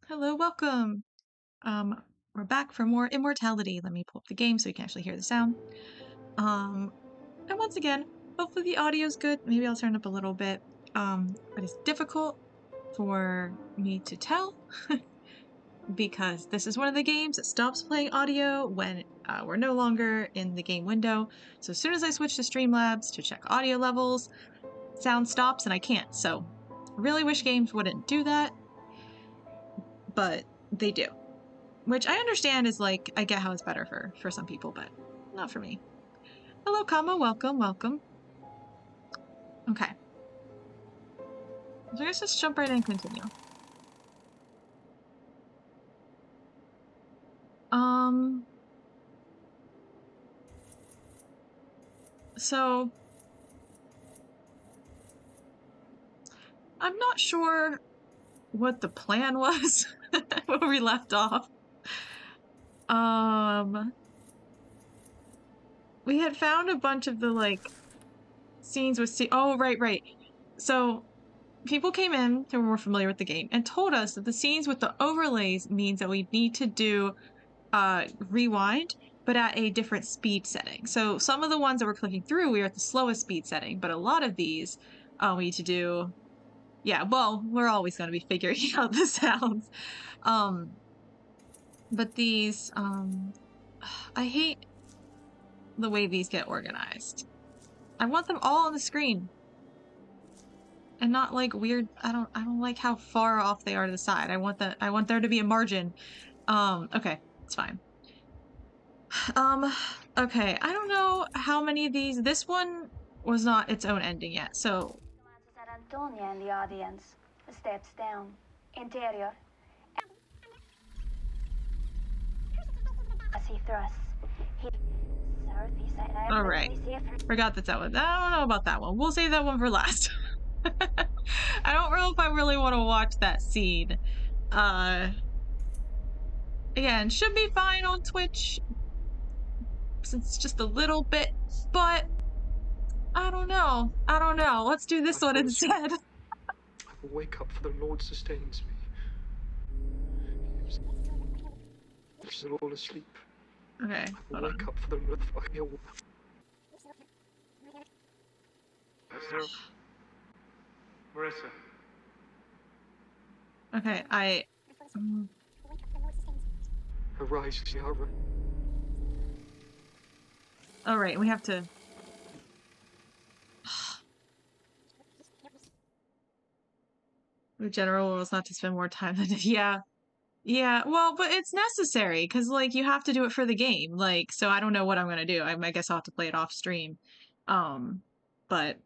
Hello, welcome. We're back for more Immortality. Let me pull up the game so you can actually hear the sound. And once again, hopefully the audio's good. Maybe I'll turn it up a little bit. But it's difficult for me to tell because this is one of the games that stops playing audio when we're no longer in the game window. So as soon as I switch to Streamlabs to check audio levels, sound stops and I can't. So really wish games wouldn't do that, but they do. Which I understand is like, I get how it's better for some people, but not for me. Hello, Kama, welcome, welcome. Okay. So let's just jump right in and continue. So I'm not sure what the plan was when we left off. We had found a bunch of the like scenes with oh right. So people came in who were more familiar with the game and told us that the scenes with the overlays means that we need to do rewind, but at a different speed setting. So some of the ones that we're clicking through, we are at the slowest speed setting, but a lot of these we need to do, yeah, well, we're always going to be figuring out the sounds. But these, I hate the way these get organized. I want them all on the screen. And not like weird, I don't like how far off they are to the side. I want there to be a margin. Okay, it's fine. Okay, I don't know how many of these. This one was not its own ending yet, so. Antonia in the audience steps down. Interior. As he thrusts. All right. Forgot that one. I don't know about that one. We'll save that one for last. I don't know if I really want to watch that scene. Again, should be fine on Twitch since it's just a little bit, but I don't know. Let's do this one instead. I will wake up, for the Lord sustains me. He's all asleep. Okay. I will wake up, for the Lord. Marissa. Okay, Arise, Yara. all right, we have to. The general rule is not to spend more time than yeah. Well, but it's necessary because like you have to do it for the game. Like, so I don't know what I'm gonna do. I guess I'll have to play it off stream. But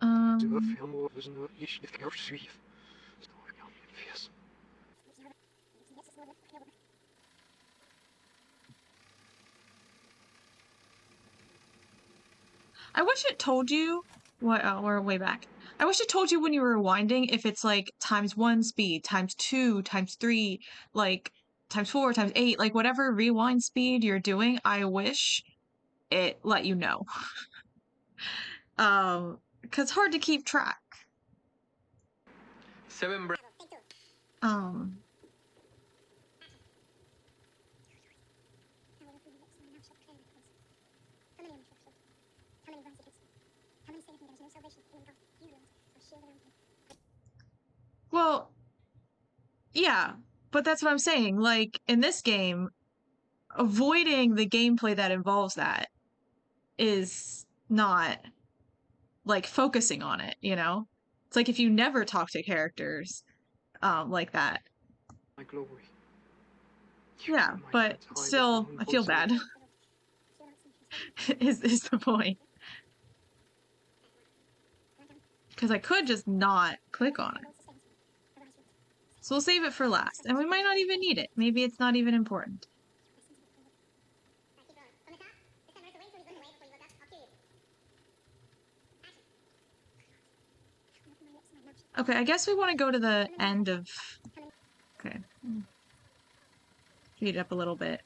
I wish it told you what. Oh, we're way back. I wish it told you when you were rewinding if it's like ×1 speed, ×2, ×3, like ×4, ×8, like whatever rewind speed you're doing. I wish it let you know. Because it's hard to keep track. Well, yeah, but that's what I'm saying. Like, in this game, avoiding the gameplay that involves that is not, like, focusing on it, you know? It's like if you never talk to characters like that. My glory. Yeah, but still, I feel bad. is the point. Because I could just not click on it. So we'll save it for last. And we might not even need it. Maybe it's not even important. Okay, I guess we want to go to the end of... Okay. Speed it up a little bit.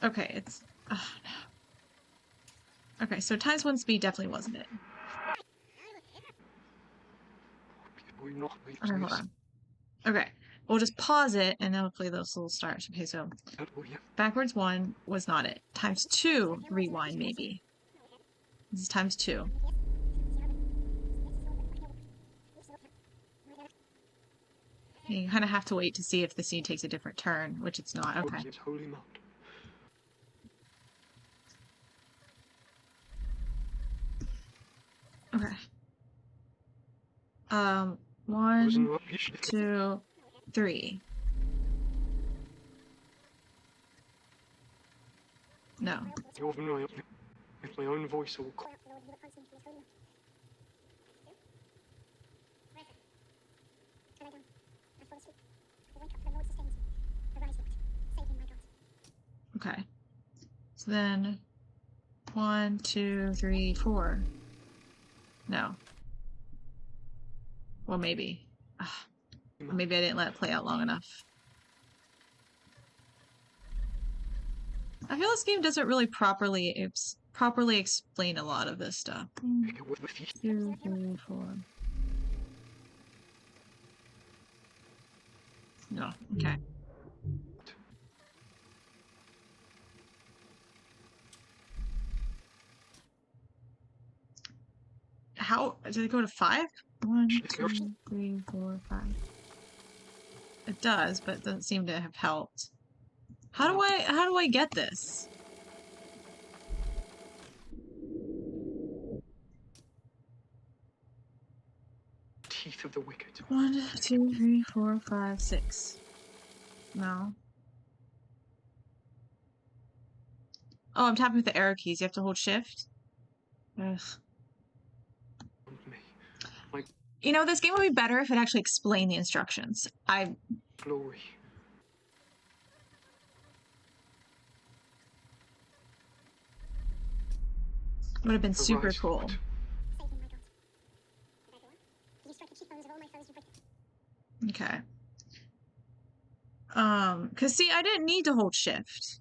Okay, it's... Oh, no. Okay, so ×1 speed definitely wasn't it. Okay, hold on. Okay, we'll just pause it and then hopefully this will start. Okay, so backwards 1 was not it. Times 2 rewind maybe. This is times 2. You kind of have to wait to see if the scene takes a different turn, which it's not. Okay. Okay. 1, 2, 3. No. If my own voice will call. Okay. So then 1, 2, 3, 4. No. Well, maybe. Ugh. Maybe I didn't let it play out long enough. I feel this game doesn't really properly explain a lot of this stuff. 2, 3, 4. No. Okay. How did it go to 5? 1, 2, 3, 4, 5. It does, but it doesn't seem to have helped. How do I get this? Teeth of the wicked. 1, 2, 3, 4, 5, 6. No. Oh, I'm tapping with the arrow keys. You have to hold shift. Ugh. You know, this game would be better if it actually explained the instructions. Glory. Would have been super cool. Okay. Cause see, I didn't need to hold shift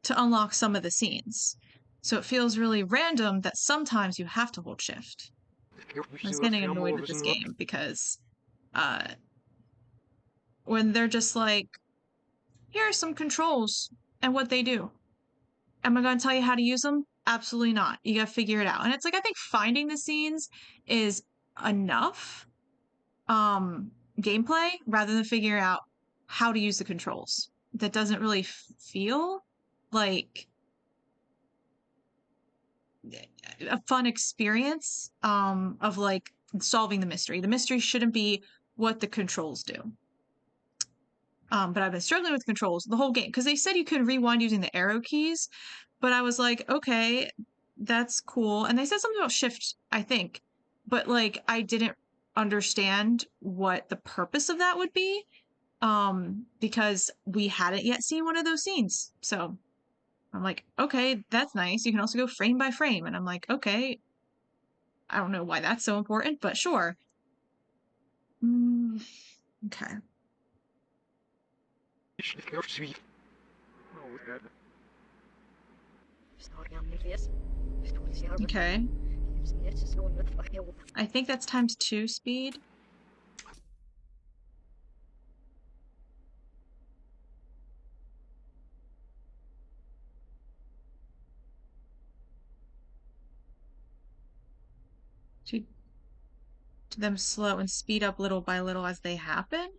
to unlock some of the scenes. So it feels really random that sometimes you have to hold shift. I was getting annoyed with this game because when they're just like, here are some controls and what they do. Am I going to tell you how to use them? Absolutely not. You got to figure it out. And it's like, I think finding the scenes is enough gameplay rather than figure out how to use the controls. That doesn't really feel like a fun experience of like solving the mystery. The mystery shouldn't be what the controls do. But I've been struggling with controls the whole game because they said you could rewind using the arrow keys, but I was like, okay, that's cool. And they said something about shift, I think, but like I didn't understand what the purpose of that would be because we hadn't yet seen one of those scenes. So I'm like, okay, that's nice. You can also go frame by frame. And I'm like, okay, I don't know why that's so important, but sure. Okay. Okay. I think that's times 2 speed. To them slow and speed up little by little as they happen?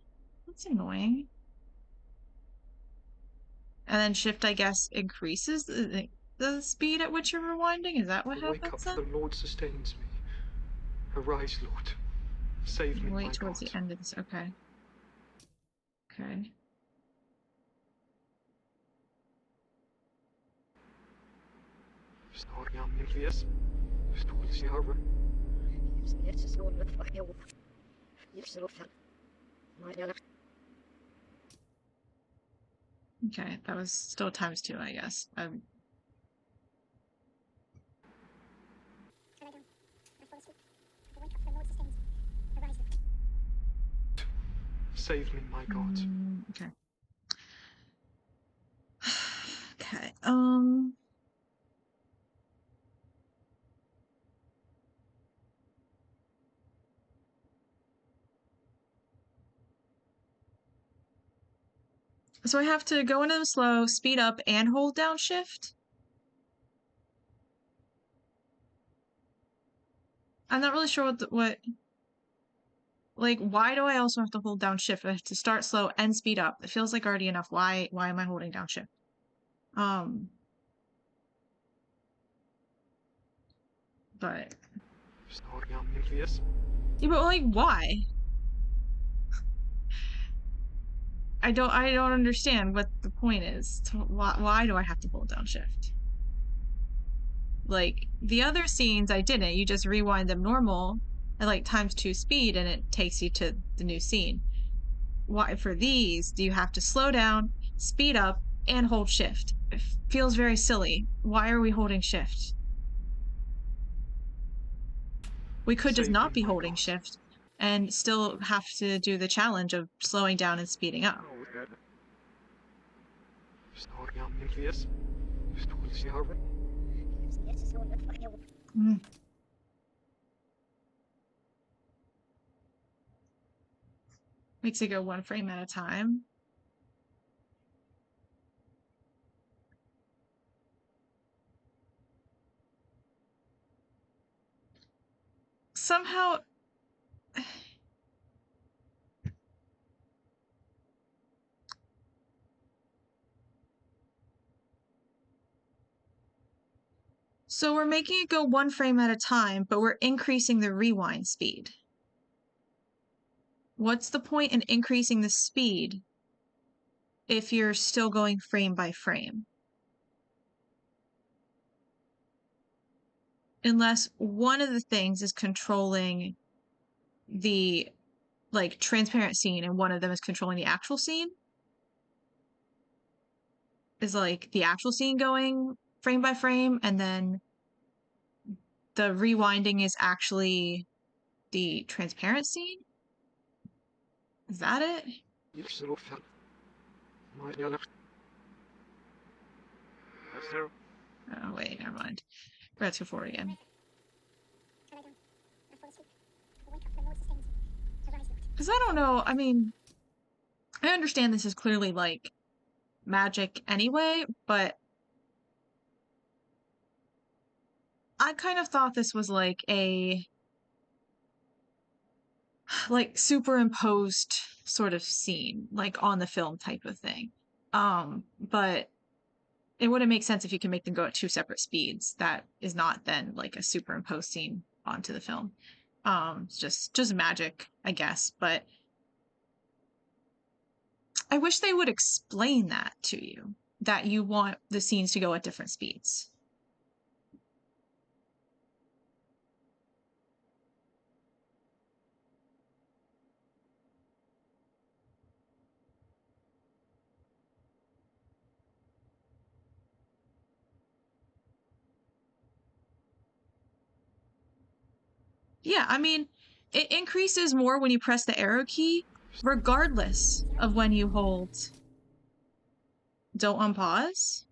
That's annoying. And then shift, I guess, increases the speed at which you're rewinding? Is that what happens Wake up, then? for the Lord sustains me. Arise, Lord. Save me, Wait my towards God. the end of this. Okay. Okay. Okay, that was still times 2, I guess. Save me, my God. Okay. Okay. So I have to go into them slow, speed up, and hold down shift? I'm not really sure what like, why do I also have to hold down shift? I have to start slow and speed up. It feels like already enough. Why am I holding down shift? But yeah, but like, why? I don't understand what the point is. Why do I have to hold down shift? Like, the other scenes I didn't. You just rewind them normal at like ×2 speed and it takes you to the new scene. Why for these do you have to slow down, speed up, and hold shift? It feels very silly. Why are we holding shift? We could just not be holding shift and still have to do the challenge of slowing down and speeding up. Makes it go 1 frame at a time. Somehow... So we're making it go 1 frame at a time, but we're increasing the rewind speed. What's the point in increasing the speed if you're still going frame by frame? Unless one of the things is controlling the like transparent scene and one of them is controlling the actual scene. Is like the actual scene going frame by frame and then the rewinding is actually the transparent scene? Is that it? Oh wait, never mind. Let's go forward again. Because I don't know, I mean, I understand this is clearly like magic anyway, but I kind of thought this was like a like superimposed sort of scene, like on the film type of thing. But it wouldn't make sense if you can make them go at 2 separate speeds. That is not then like a superimposed scene onto the film. It's just magic, I guess, but I wish they would explain that to you, that you want the scenes to go at different speeds. Yeah, I mean, it increases more when you press the arrow key, regardless of when you hold don't unpause.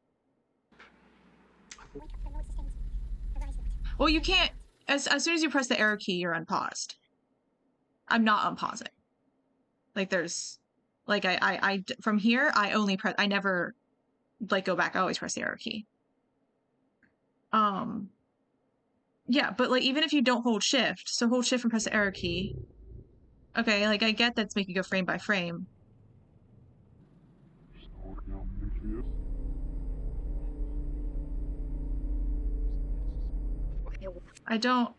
Well, you can't, as soon as you press the arrow key, you're unpaused. I'm not unpausing. Like there's, like I from here, I only press, I never like go back, I always press the arrow key. Yeah, but like even if you don't hold shift, so hold shift and press the arrow key. Okay, like I get that's making you go frame by frame. I don't.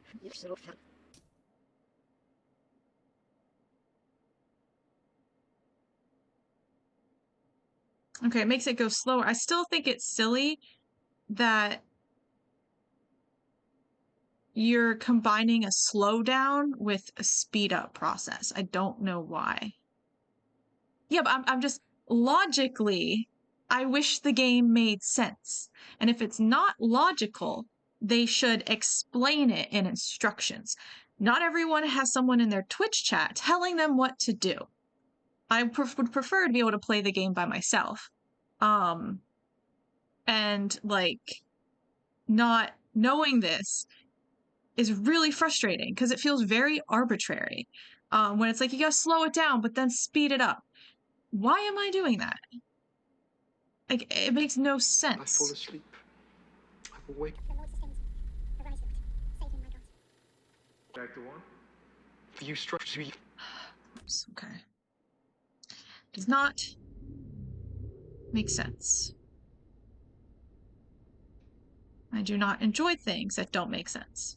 Okay, it makes it go slower. I still think it's silly that you're combining a slowdown with a speed up process. I don't know why. Yeah, but I'm just logically, I wish the game made sense. And if it's not logical, they should explain it in instructions. Not everyone has someone in their Twitch chat telling them what to do. I would prefer to be able to play the game by myself. And like not knowing this is really frustrating because it feels very arbitrary. When it's like you gotta slow it down, but then speed it up. Why am I doing that? Like, it makes no I fall sense. asleep. I will wake. Back to one. You structure me. Oops, okay. Does not make sense. I do not enjoy things that don't make sense.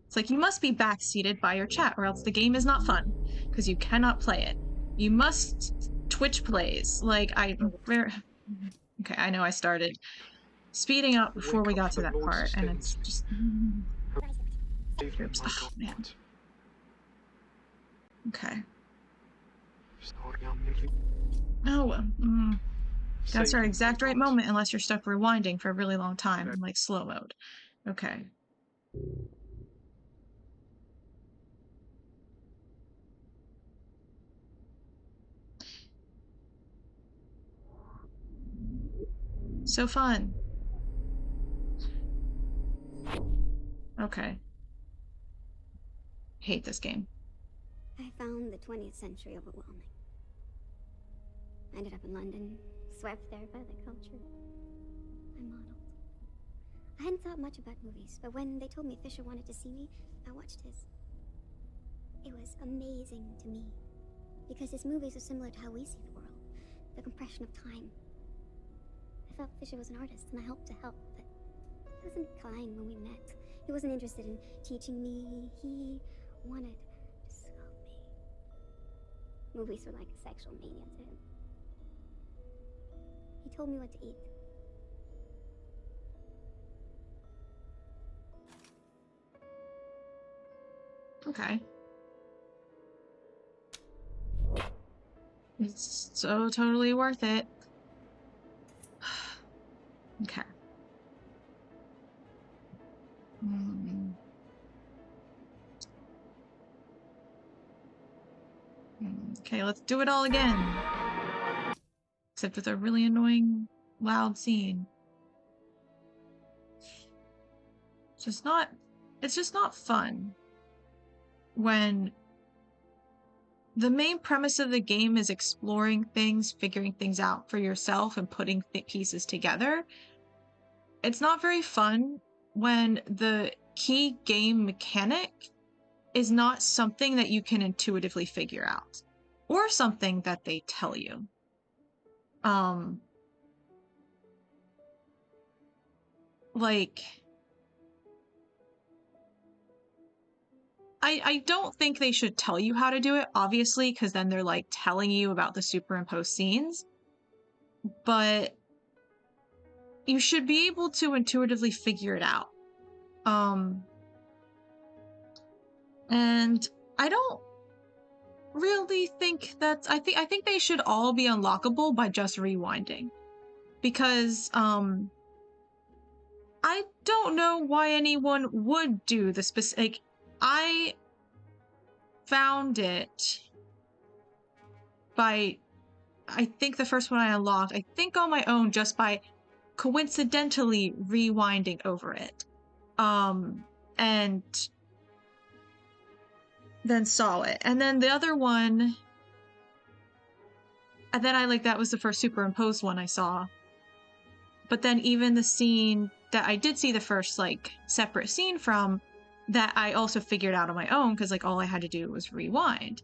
It's like you must be backseated by your chat or else the game is not fun because you cannot play it. You must Twitch plays. Like, okay, I know I started speeding up before we got to that part, and it's just... Oops. Oh, man. Okay. Oh, that's our exact right moment unless you're stuck rewinding for a really long time in, like, slow mode. Okay. So fun. Okay. Hate this game. I found the 20th century overwhelming. I ended up in London, swept there by the culture. I modeled. I hadn't thought much about movies, but when they told me Fisher wanted to see me, I watched his. It was amazing to me, because his movies are similar to how we see the world, the compression of time. I felt Fisher was an artist, and I hoped to help, but he was inclined when we met. He wasn't interested in teaching me. He wanted to sculpt me. Movies were like a sexual mania to him. He told me what to eat. Okay. It's so totally worth it. Okay. Okay, let's do it all again. Except with a really annoying, loud scene. It's just not fun when the main premise of the game is exploring things, figuring things out for yourself, and putting pieces together. It's not very fun when the key game mechanic is not something that you can intuitively figure out, or something that they tell you. Like, I don't think they should tell you how to do it, obviously, because then they're like telling you about the superimposed scenes. But you should be able to intuitively figure it out. And I don't really think that's... I think they should all be unlockable by just rewinding. Because, I don't know why anyone would do the specific... I found it by... I think the first one I unlocked, I think on my own, just by coincidentally rewinding over it. And then saw it. And then the other one... And then that was the first superimposed one I saw. But then even the scene that I did see the first, separate scene from, that I also figured out on my own, because, all I had to do was rewind.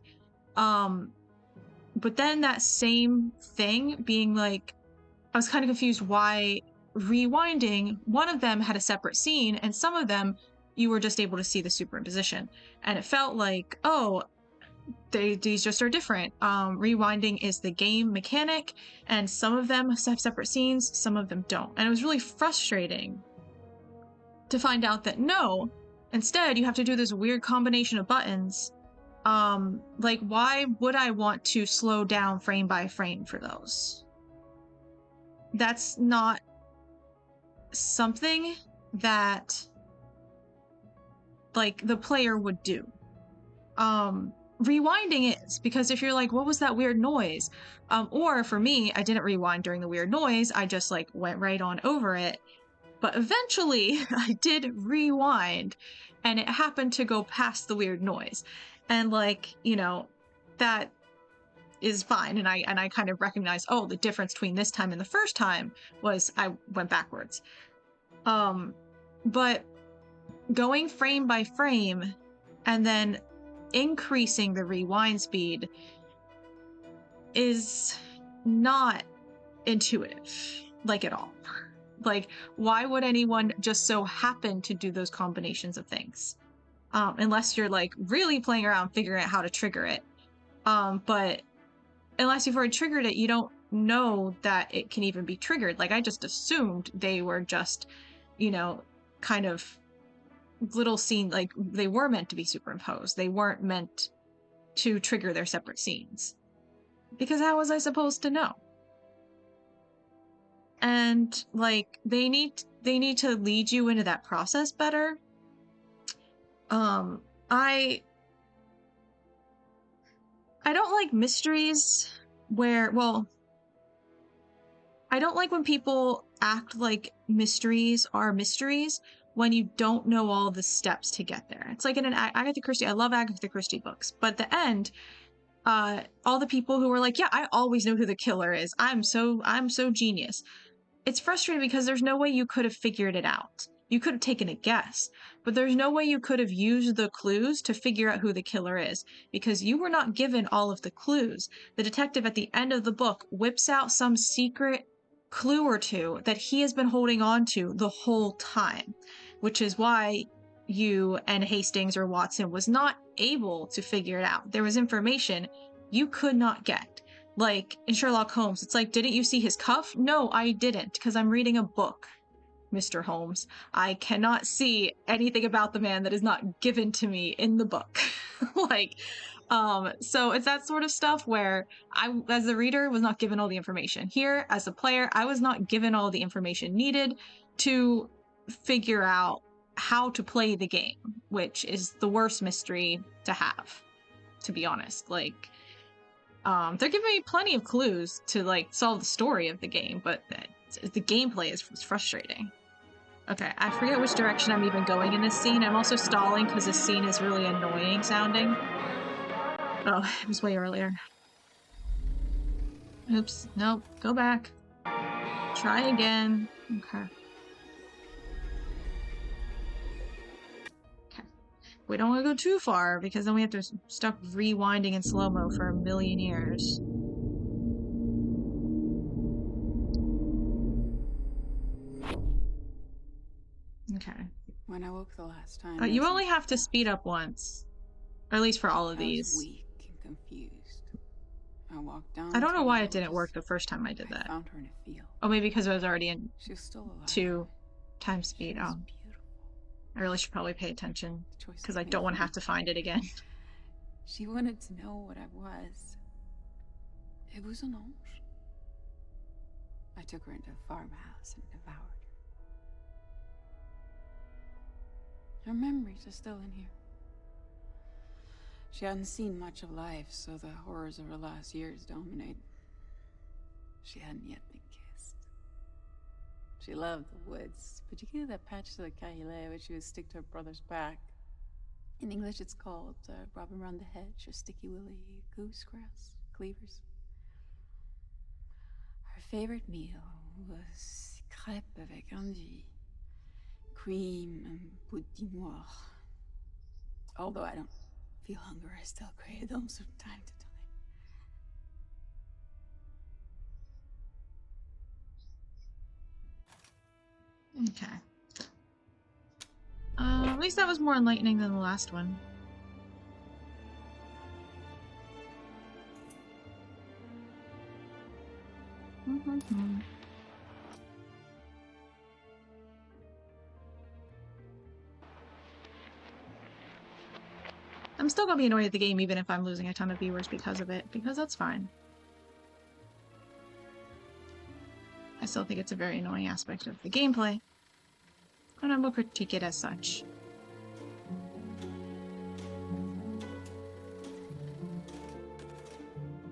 But then that same thing being, I was kind of confused why rewinding, one of them had a separate scene, and some of them, you were just able to see the superimposition. And it felt like, oh, these just are different. Rewinding is the game mechanic, and some of them have separate scenes, some of them don't. And it was really frustrating to find out that no, instead you have to do this weird combination of buttons. Why would I want to slow down frame by frame for those? That's not something that, the player would do. Rewinding is, because if you're like, what was that weird noise? Or for me, I didn't rewind during the weird noise, I just went right on over it. But eventually I did rewind, and it happened to go past the weird noise. And that is fine, and I kind of recognize, oh, the difference between this time and the first time was I went backwards. But going frame by frame and then increasing the rewind speed is not intuitive, like, at all. Like, why would anyone just so happen to do those combinations of things? Unless you're like really playing around figuring out how to trigger it. But unless you've already triggered it, you don't know that it can even be triggered. Like, I just assumed they were just, you know, kind of little scene, like they were meant to be superimposed. They weren't meant to trigger their separate scenes. Because how was I supposed to know? And like they need to lead you into that process better. I don't like mysteries where, well, I don't like when people act like mysteries are mysteries when you don't know all the steps to get there. It's like in an Agatha Christie, I love Agatha Christie books, but at the end, all the people who were like, yeah, I always know who the killer is. I'm so genius. It's frustrating because there's no way you could have figured it out. You could have taken a guess, but there's no way you could have used the clues to figure out who the killer is because you were not given all of the clues. The detective at the end of the book whips out some secret clue or two that he has been holding on to the whole time, which is why you and Hastings or Watson was not able to figure it out. There was information you could not get. Like in Sherlock Holmes, it's like, didn't you see his cuff? No, I didn't, because I'm reading a book, Mr. Holmes. I cannot see anything about the man that is not given to me in the book. So it's that sort of stuff where I, as the reader, was not given all the information. Here, as a player, I was not given all the information needed to figure out how to play the game, which is the worst mystery to have, to be honest. Like, they're giving me plenty of clues to like solve the story of the game, but the gameplay is frustrating. Okay, I forget which direction I'm even going in this scene. I'm also stalling because this scene is really annoying sounding. Oh, it was way earlier. Oops, nope, go back. Try again. Okay. We don't want to go too far because then we have to stuck rewinding in slow-mo for a million years. Okay. When I woke the last time, You only have to speed up once. Or at least for all of these. I was weak and confused. I walked down. I don't know why it didn't work the first time I did that. I found her in a field. Oh, maybe because I was already in she was still alive. 2 times speed. She was Oh. beautiful. I really should probably pay attention because I don't want to have to find it again. She wanted to know what I was. It was an ange. I took her into a farmhouse and devoured her. Her memories are still in here. She hadn't seen much of life, so the horrors of her last years dominate. She hadn't yet been kissed. She loved the woods, particularly that patch to the Kahile, which she would stick to her brother's back. In English, it's called Robin Round the Hedge, or Sticky Willy Goosegrass, Cleavers. Her favorite meal was crêpes avec endive, cream and petit noir. Although I don't feel hunger, I still crave them from time to time. Okay. At least that was more enlightening than the last one. I'm still gonna be annoyed at the game even if I'm losing a ton of viewers because of it, because that's fine. I still think it's a very annoying aspect of the gameplay, and I will critique it as such.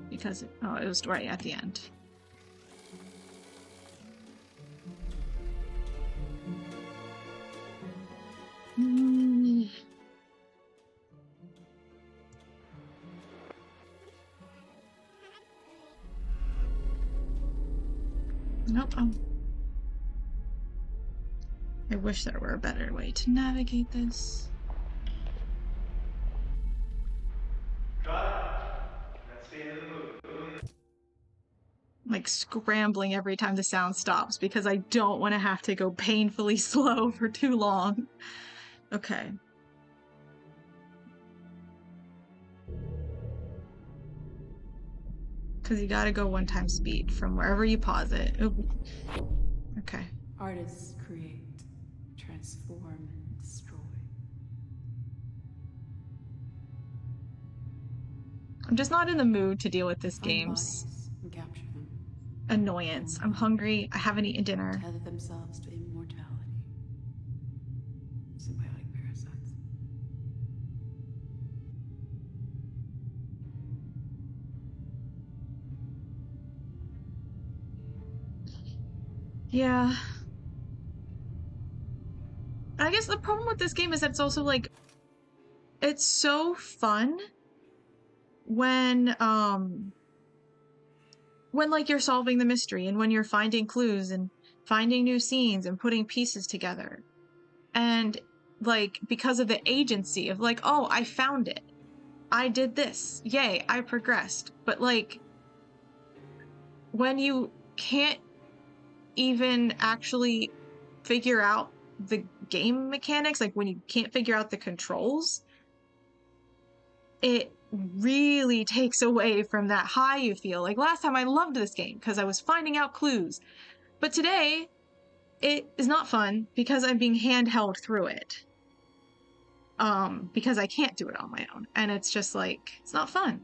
Because it was right at the end. Nope. Oh. I wish there were a better way to navigate this. That's the end of the movie. Like scrambling every time the sound stops because I don't want to have to go painfully slow for too long. Okay. Because you gotta go 1x speed from wherever you pause it. Ooh. Okay. Artists create, transform, and destroy. I'm just not in the mood to deal with this Find game's bodies and capture them. annoyance. I'm hungry. I haven't eaten dinner. Tether themselves to immortality. Symbiotic parasites. Yeah. I guess the problem with this game is that it's also like, it's so fun when like you're solving the mystery and when you're finding clues and finding new scenes and putting pieces together. And like, because of the agency of like, oh, I found it. I did this. Yay, I progressed. But like, when you can't even actually figure out the game mechanics, like when you can't figure out the controls, it really takes away from that high you feel. Like last time I loved this game because I was finding out clues. But today, it is not fun because I'm being handheld through it. Because I can't do it on my own. And it's just like, it's not fun.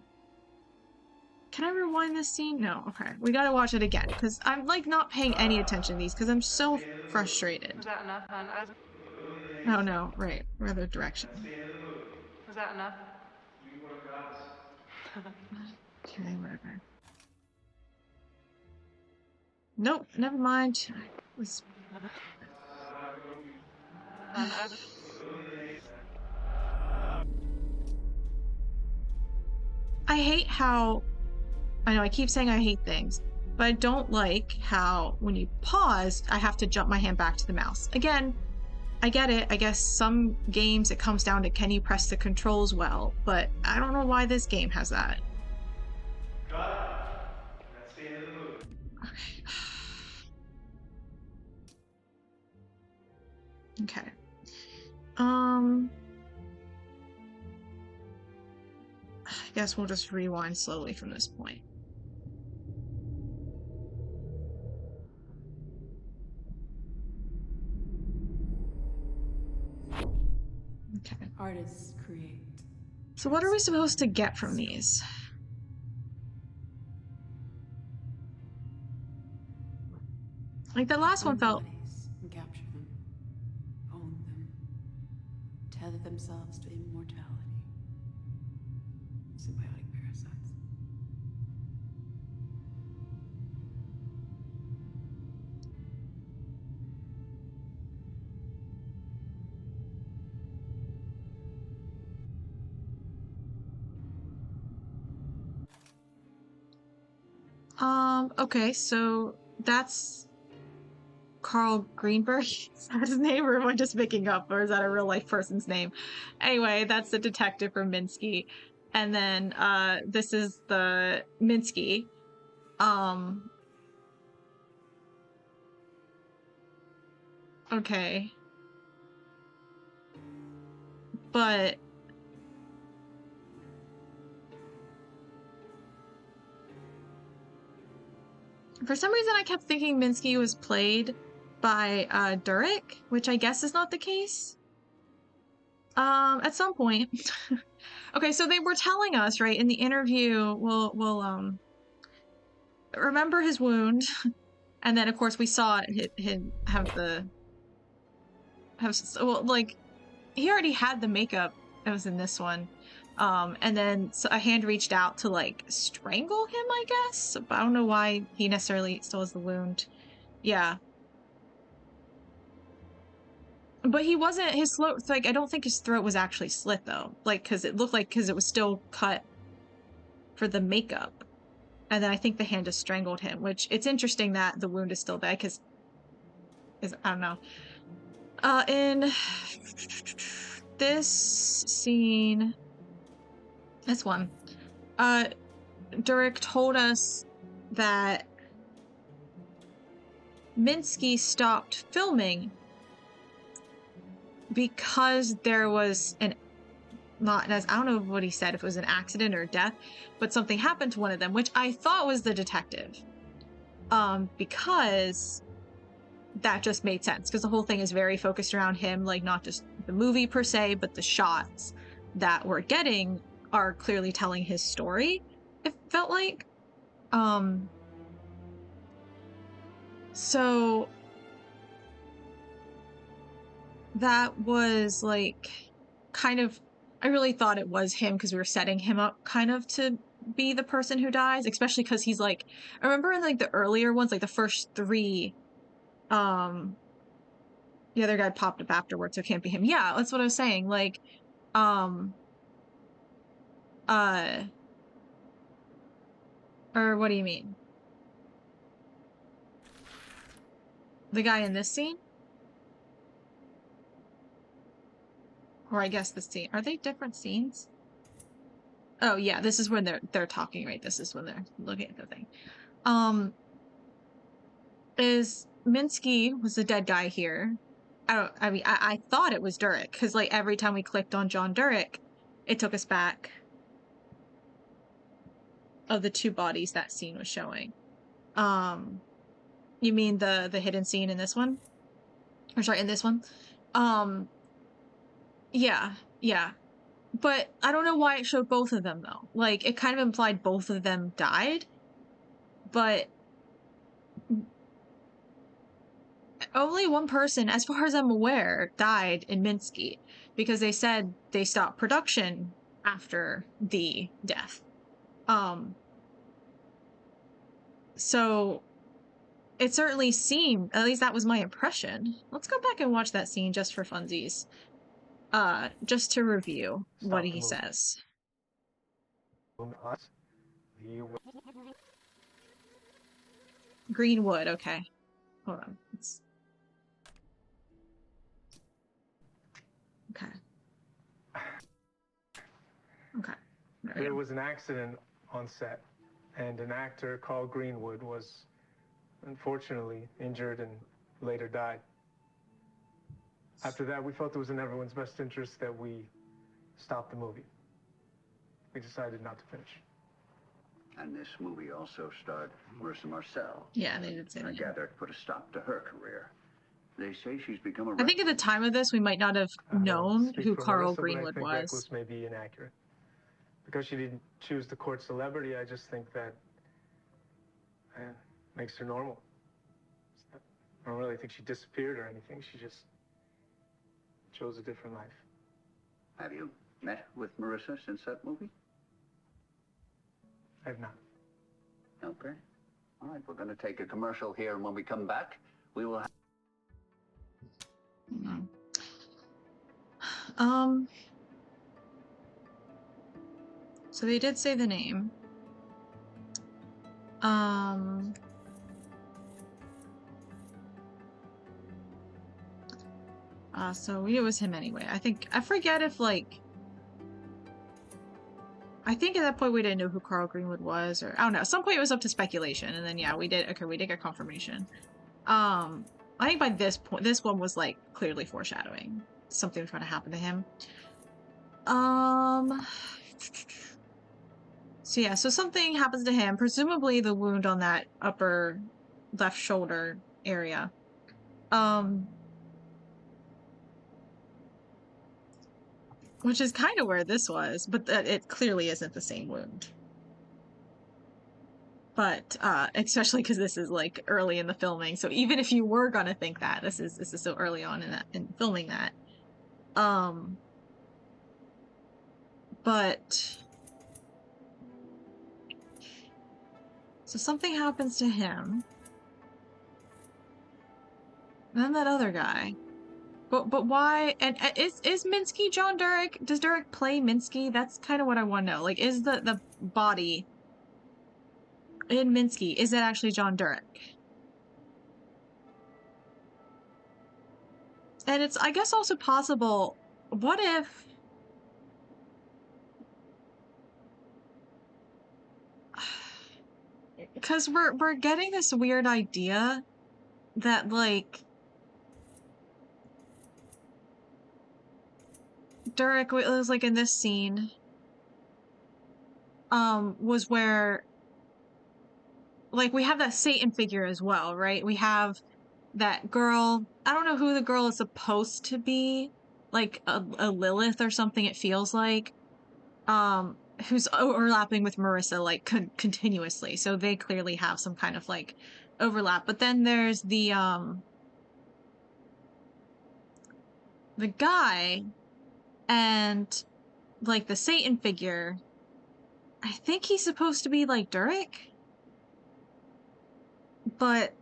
Can I rewind this scene? No, okay. We gotta watch it again, because I'm like not paying any attention to these, because I'm so frustrated. Was that enough, hon? Oh no, right, other direction. Was that enough? Okay, whatever. Nope, never mind. I was... I hate how... I know I keep saying I hate things, but I don't like how when you pause, I have to jump my hand back to the mouse. Again, I get it. I guess some games it comes down to can you press the controls well, but I don't know why this game has that. That's the end of the movie. Okay. Okay. I guess we'll just rewind slowly from this point. Okay. Artists create. So what are we supposed to get from these? Like the last one felt... Bodies and capture them. Own them. Tether themselves to immortality. Symbiotic parasites. Okay, so that's Carl Greenberg. Is that his name, or am I just making up, or is that a real life person's name? Anyway, that's the detective from Minsky. And then this is the Minsky. Okay. But for some reason I kept thinking Minsky was played by Durek, which I guess is not the case. At some point. Okay, so they were telling us, right, in the interview, we'll remember his wound, and then of course we saw him well, like, he already had the makeup that was in this one, and then a hand reached out to like strangle him, I guess, but I don't know why he necessarily still has the wound. Yeah. But he wasn't, his throat, like, I don't think his throat was actually slit, though. Like, because it looked like, because it was still cut for the makeup. And then I think the hand just strangled him, which it's interesting that the wound is still there because I don't know. In this scene, this one, Durek told us that Minsky stopped filming because there was I don't know what he said, if it was an accident or death, but something happened to one of them, which I thought was the detective. Because that just made sense, because the whole thing is very focused around him, like not just the movie per se, but the shots that we're getting are clearly telling his story, it felt like. So that was like kind of, I really thought it was him because we were setting him up kind of to be the person who dies, especially because he's like, I remember in like the earlier ones, like the first 3, the other guy popped up afterwards, so it can't be him. Yeah, that's what I was saying. Like, or what do you mean? The guy in this scene? Or I guess the scene. Are they different scenes? Oh yeah, this is when they're talking, right? This is when they're looking at the thing. Is Minsky was the dead guy here. I thought it was Durek, because like every time we clicked on John Durek, it took us back of the 2 bodies that scene was showing. You mean the hidden scene in this one? Or sorry, in this one? Yeah. But I don't know why it showed both of them though. Like it kind of implied both of them died, but only one person, as far as I'm aware, died in Minsky, because they said they stopped production after the death. So it certainly seemed, at least that was my impression. Let's go back and watch that scene just for funsies. Just to review what he says. Greenwood, okay. Hold on. Okay. There was an accident on set, and an actor called Greenwood was unfortunately injured and later died. After that, we felt it was in everyone's best interest that we stop the movie. We decided not to finish. And this movie also starred Marissa Marcel. Yeah, they did say that. I gather it put a stop to her career. They say she's become a... I think at the time of this, we might not have known who Carl Greenwood was. I think was. Reckless may be inaccurate. Because she didn't choose the court celebrity, I just think that makes her normal. I don't really think she disappeared or anything. She just chose a different life. Have you met with Marissa since that movie? I have not. Okay. All right, we're going to take a commercial here, and when we come back, we will have... So they did say the name. So it was him anyway. I forget if like, I think at that point we didn't know who Carl Greenwood was, or I don't know. At some point it was up to speculation, and then yeah, we did get confirmation. I think by this point, this one was like clearly foreshadowing something was going to happen to him. So yeah, so something happens to him, presumably the wound on that upper left shoulder area. Which is kind of where this was, but it clearly isn't the same wound. But especially because this is like early in the filming, so even if you were gonna think that this is so early on in filming that, but so something happens to him, and then that other guy. But why? And is Minsky John Durek? Does Durek play Minsky? That's kind of what I want to know. Like, is the body? in Minsky, is it actually John Durek? And it's, I guess, also possible, what if... Because we're getting this weird idea that, like, Durek was, like, in this scene, was where, like, we have that Satan figure as well, right? We have that girl, I don't know who the girl is supposed to be, like a Lilith or something, it feels like, who's overlapping with Marissa, like, continuously, so they clearly have some kind of, like, overlap. But then there's the guy and, like, the Satan figure. I think he's supposed to be like Durek, but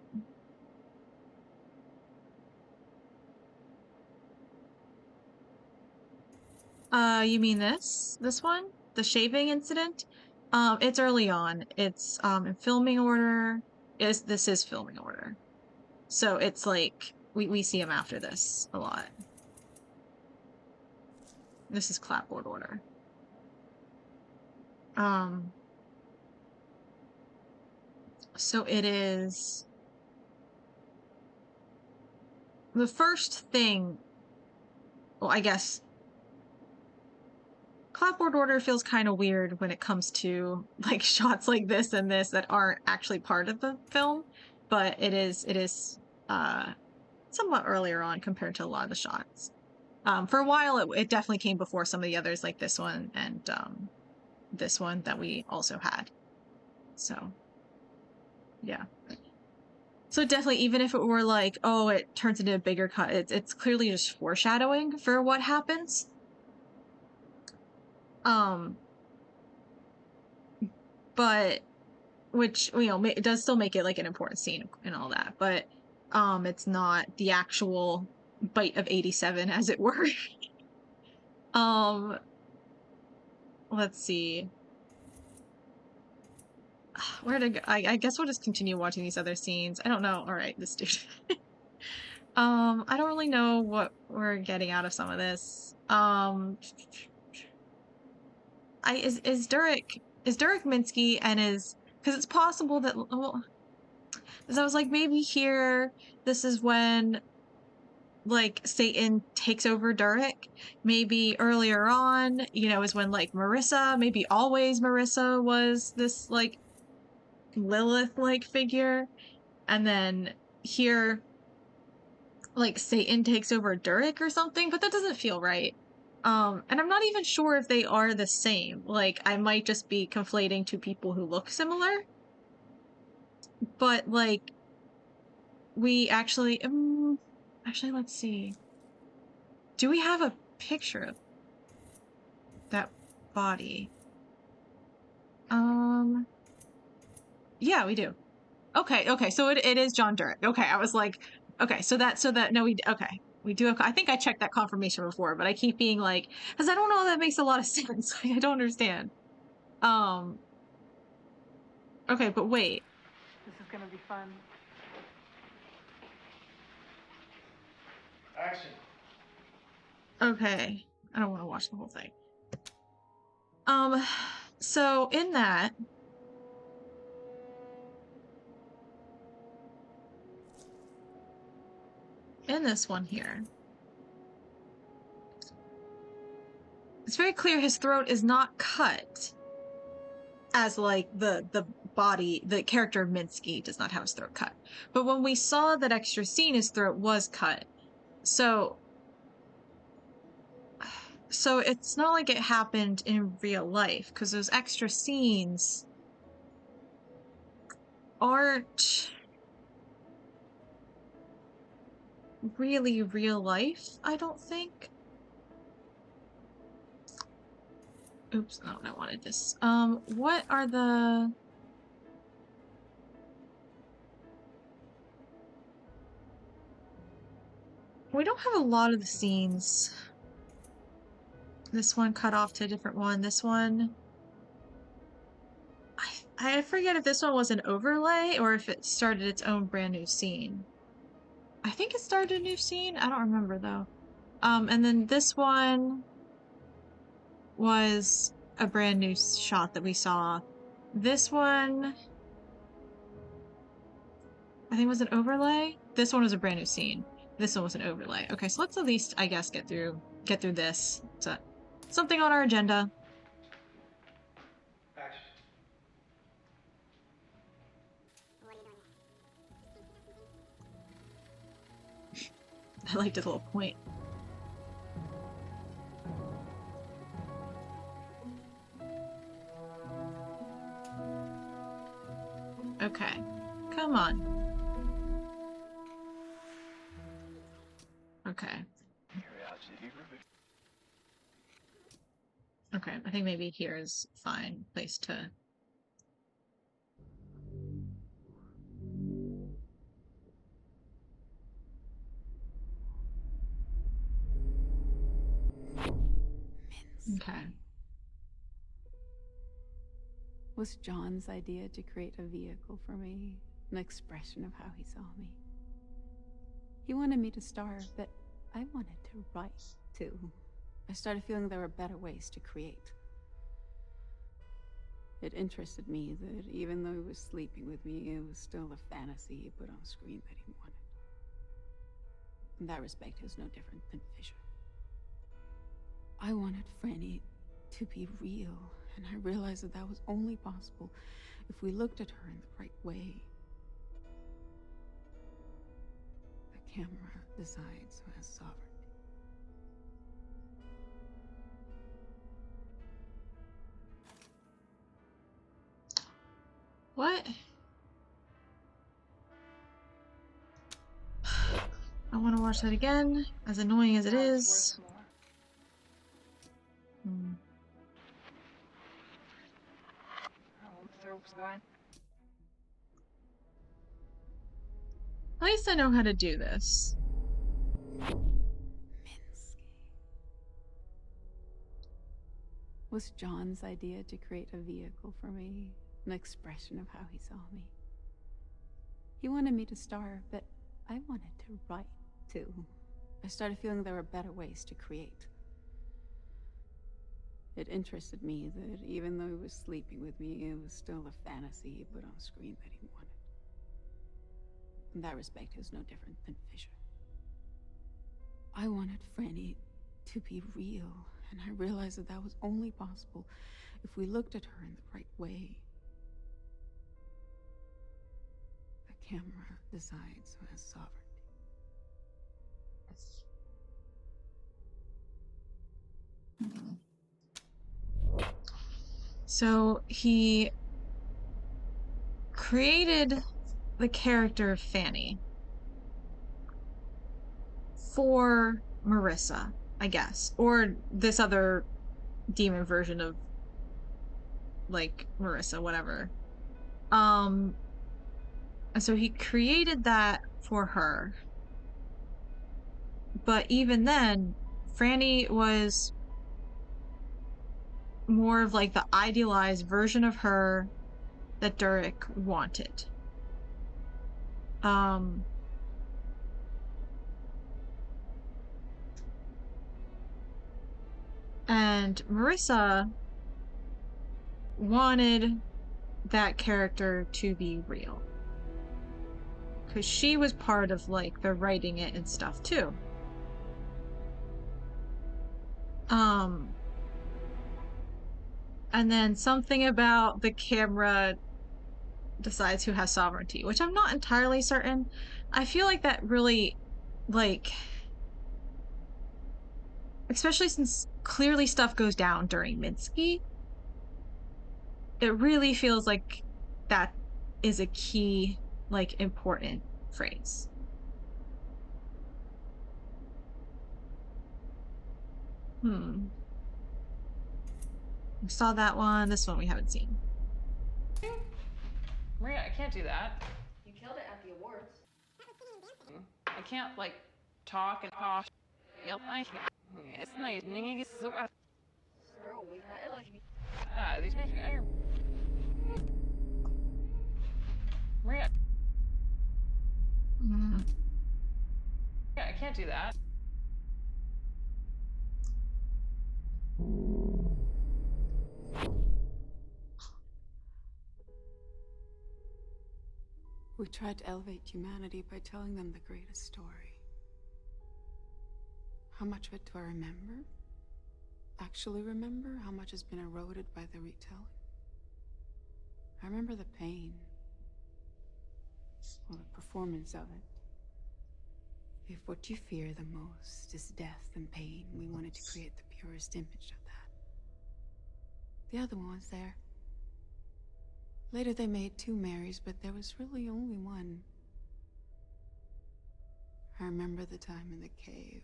you mean this one, the shaving incident? It's early on. It's in filming order. This is filming order, so it's like we see him after this a lot. This is clapboard order. So it is the first thing. Well, I guess clapboard order feels kind of weird when it comes to, like, shots like this and this that aren't actually part of the film, but it is somewhat earlier on compared to a lot of the shots. For a while, it definitely came before some of the others, like this one and this one that we also had. So, yeah. So definitely, even if it were like, oh, it turns into a bigger cut, it's clearly just foreshadowing for what happens. But, which, you know, it does still make it like an important scene and all that, but it's not the actual bite of 87, as it were. Let's see. Where to go? I guess we'll just continue watching these other scenes. I don't know. All right, this dude. I don't really know what we're getting out of some of this. Is Durek Minsky, and because it's possible that, well, as I was like, maybe here this is when, like, Satan takes over Durek. Maybe earlier on, you know, is when, like, Marissa, maybe always Marissa was this, like, Lilith-like figure, and then here, like, Satan takes over Durek or something, but that doesn't feel right. And I'm not even sure if they are the same. Like, I might just be conflating two people who look similar. But, like, we actually, let's see. Do we have a picture of that body? Yeah, we do. Okay, so it is John Durek. Okay, I was like, okay, no, we do have, I think I checked that confirmation before, but I keep being like, because I don't know if that makes a lot of sense. I don't understand. Okay, but wait. This is gonna be fun. Action. Okay, I don't want to watch the whole thing. So in that, in this one here, it's very clear his throat is not cut, as, like, the body, the character Minsky does not have his throat cut. But when we saw that extra scene, his throat was cut. So it's not like it happened in real life, because those extra scenes aren't really real life, I don't think. Oops, no, I wanted this. What are the... We don't have a lot of the scenes. This one cut off to a different one. This one... I forget if this one was an overlay or if it started its own brand new scene. I think it started a new scene. I don't remember though. And then this one was a brand new shot that we saw. This one, I think, was an overlay. This one was a brand new scene. This one was an overlay. Okay, so let's at least, I guess, get through this. So, something on our agenda. Action. I liked his little point. Okay, come on. Okay. Okay, I think maybe here is fine place to. Okay. Was John's idea to create a vehicle for me, an expression of how he saw me. He wanted me to star, but I wanted to write too. I started feeling there were better ways to create. It interested me that even though he was sleeping with me, it was still a fantasy he put on screen that he wanted. In that respect, he was no different than Fisher. I wanted Franny to be real, and I realized that that was only possible if we looked at her in the right way. The camera decides who has sovereignty. What? I want to watch that again, as annoying as it is. At least I know how to do this. Was John's idea to create a vehicle for me, an expression of how he saw me. He wanted me to star, but I wanted to write too. I started feeling there were better ways to create. It interested me that even though he was sleeping with me, it was still a fantasy he put on screen that he wanted. In that respect, he was no different than Fisher. I wanted Franny to be real, and I realized that that was only possible if we looked at her in the right way. The camera decides who has sovereignty. So he created the character Fanny for Marissa, I guess, or this other demon version of like Marissa, whatever. And so he created that for her. But even then, Franny was more of like the idealized version of her that Derek wanted. And Marissa wanted that character to be real. Because she was part of like the writing it and stuff too. And then something about the camera decides who has sovereignty, which I'm not entirely certain. I feel like that really, like, especially since clearly stuff goes down during Minsky, it really feels like that is a key, like, important phrase. We saw that one. This one we haven't seen. Maria, I can't do that. You killed it at the awards. I can't, like, talk and talk. It's nice. Girl, we had it like these can't do that. We tried to elevate humanity by telling them the greatest story. How much of it do I remember? Actually remember? How much has been eroded by the retelling? I remember the pain. Well, the performance of it. If what you fear the most is death and pain, we wanted to create the purest image of that. The other one was there. Later they made 2 Marys, but there was really only one. I remember the time in the cave.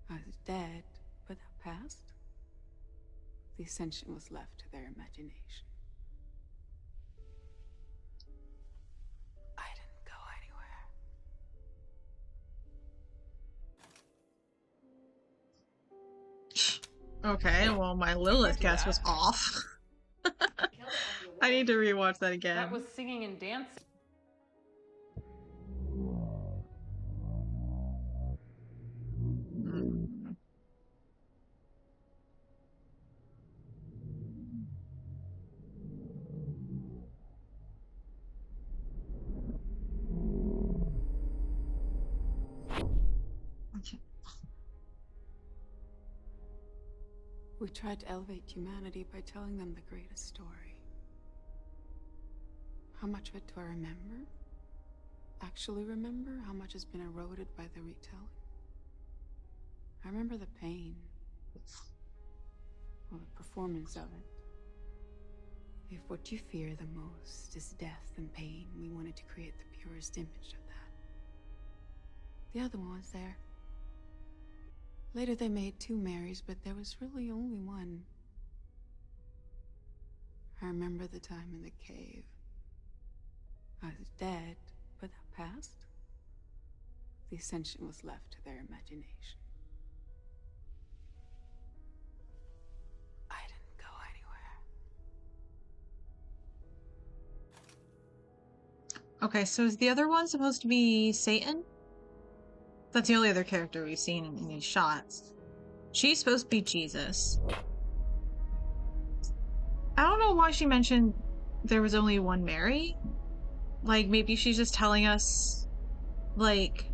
I was dead, but that passed. The ascension was left to their imagination. I didn't go anywhere. Okay, well, my Lilith guess was off. I need to rewatch that again. That was singing and dancing. We tried to elevate humanity by telling them the greatest story. How much of it do I remember? Actually remember? How much has been eroded by the retelling? I remember the pain. Well, the performance of it. If what you fear the most is death and pain, we wanted to create the purest image of that. The other one was there. Later they made 2 Marys, but there was really only one. I remember the time in the cave. I was dead, but that passed. The ascension was left to their imagination. I didn't go anywhere. Okay, so is the other one supposed to be Satan? That's the only other character we've seen in these shots. She's supposed to be Jesus. I don't know why she mentioned there was only one Mary. Like, maybe she's just telling us, like...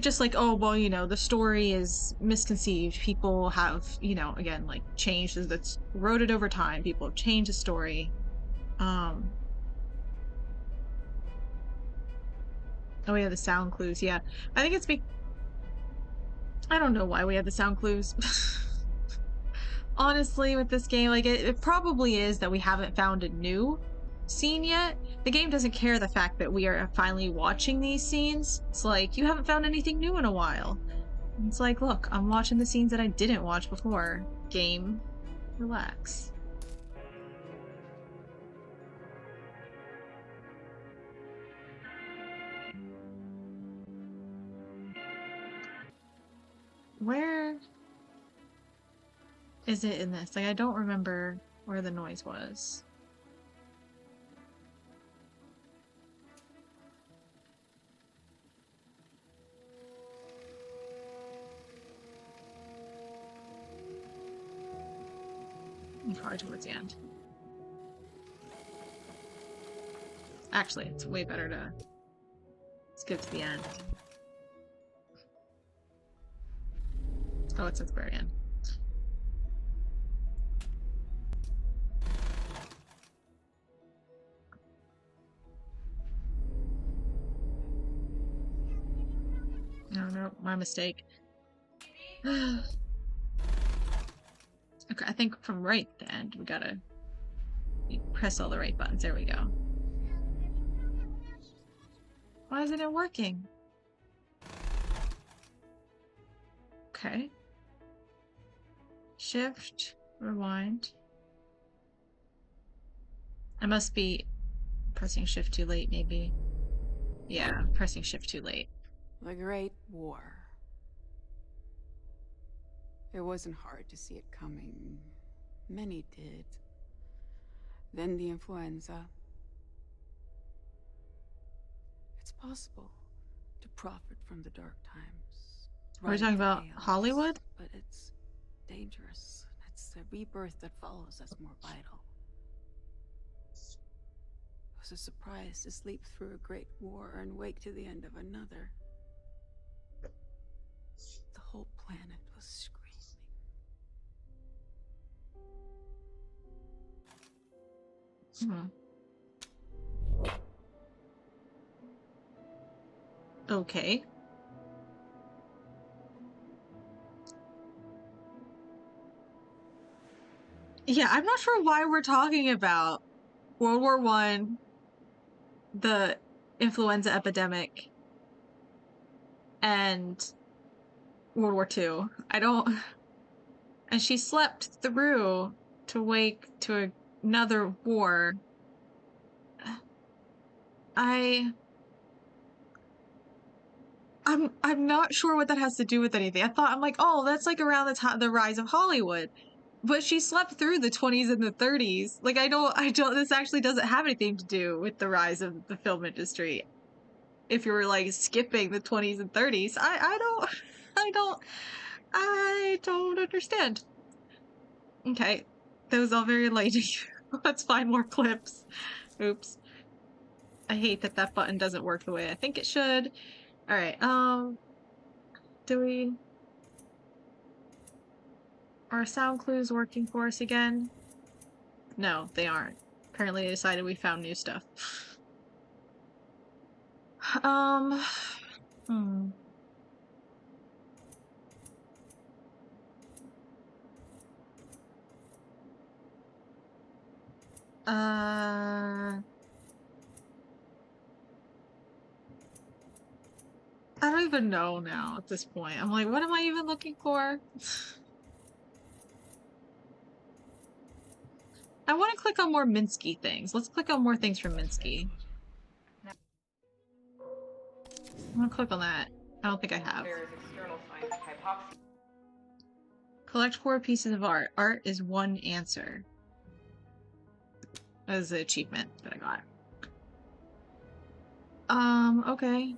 just like, oh, well, you know, the story is misconceived. People have, you know, again, like, changed. That's eroded over time. People have changed the story. Oh, we have the sound clues, yeah. I think it's I don't know why we have the sound clues. Honestly, with this game, like, it probably is that we haven't found a new scene yet. The game doesn't care the fact that we are finally watching these scenes. It's like, you haven't found anything new in a while. It's like, look, I'm watching the scenes that I didn't watch before. Game, relax. Where is it in this? Like, I don't remember where the noise was. Probably towards the end. Actually, it's way better to skip to the end. Oh, it's at the very end. No, my mistake. Okay, I think from right at the end, we press all the right buttons. There we go. Why isn't it working? Okay. Shift, rewind. I must be pressing shift too late, maybe. Yeah, pressing shift too late. The Great War. It wasn't hard to see it coming. Many did. Then the influenza. possible to profit from the dark times. Are we ride talking the about chaos, Hollywood? But it's dangerous. It's the rebirth that follows that's more vital. It was a surprise to sleep through a great war and wake to the end of another. The whole planet was screaming. Okay. Yeah, I'm not sure why we're talking about World War One, the influenza epidemic, and World War Two. I don't. And she slept through to wake to another war. I'm not sure what that has to do with anything. I'm like, oh, that's like around the time the rise of Hollywood. But she slept through the 20s and the 30s. Like I don't this actually doesn't have anything to do with the rise of the film industry. If you were like skipping the 20s and 30s, I don't understand. Okay. That was all very enlightening. Let's find more clips. Oops. I hate that that button doesn't work the way I think it should. All right. Are sound clues working for us again? No, they aren't. Apparently they decided we found new stuff. Hmm. I don't even know now at this point. I'm like, what am I even looking for? I want to click on more Minsky things. Let's click on more things from Minsky. I'm gonna click on that. I don't think I have. There is external signs of hypoxia. Collect 4 pieces of art. Art is one answer. That is the achievement that I got. Okay.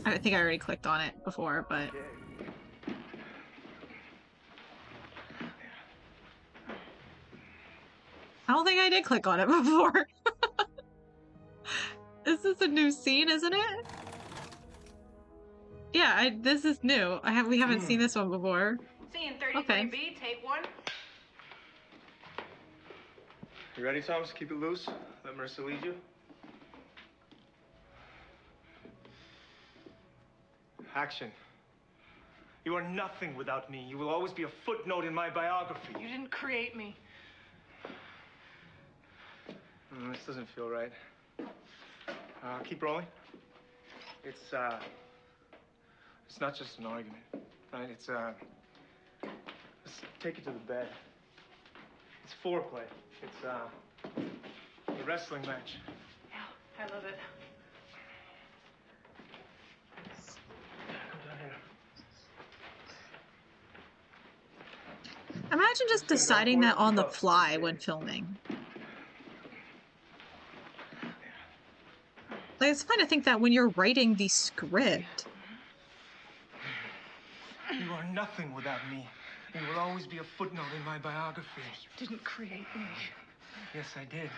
I think I already clicked on it before, but... I don't think I did click on it before. This is a new scene, isn't it? Yeah, this is new. We haven't seen this one before. Scene 33B, Okay. take one. You ready, Thomas? Keep it loose. Let Marissa lead you. Action. You are nothing without me. You will always be a footnote in my biography. You didn't create me. This doesn't feel right. Keep rolling. It's not just an argument, right? Let's take it to the bed. It's foreplay. It's a wrestling match. Yeah, I love it. Imagine just deciding that on the fly when filming. Like, it's fun to think that when you're writing the script. You are nothing without me. You will always be a footnote in my biography. You didn't create me. Yes, I did.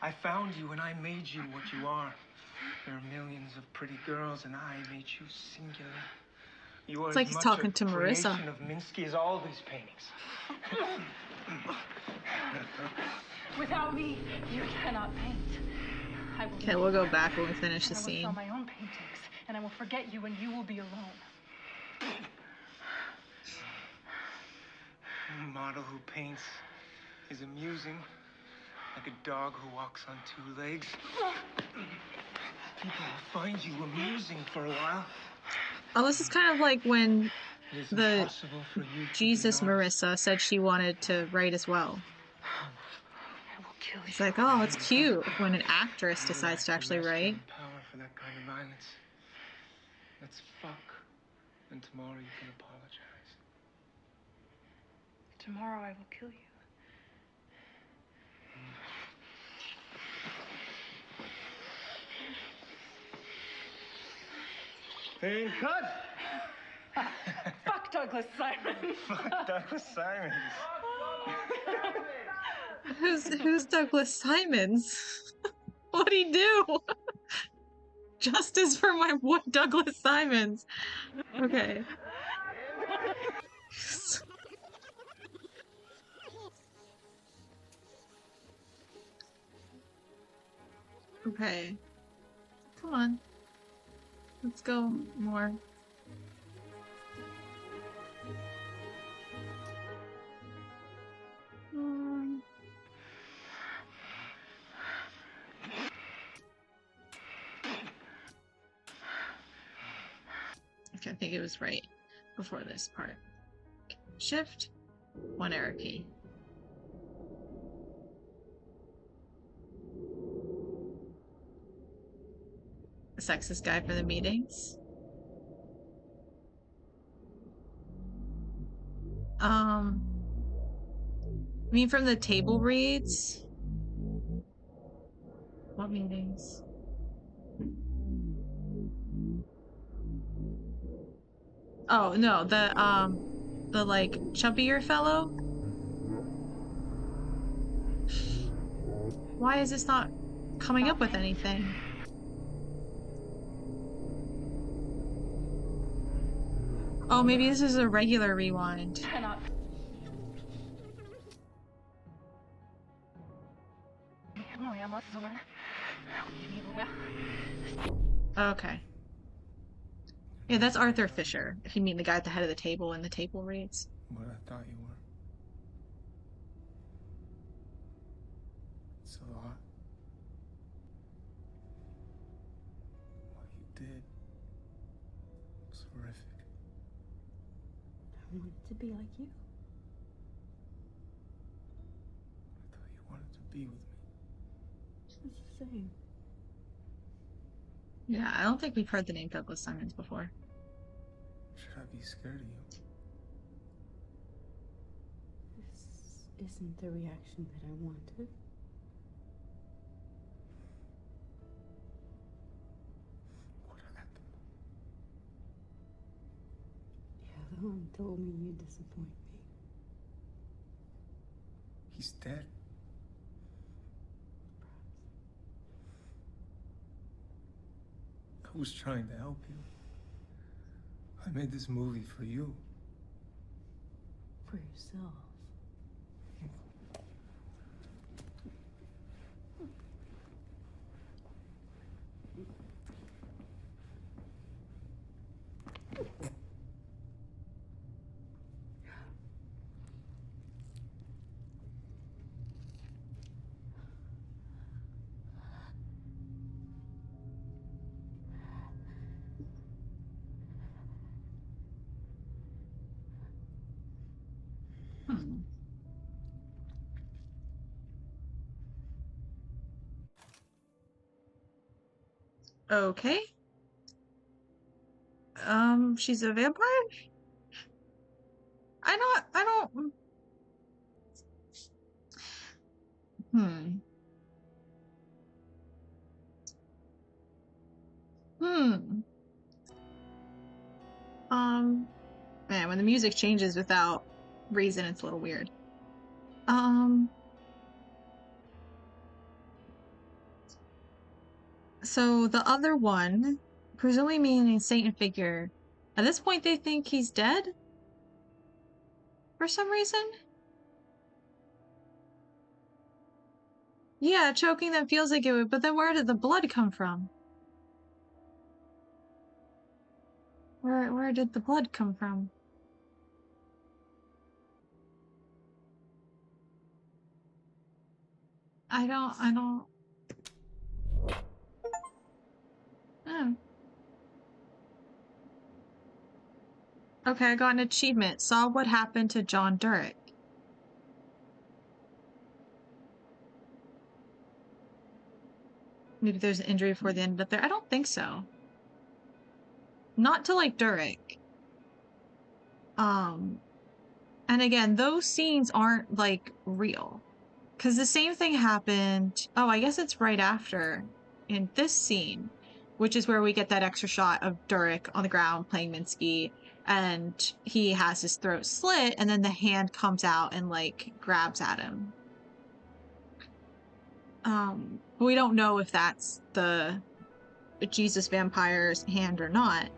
I found you and I made you what you are. There are millions of pretty girls and I made you singular. You are It's like as he's much talking a to Marissa. creation of Minsky as all these paintings. Without me, you cannot paint. I will Okay, we'll go back when we finish the I will scene. sell my own paintings, and I will forget you, and you will be alone. A model who paints is amusing, like a dog who walks on 2 legs. People will find you amusing for a while. Oh, this is kind of like when It is the impossible for you to Jesus be honest. Marissa said she wanted to write as well. I will kill you. It's like, oh, it's cute when an actress decides to actually write. Power for that kind of violence. Let's fuck, and tomorrow you can apologize. Tomorrow I will kill you. And cut. Fuck Douglas Simon. Fuck Douglas Simons. Who's Douglas Simons? What'd he do? Justice for my boy Douglas Simons. Okay. Okay. Come on. Let's go more. Okay, I think it was right before this part. Shift, 1 arrow key. The sexist guy for the meetings. I mean from the table reads. What meetings? Oh no, the like chubbier fellow. Why is this not coming up with anything? Oh, maybe this is a regular rewind. Okay. Yeah, that's Arthur Fisher, if you mean the guy at the head of the table in the table reads. What I thought you were. It's a lot. What you did was horrific. I wanted to be like you. I thought you wanted to be with me. It's the same. Yeah, I don't think we've heard the name Douglas Simons before. Should I be scared of you? This isn't the reaction that I wanted. What happened? Yvonne told me you'd disappoint me. He's dead. I was trying to help you. I made this movie for you. For yourself. Okay. She's a vampire? I don't... Man, when the music changes without reason, it's a little weird. So the other one, presumably meaning Satan figure, at this point they think he's dead? For some reason? Yeah, choking them feels like it would, but then where did the blood come from? Where did the blood come from? I don't... Oh. Okay, I got an achievement. Saw what happened to John Durrick. Maybe there's an injury before they ended up there. I don't think so. Not to like Durrick. And again, those scenes aren't like real. Because the same thing happened. Oh, I guess it's right after in this scene which is where we get that extra shot of Durek on the ground playing Minsky, and he has his throat slit, and then the hand comes out and like grabs at him. We don't know if that's the Jesus vampire's hand or not.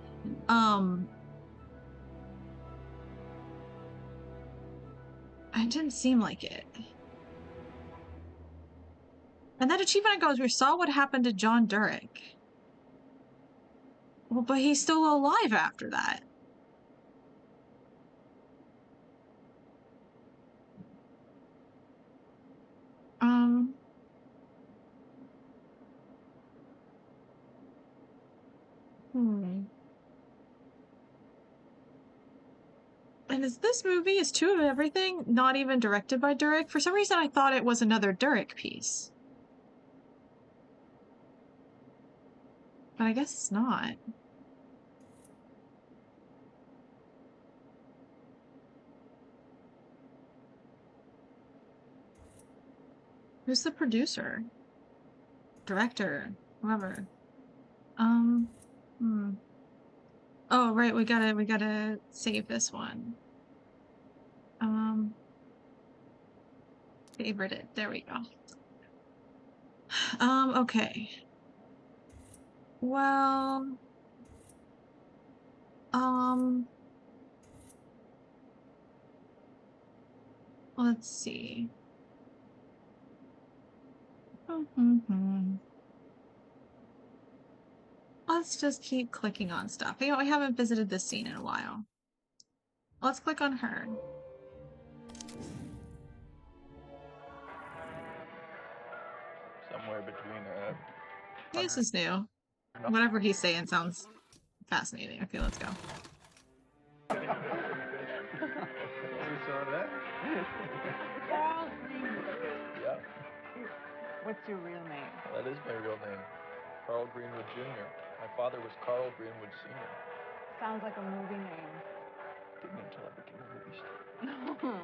It didn't seem like it. And that achievement goes, we saw what happened to John Durek. Well, but he's still alive after that. And is this movie, is Two of Everything, not even directed by Durek? For some reason I thought it was another Durek piece. But I guess it's not. Who's the producer? Director? Whoever. Oh, right, we gotta save this one. Favorite it. There we go. Okay. Well, let's see. Let's just keep clicking on stuff. You know, I haven't visited this scene in a while. Let's click on her. Somewhere between This is new. Whatever he's saying sounds fascinating. Okay, let's go. Yeah. What's your real name? That is my real name. Carl Greenwood Jr. My father was Carl Greenwood Sr. Sounds like a movie name. Didn't until I became a movie star.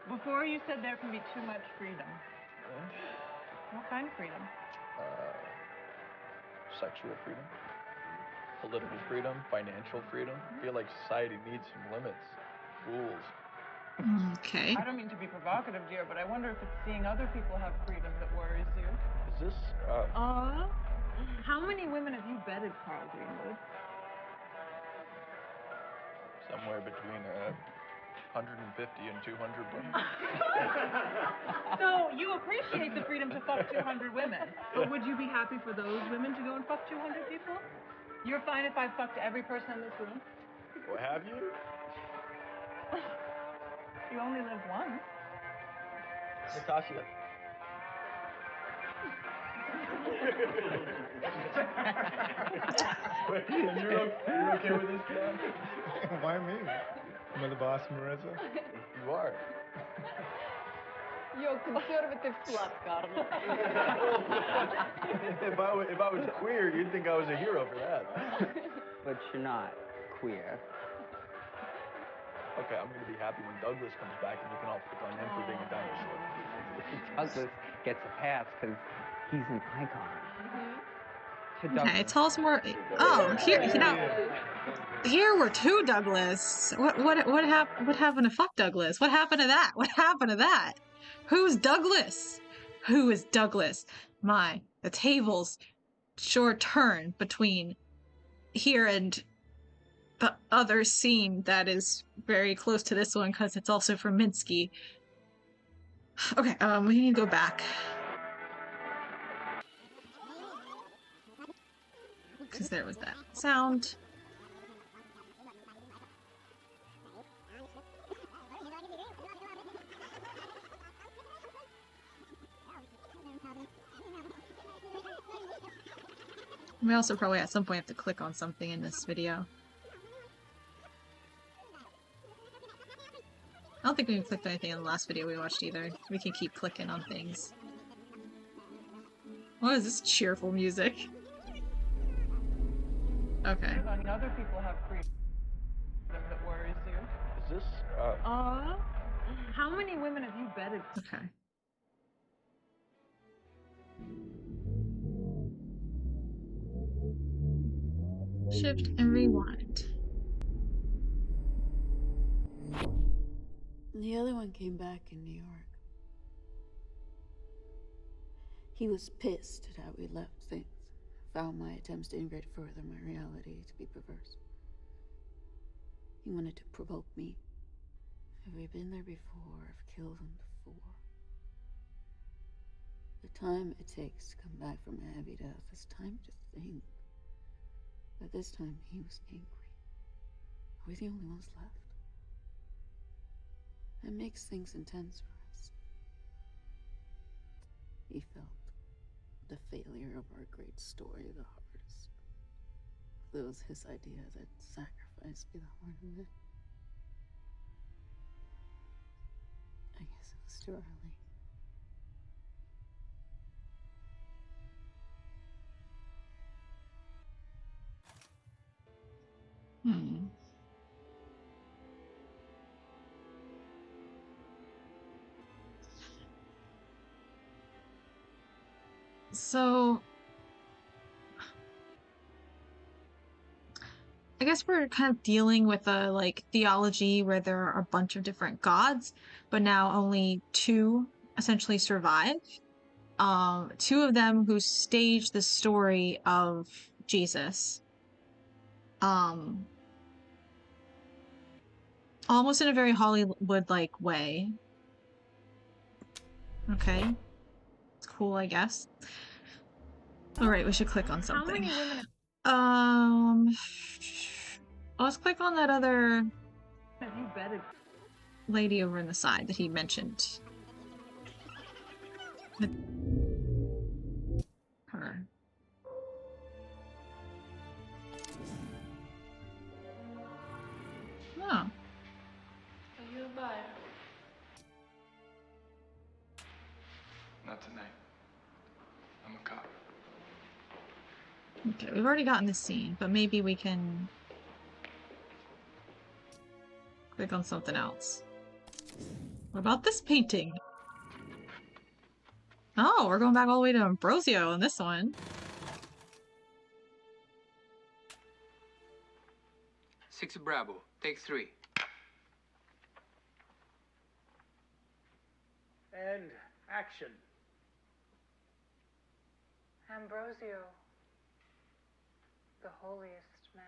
Before you said there can be too much freedom. What kind of freedom? Sexual freedom, political freedom, financial freedom. I feel like society needs some limits, rules. Okay. I don't mean to be provocative, dear, but I wonder if it's seeing other people have freedom that worries you. Is this, How many women have you bedded, Carl Greenwood? Somewhere between 150 and 200 women. So you appreciate the freedom to fuck 200 women, but would you be happy for those women to go and fuck 200 people? You're fine if I fucked every person in this room? Well, have you? You only live once. Natasha. You're okay with this, John? Why me? Am I the boss, Marissa? You are. You're conservative slut, Carl. If I was queer, you'd think I was a hero for that. But you're not queer. Okay, I'm gonna be happy when Douglas comes back and we can all pick on him for being a dinosaur. Douglas gets a pass because he's an icon. Okay, tell us more. Oh, here were two Douglas. What happened to fuck Douglas? What happened to that? What happened to that? Who's Douglas? Who is Douglas? The tables sure turn between here and the other scene that is very close to this one because it's also from Minsky. Okay, we need to go back. Because there was that sound. We also probably at some point have to click on something in this video. I don't think we clicked anything in the last video we watched either. We can keep clicking on things. What is this cheerful music? Okay. Other people have freedom that worries you. Is this, How many women have you bedded? Okay. Shift and rewind. The other one came back in New York. He was pissed at how we left things. Found my attempts to integrate further my reality to be perverse. He wanted to provoke me. Have we been there before? I've killed him before. The time it takes to come back from a heavy death is time to think. But this time he was angry. Are we the only ones left? That makes things intense for us. He felt the failure of our great story the hardest. It was his idea that sacrifice be the heart of it. I guess it was too early. So, I guess we're kind of dealing with a like theology where there are a bunch of different gods, but now only two essentially survive. Two of them who staged the story of Jesus. Almost in a very Hollywood-like way. Okay. It's cool, I guess. Alright, we should click on something. How many women Let's click on that other have you betted? lady over in the side that he mentioned. Her. Oh. Are you a buyer? Not tonight. I'm a cop. Okay, we've already gotten this scene, but maybe we can click on something else. What about this painting? Oh, we're going back all the way to Ambrosio in this one. Six Bravo, take 3. And action. Ambrosio, the holiest man.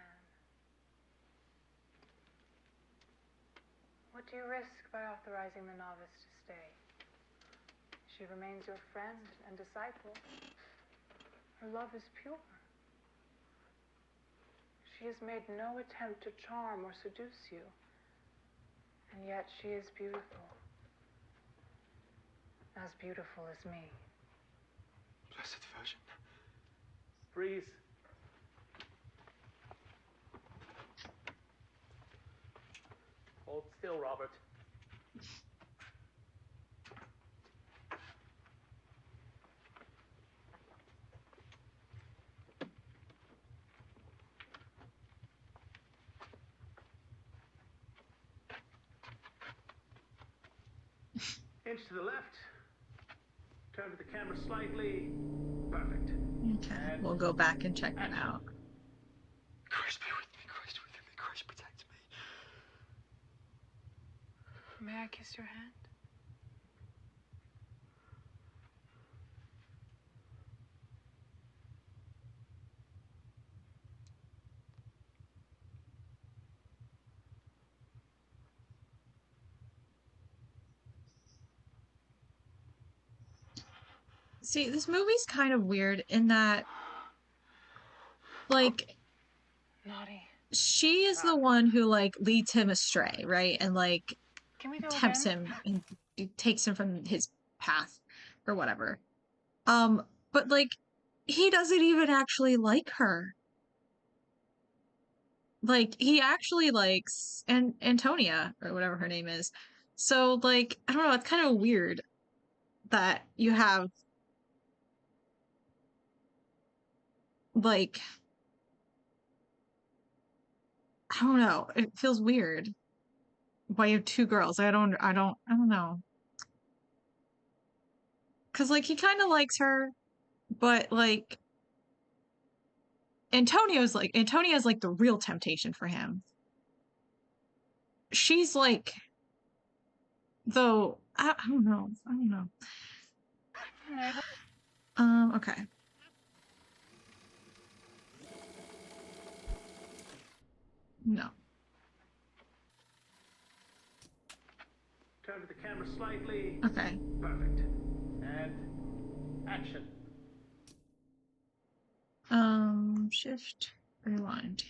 What do you risk by authorizing the novice to stay? She remains your friend and disciple. Her love is pure. She has made no attempt to charm or seduce you. And yet she is beautiful. As beautiful as me. Blessed Virgin. Freeze. Hold still, Robert. Inch to the left. Turn to the camera slightly. Perfect. Okay, we'll go back and check it out. Christ be with me. Christ with me. Christ protect me. May I kiss your hand? See, this movie's kind of weird in that, like, Naughty. she is the one who, like, leads him astray, right? And, like, Can we go tempts again? him and takes him from his path or whatever. But, like, he doesn't even actually like her. Like, he actually likes Antonia, or whatever her name is. So, like, I don't know, it's kind of weird that you have, like, I don't know, it feels weird. Why you have two girls? I don't know. Cause like he kind of likes her, but like Antonio's like the real temptation for him. She's like, though, I don't know. Okay. No. Turn to the camera slightly. Okay. Perfect. And action. Shift, rewind.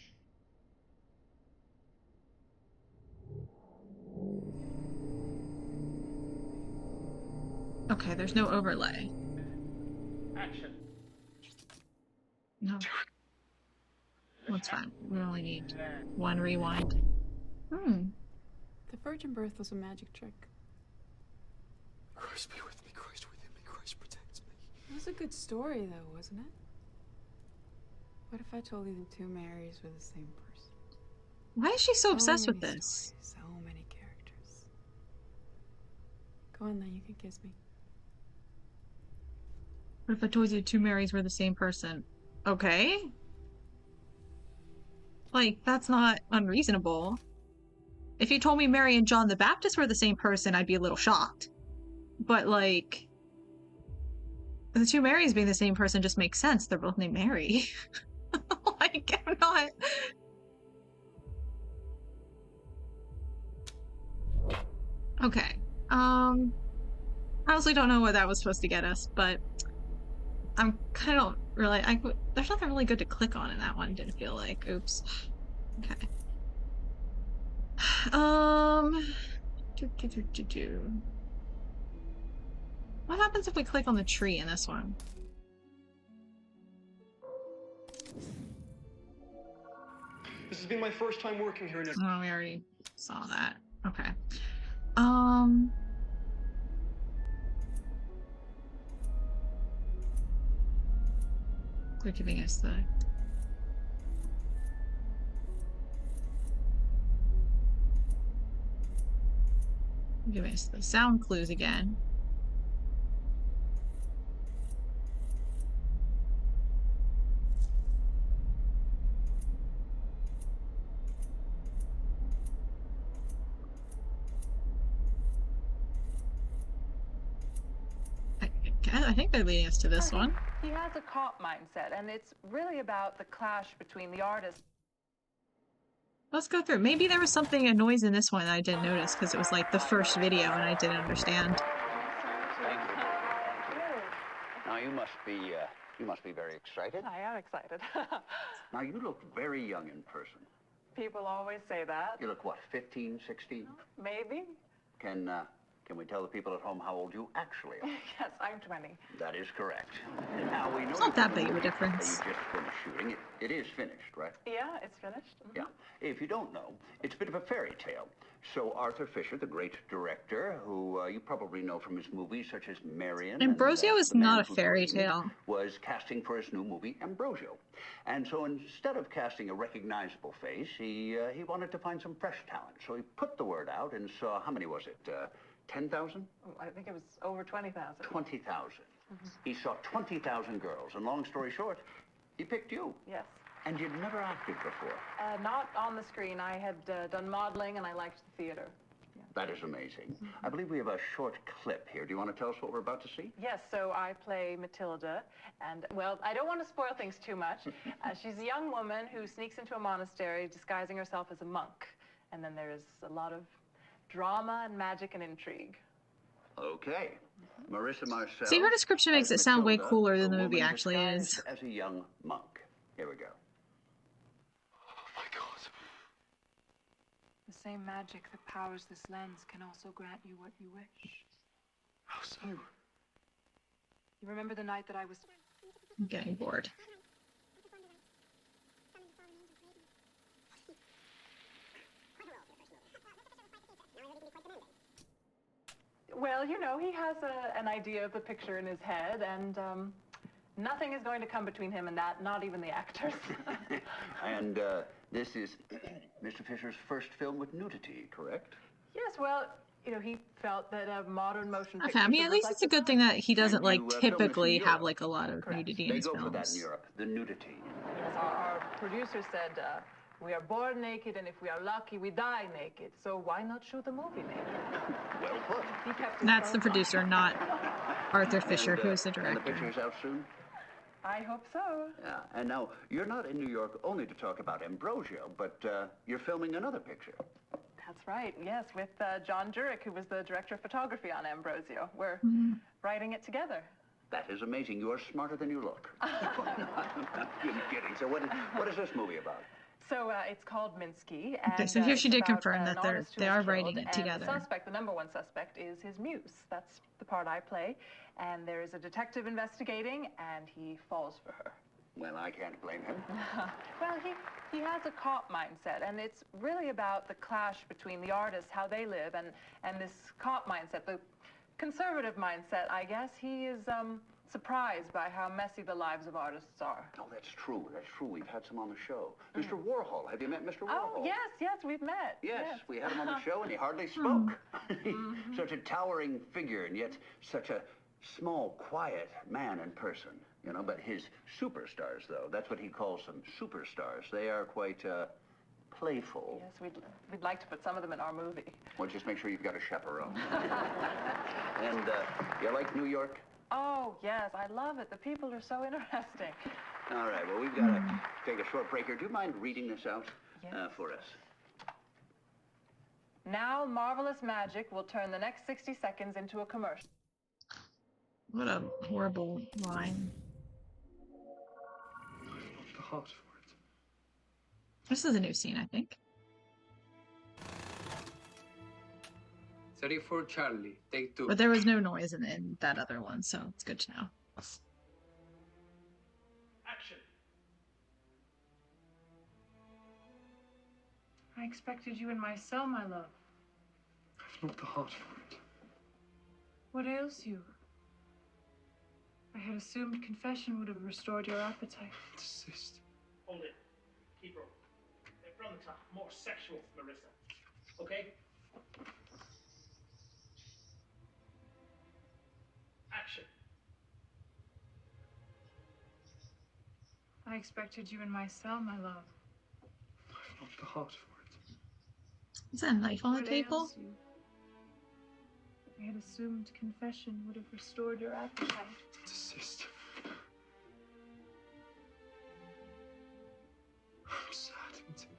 Okay, there's no overlay. Action. No. That's fine. We only need one rewind. The virgin birth was a magic trick. Christ be with me, Christ within me, Christ protects me. It was a good story, though, wasn't it? What if I told you the 2 Marys were the same person? Why is she so obsessed with many this? Stories, so many characters. Go on then, you can kiss me. What if I told you 2 Marys were the same person? Okay. Like, that's not unreasonable. If you told me Mary and John the Baptist were the same person, I'd be a little shocked. But, like, the 2 Marys being the same person just makes sense. They're both named Mary. Like, I'm not... Okay. I honestly don't know what that was supposed to get us, but I'm kind of really... there's nothing really good to click on in that one, didn't feel like. Oops. Okay. What happens if we click on the tree in this one? This has been my first time working here in Oh, we already saw that. Okay. They're giving us the... Giving us the sound clues again. I think they're leading us to this one. He has a cop mindset, and it's really about the clash between the artists. Let's go through. Maybe there was a noise in this one that I didn't notice because it was like the first video and I didn't understand. Thank you. Now you must be very excited. I am excited. Now you look very young in person. People always say that. You look what, 15, 16? Maybe. Can we tell the people at home how old you actually are? Yes, I'm 20. That is correct. Now we know it's not that big of a difference. You just finished shooting. It is finished, right? Yeah, it's finished. Yeah. If you don't know, it's a bit of a fairy tale. So Arthur Fisher, the great director, who you probably know from his movies such as Marion. Ambrosio is not a fairy tale. Was casting for his new movie Ambrosio, and so instead of casting a recognizable face, he wanted to find some fresh talent. So he put the word out and saw, how many was it? 10,000? I think it was over 20,000. 20,000. He saw 20,000 girls, and long story short, he picked you. Yes. And you'd never acted before. Not on the screen. I had done modeling, and I liked the theater. Yeah. That is amazing. I believe we have a short clip here. Do you want to tell us what we're about to see? Yes, so I play Matilda, and, well, I don't want to spoil things too much. She's a young woman who sneaks into a monastery disguising herself as a monk, and then there's a lot of drama and magic and intrigue. Okay. Marissa Marcel. See, her description makes it sound way cooler than the movie actually is. As a young monk. Here we go. Oh my God. The same magic that powers this lens can also grant you what you wish. How so? You remember the night that I was... I'm getting bored. Well, you know, he has an idea of the picture in his head, and nothing is going to come between him and that, not even the actors. And this is Mr. Fisher's first film with nudity, correct? Yes, well, you know, he felt that a modern motion picture... Okay, I mean, at least it's a good thing that he doesn't, like, typically have, like, a lot of nudity in his films. They go for that films. in Europe, the nudity. As our producer said, we are born naked, and if we are lucky, we die naked. So why not shoot the movie naked? Well put. He kept his That's the clothes on. producer, not Arthur Fisher, who is the And the director. picture's out soon? I hope so. Yeah, and now, you're not in New York only to talk about Ambrosio, but you're filming another picture. That's right, yes, with John Jurek, who was the director of photography on Ambrosio. We're writing it together. That is amazing. You are smarter than you look. I'm kidding. So what is this movie about? So it's called Minsky. And, Okay, so here she did it's about confirm an that artist who they was are killed, writing it and together. The suspect, the number one suspect, is his muse. That's the part I play. And there is a detective investigating, and he falls for her. Well, I can't blame him. Well, he has a cop mindset, and it's really about the clash between the artists, how they live, and this cop mindset, the conservative mindset, I guess. He is surprised by how messy the lives of artists are. Oh, that's true. That's true. We've had some on the show. Mr. Warhol. Have you met Mr. Warhol? Oh, yes, we've met. Yes, we had him on the show, and he hardly spoke. Such a towering figure, and yet such a small, quiet man in person. You know, but his superstars, though, that's what he calls them, superstars. They are quite playful. Yes, we'd like to put some of them in our movie. Well, just make sure you've got a chaperone. And you like New York? Oh, yes, I love it. The people are so interesting. All right, well, we've got to take a short break here. Do you mind reading this out for us? Now, marvelous magic will turn the next 60 seconds into a commercial. What a horrible line. The heart for it. This is a new scene, I think. 34 Charlie, take 2. But there was no noise in that other one, so it's good to know. Action. I expected you in my cell, my love. I've not the heart for it. What ails you? I had assumed confession would have restored your appetite. Desist. Hold it. Keep rolling. From the top. More sexual, Marissa. Okay? Action. I expected you in my cell, my love. I've not the heart for it. Is that a knife on the What table? ails you? I had assumed confession would have restored your appetite. Desist. I'm sad, Matilda.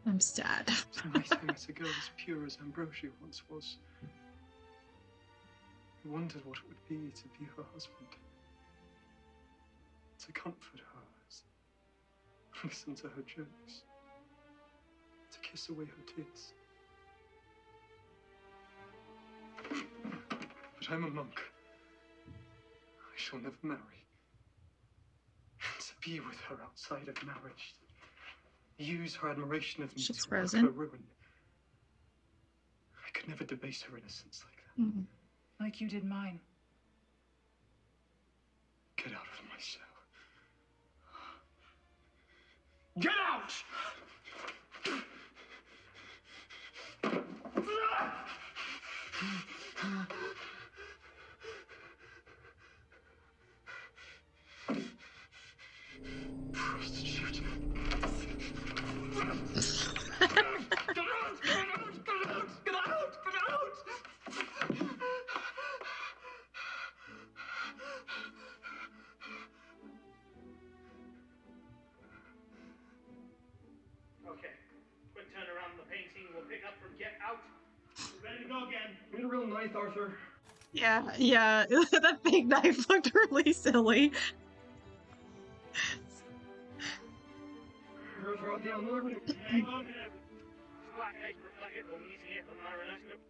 I'm sad. Tonight I met a girl as pure as Ambrosio once was. I wondered what it would be to be her husband. To comfort her, listen to her jokes, to kiss away her tears. But I'm a monk. I shall never marry. And to be with her outside of marriage, to use her admiration of me She's to work frozen. her ruin. I could never debase her innocence like that. Like you did mine. Get out of my cell. Get out! Prostitute. Get out! Get out! Get out! Get out! Okay. Quick turn around the painting. We'll pick up from get out. We're ready to go again. Need a real knife, Arthur. Yeah, that big knife looked really silly. Hang on here. Black egg reflected on easy here from our relationship.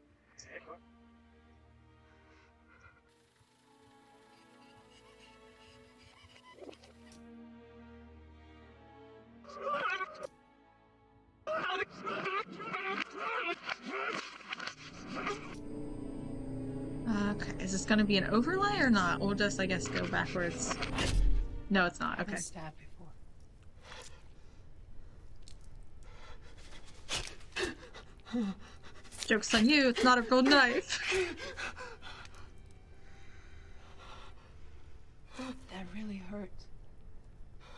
Okay, is this gonna be an overlay or not? We'll just, I guess, go backwards. No, it's not. Okay. Stabbed before. Joke's on you, it's not a real knife. That really hurt.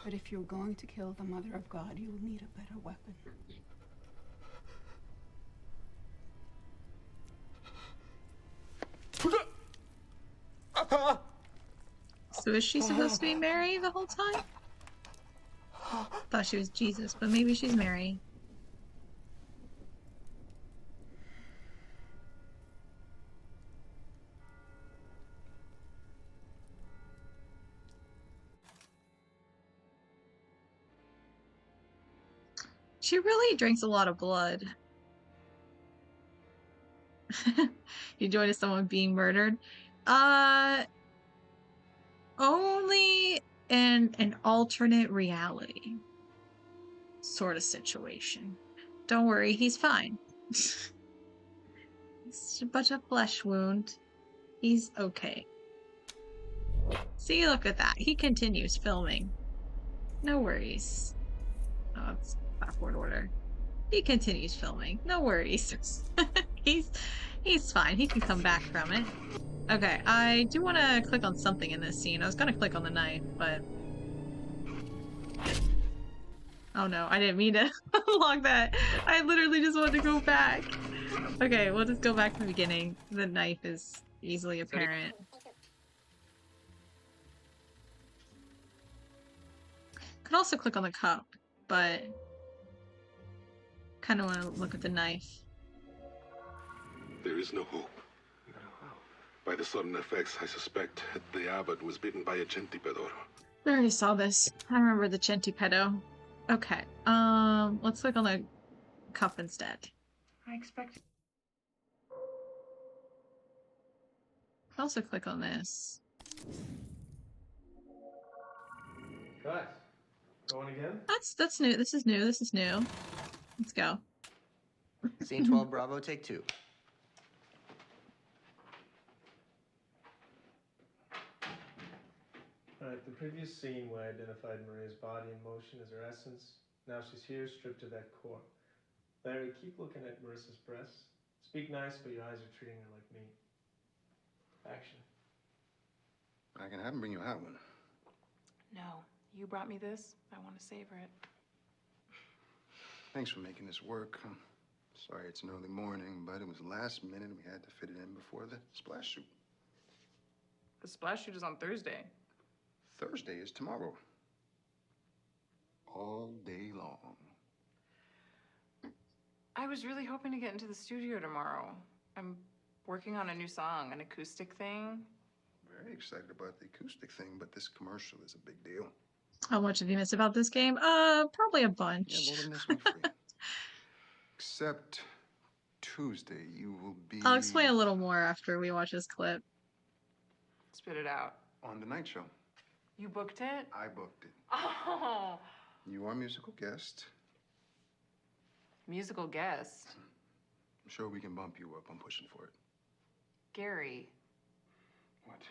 But if you're going to kill the Mother of God, you'll need a better weapon. So is she supposed to be Mary the whole time? Thought she was Jesus, but maybe she's Mary. She really drinks a lot of blood. You join as someone being murdered? Only in an alternate reality sort of situation. Don't worry, he's fine. It's but a flesh wound. He's okay. See, look at that. He continues filming. No worries. Oh, it's backward order. He continues filming. No worries. he's fine. He can come back from it. Okay, I do want to click on something in this scene. I was gonna click on the knife, but... Oh no, I didn't mean to unlock that. I literally just wanted to go back. Okay, we'll just go back to the beginning. The knife is easily apparent. Could also click on the cup, but... kind of want to look at the knife. There is no hope. By the sudden effects, I suspect the abbot was bitten by a centipedor. I already saw this. I remember the centipedo. Okay, let's click on the cup instead. I expected. Also click on this. Guys, going again? That's new. This is new. This is new. Let's go. Scene 12, Bravo, take 2. Alright, the previous scene where I identified Maria's body in motion as her essence. Now she's here, stripped to that core. Larry, keep looking at Marissa's breasts. Speak nice, but your eyes are treating her like meat. Action. I can have him bring you a hot one. No, you brought me this. I want to savor it. Thanks for making this work. I'm sorry it's an early morning, but it was last minute. We had to fit it in before the splash shoot. The splash shoot is on Thursday. Thursday is tomorrow. All day long. I was really hoping to get into the studio tomorrow. I'm working on a new song, an acoustic thing. Very excited about the acoustic thing, but this commercial is a big deal. How much have you missed about this game? Probably a bunch. Yeah, well, this one free. Except Tuesday, you will be... I'll explain a little more after we watch this clip. Spit it out. On the night show. You booked it? I booked it. Oh. You are musical guest. Musical guest? I'm sure we can bump you up. I'm pushing for it. Gary. What?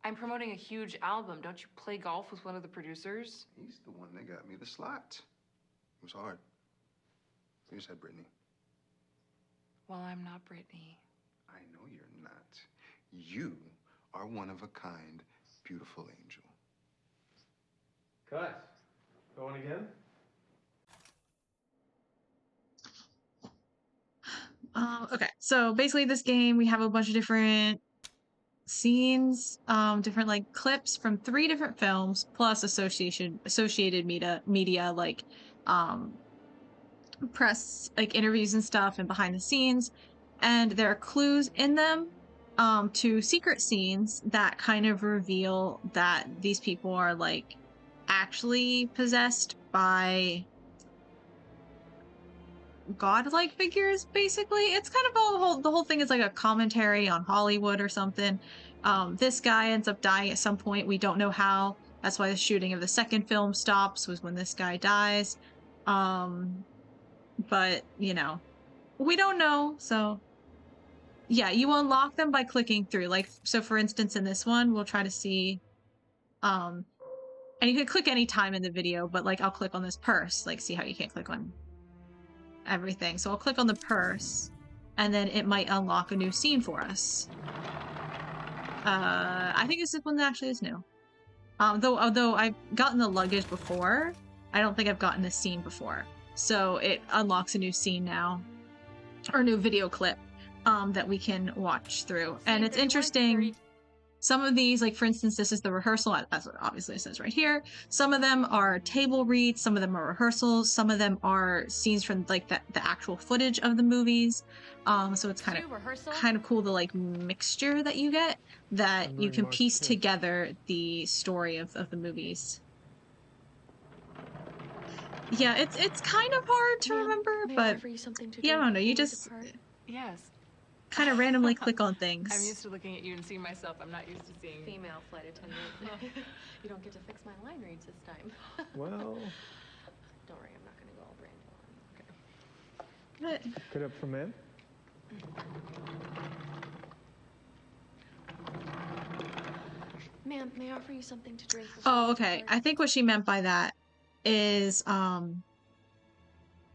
I'm promoting a huge album. Don't you play golf with one of the producers? He's the one that got me the slot. It was hard. You said Brittany. Well, I'm not Brittany. I know you're not. You are one of a kind, beautiful angel. Guys, going again? Okay, so basically this game, we have a bunch of different scenes, different like clips from 3 different films, plus associated media like press like interviews and stuff and behind the scenes, and there are clues in them to secret scenes that kind of reveal that these people are like actually possessed by godlike figures. Basically, it's kind of the whole thing is like a commentary on Hollywood or something. This guy ends up dying at some point. We don't know how. That's why the shooting of the second film stops, was when this guy dies. But you know, we don't know. So yeah, you unlock them by clicking through. Like, so for instance, in this one, we'll try to see, and you can click any time in the video, but like I'll click on this purse, like see how you can't click on everything. So I'll click on the purse, and then it might unlock a new scene for us. I think this is one that actually is new. Although I've gotten the luggage before, I don't think I've gotten this scene before. So it unlocks a new scene now, or a new video clip that we can watch through. And it's interesting. Some of these, like for instance, this is the rehearsal, as obviously it says right here. Some of them are table reads, some of them are rehearsals, some of them are scenes from like the actual footage of the movies. So it's kind of cool the like mixture that you get, that you can piece together the story of the movies. Yeah, it's kind of hard to remember, but yeah, I don't know. You just Yes. kind of randomly click on things. I'm used to looking at you and seeing myself. I'm not used to seeing female flight attendant. You don't get to fix my line reads this time. Well, don't worry, I'm not gonna go all brand new. What? Good up for men. Ma'am, may I offer you something to drink? Oh, okay. I think what she meant by that is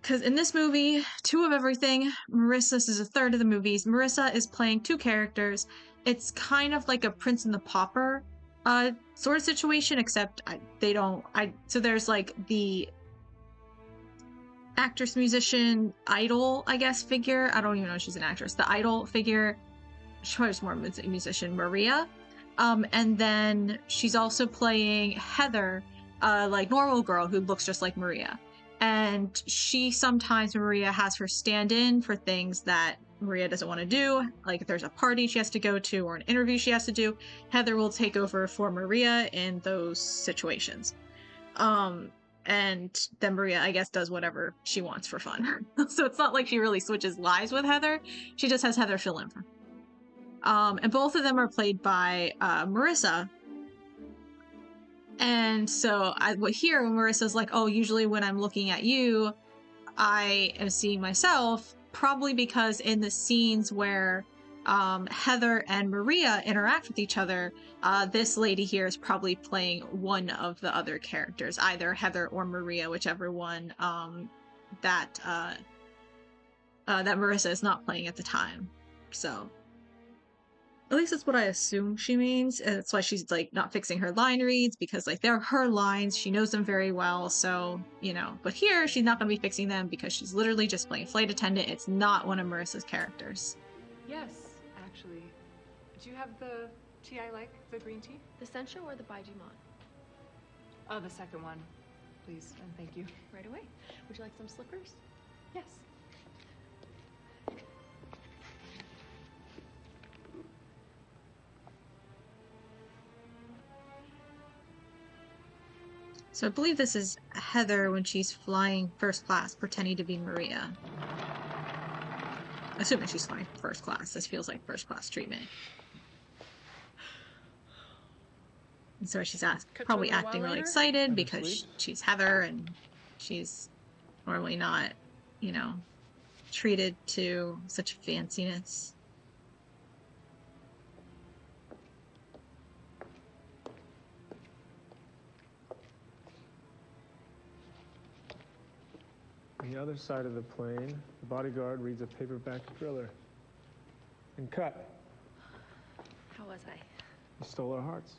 because in this movie, 2 of everything, Marissa, this is a third of the movies, Marissa is playing 2 characters. It's kind of like a Prince and the Pauper sort of situation, except so there's like the actress, musician, idol, I guess, figure. I don't even know if she's an actress. The idol figure, she's probably just more a musician, Maria. And then she's also playing Heather, like normal girl who looks just like Maria. And she sometimes, Maria has her stand in for things that Maria doesn't want to do. Like if there's a party she has to go to or an interview she has to do, Heather will take over for Maria in those situations. And then Maria, I guess, does whatever she wants for fun. So it's not like she really switches lives with Heather. She just has Heather fill in for her. And both of them are played by Marissa. And so here when Marissa's like, oh, usually when I'm looking at you, I am seeing myself, probably because in the scenes where Heather and Maria interact with each other, this lady here is probably playing one of the other characters, either Heather or Maria, whichever one that Marissa is not playing at the time. So at least that's what I assume she means. And that's why she's like not fixing her line reads, because like they're her lines, she knows them very well. So, you know, but here she's not going to be fixing them because she's literally just playing flight attendant. It's not one of Marissa's characters. Yes, actually. Do you have the tea I like, the green tea? The Sencha or the Baijimon? Oh, the second one, please, and thank you. Right away. Would you like some slippers? Yes. So I believe this is Heather when she's flying first class, pretending to be Maria. Assuming she's flying first class. This feels like first class treatment. And so she's probably acting really excited because she's Heather and she's normally not, you know, treated to such fanciness. On the other side of the plane, the bodyguard reads a paperback thriller. And cut. How was I? You stole our hearts.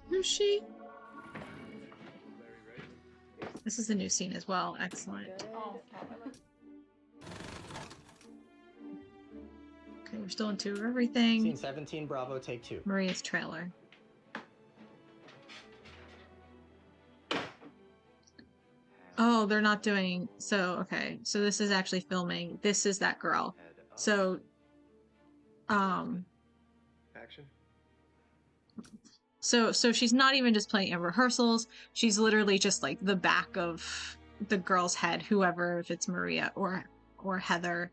Who's she? This is a new scene as well. Excellent. Okay, we're still into everything. Scene 17, Bravo, take 2. Maria's trailer. Oh, they're not doing... So, okay. So this is actually filming. This is that girl. So, Action. So she's not even just playing in rehearsals. She's literally just like the back of the girl's head, whoever, if it's Maria or Heather,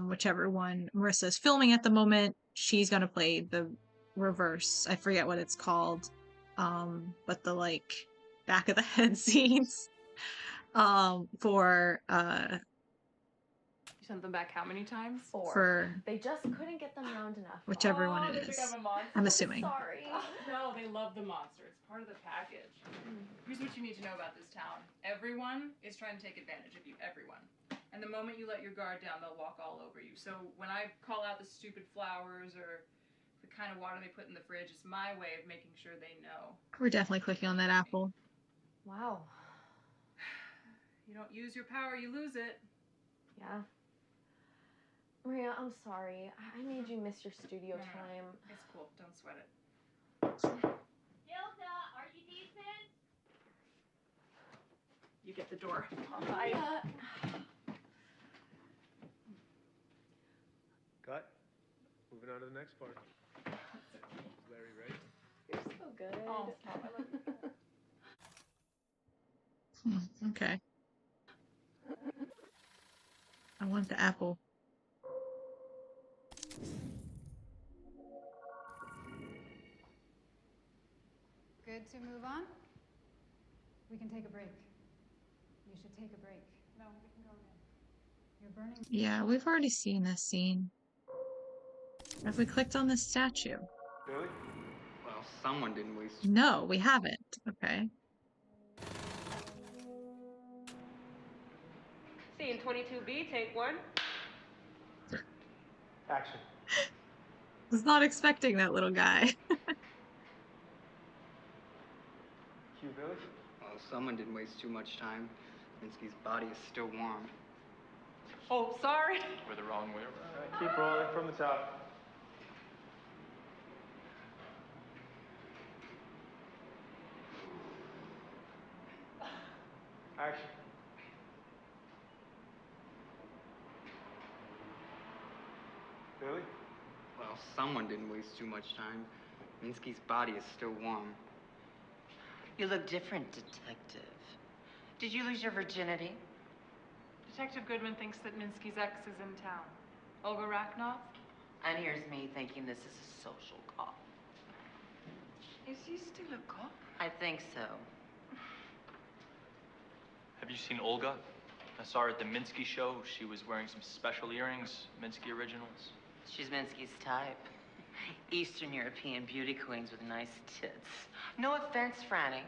whichever one Marissa's filming at the moment, she's gonna play the reverse. I forget what it's called, but the like back of the head scenes for You sent them back how many times? 4. for They just couldn't get them round enough. whichever one it is. I'm assuming. Sorry. No, they love the monster. It's part of the package. Here's what you need to know about this town. Everyone is trying to take advantage of you. Everyone. And the moment you let your guard down, they'll walk all over you. So when I call out the stupid flowers or the kind of water they put in the fridge, it's my way of making sure they know. We're definitely clicking on that apple. Wow. You don't use your power, you lose it. Yeah. Maria, I'm sorry. I made you miss your studio time. It's cool. Don't sweat it. Gilda, are you decent? You get the door. Bye. Cut. Moving on to the next part. Larry, ready? You're so good. Oh, stop. I love you. Okay. I want the apple. Good to move on? We can take a break. You should take a break. No, we can go again. You're burning. Yeah, we've already seen this scene. Have we clicked on this statue? Really? Well, someone didn't waste. No, we haven't. Okay. Scene 22B, take one. Action. Was not expecting that little guy. Cue, Billy? Well, someone didn't waste too much time. Minsky's body is still warm. Oh, sorry. We're the wrong way around. All right, keep rolling from the top. Action. Billy? Well, someone didn't waste too much time. Minsky's body is still warm. You look different, detective. Did you lose your virginity? Detective Goodman thinks that Minsky's ex is in town. Olga Raknov? And here's me thinking this is a social call. Is he still a cop? I think so. Have you seen Olga? I saw her at the Minsky show. She was wearing some special earrings, Minsky originals. She's Minsky's type. Eastern European beauty queens with nice tits. No offense, Franny.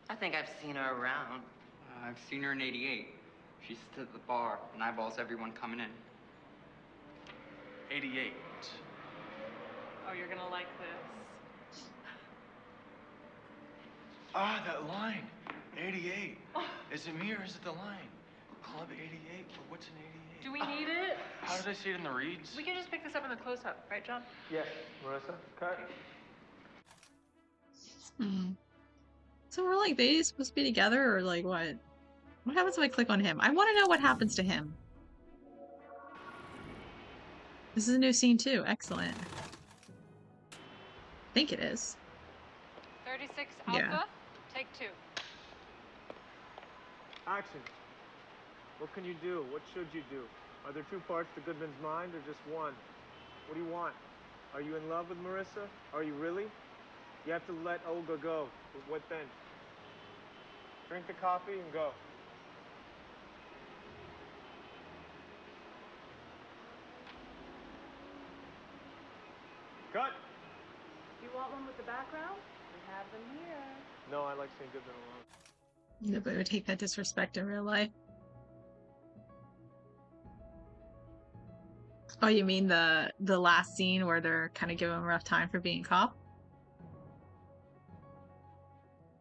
I think I've seen her around. I've seen her in '88. She sits at the bar and eyeballs everyone coming in. 88. Oh, you're gonna like this. Ah, that line. 88. Is it me or is it the line? Club 88? What's an 88? Do we need it? How did I see it in the reads? We can just pick this up in the close-up, right, John? Yes, Marissa, cut. So we're like, they supposed to be together or like what? What happens if I click on him? I want to know what happens to him. This is a new scene too. Excellent. I think it is. 36 Yeah. Alpha, take 2. Action. What can you do? What should you do? Are there two parts to Goodman's mind or just one? What do you want? Are you in love with Marissa? Are you really? You have to let Olga go. But what then? Drink the coffee and go. Cut! You want one with the background? We have them here. No, I like seeing Goodman alone. Nobody would take that disrespect in real life. Oh, you mean the last scene where they're kind of giving him a rough time for being cop?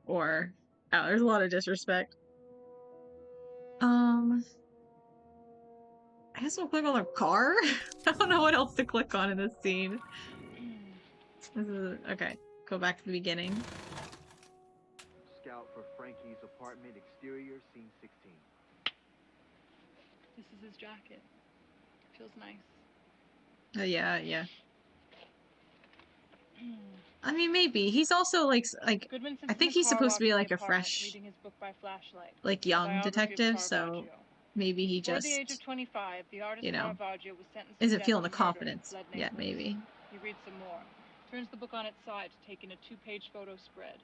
Or oh, there's a lot of disrespect. I guess we'll click on the car. I don't know what else to click on in this scene. This is okay. Go back to the beginning. Scout for Frankie's apartment exterior, scene 16. This is his jacket. Feels nice. Yeah, yeah. I mean, maybe he's also like Goodman sits I in think the he's car supposed to be watching like the a apartment, fresh, reading his book by flashlight. like The young biography of detective. So Caravaggio. maybe he Before just, the age of 25, the artist you know, Caravaggio was sentenced to isn't death feeling the for murder in confidence fled yet. Naples. Maybe. He reads some more. Turns the book on its side to take in a 2-page photo spread.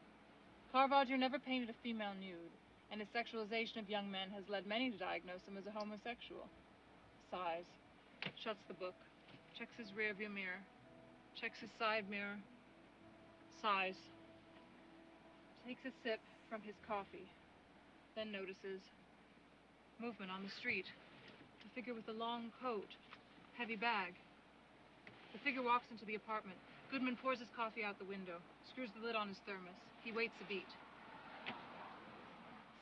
Caravaggio never painted a female nude, and his sexualization of young men has led many to diagnose him as a homosexual. Sighs. Shuts the book. Checks his rearview mirror. Checks his side mirror. Sighs. Takes a sip from his coffee. Then notices Movement on the street. A figure with a long coat. Heavy bag. The figure walks into the apartment. Goodman pours his coffee out the window. Screws the lid on his thermos. He waits a beat.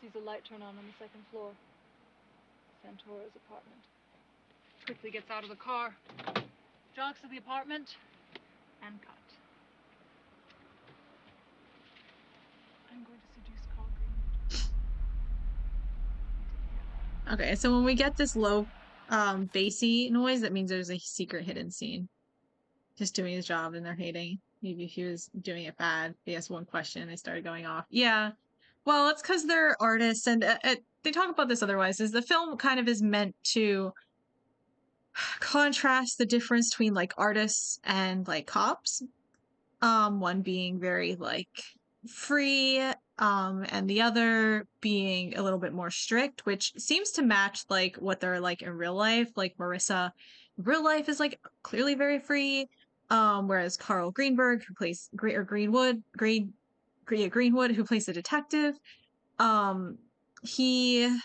Sees a light turn on the second floor. Santora's apartment. Quickly gets out of the car. Jogs to the apartment. And cut. I'm going to seduce Carl Greenwood. Okay, so when we get this low bassy noise, that means there's a secret hidden scene. Just doing his job and they're hating. Maybe he was doing it bad. They asked one question and they started going off. Yeah. Well, it's because they're artists, and they talk about this otherwise. Is the film kind of is meant to contrast the difference between like artists and like cops. One being very like free, and the other being a little bit more strict, which seems to match like what they're like in real life. Like Marissa, in real life is like clearly very free, whereas Carl Greenberg, who plays Greenwood, who plays the detective, he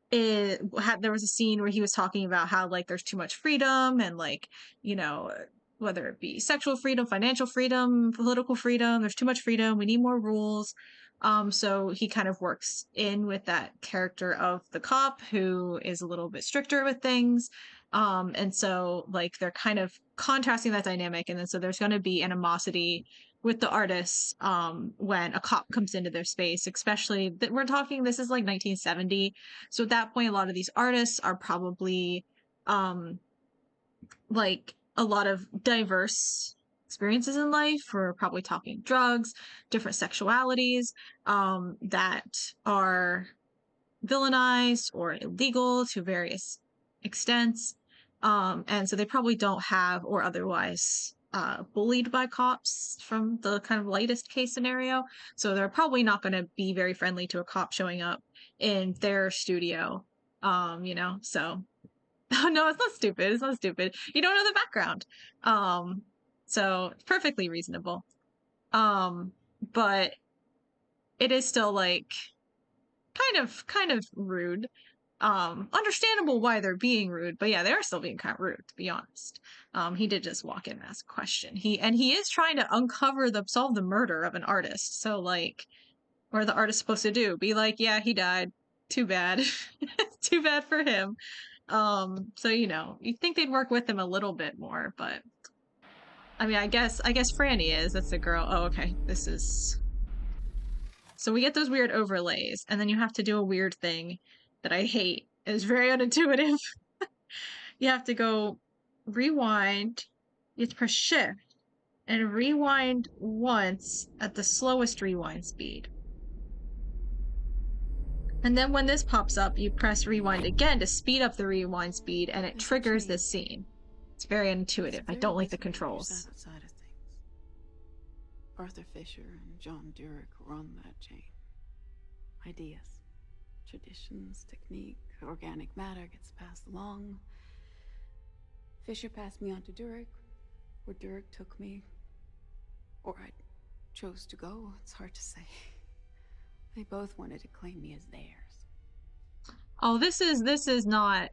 there was a scene where he was talking about how like there's too much freedom and like, you know, whether it be sexual freedom, financial freedom, political freedom, there's too much freedom, we need more rules. So he kind of works in with that character of the cop who is a little bit stricter with things. And so like they're kind of contrasting that dynamic, and then so there's going to be animosity with the artists when a cop comes into their space, especially that we're talking this is like 1970, so at that point a lot of these artists are probably like a lot of diverse experiences in life. We're probably talking drugs, different sexualities that are villainized or illegal to various extents, and so they probably don't have or otherwise bullied by cops from the kind of lightest case scenario. So they're probably not going to be very friendly to a cop showing up in their studio. You know, so no, it's not stupid. It's not stupid. You don't know the background. So it's perfectly reasonable. But it is still like kind of rude. Understandable why they're being rude, but yeah, they are still being kind of rude, to be honest. He did just walk in and ask a question. He is trying to solve the murder of an artist. So like, what are the artists supposed to do? Be like, yeah, he died. Too bad. Too bad for him. So you know, you'd think they'd work with him a little bit more, but I mean, I guess Franny is. That's the girl. Oh, okay. This is. So we get those weird overlays, and then you have to do a weird thing that I hate. It's very unintuitive. You have to go rewind. You have to press shift and rewind once at the slowest rewind speed. And then when this pops up, you press rewind again to speed up the rewind speed, and it triggers this scene. It's very intuitive. I don't like the controls. Arthur Fisher and John Durick run that chain. Ideas, traditions, technique, organic matter gets passed along. Fisher passed me on to Durick, where Durick took me, or I chose to go. It's hard to say. They both wanted to claim me as theirs. Oh, this is not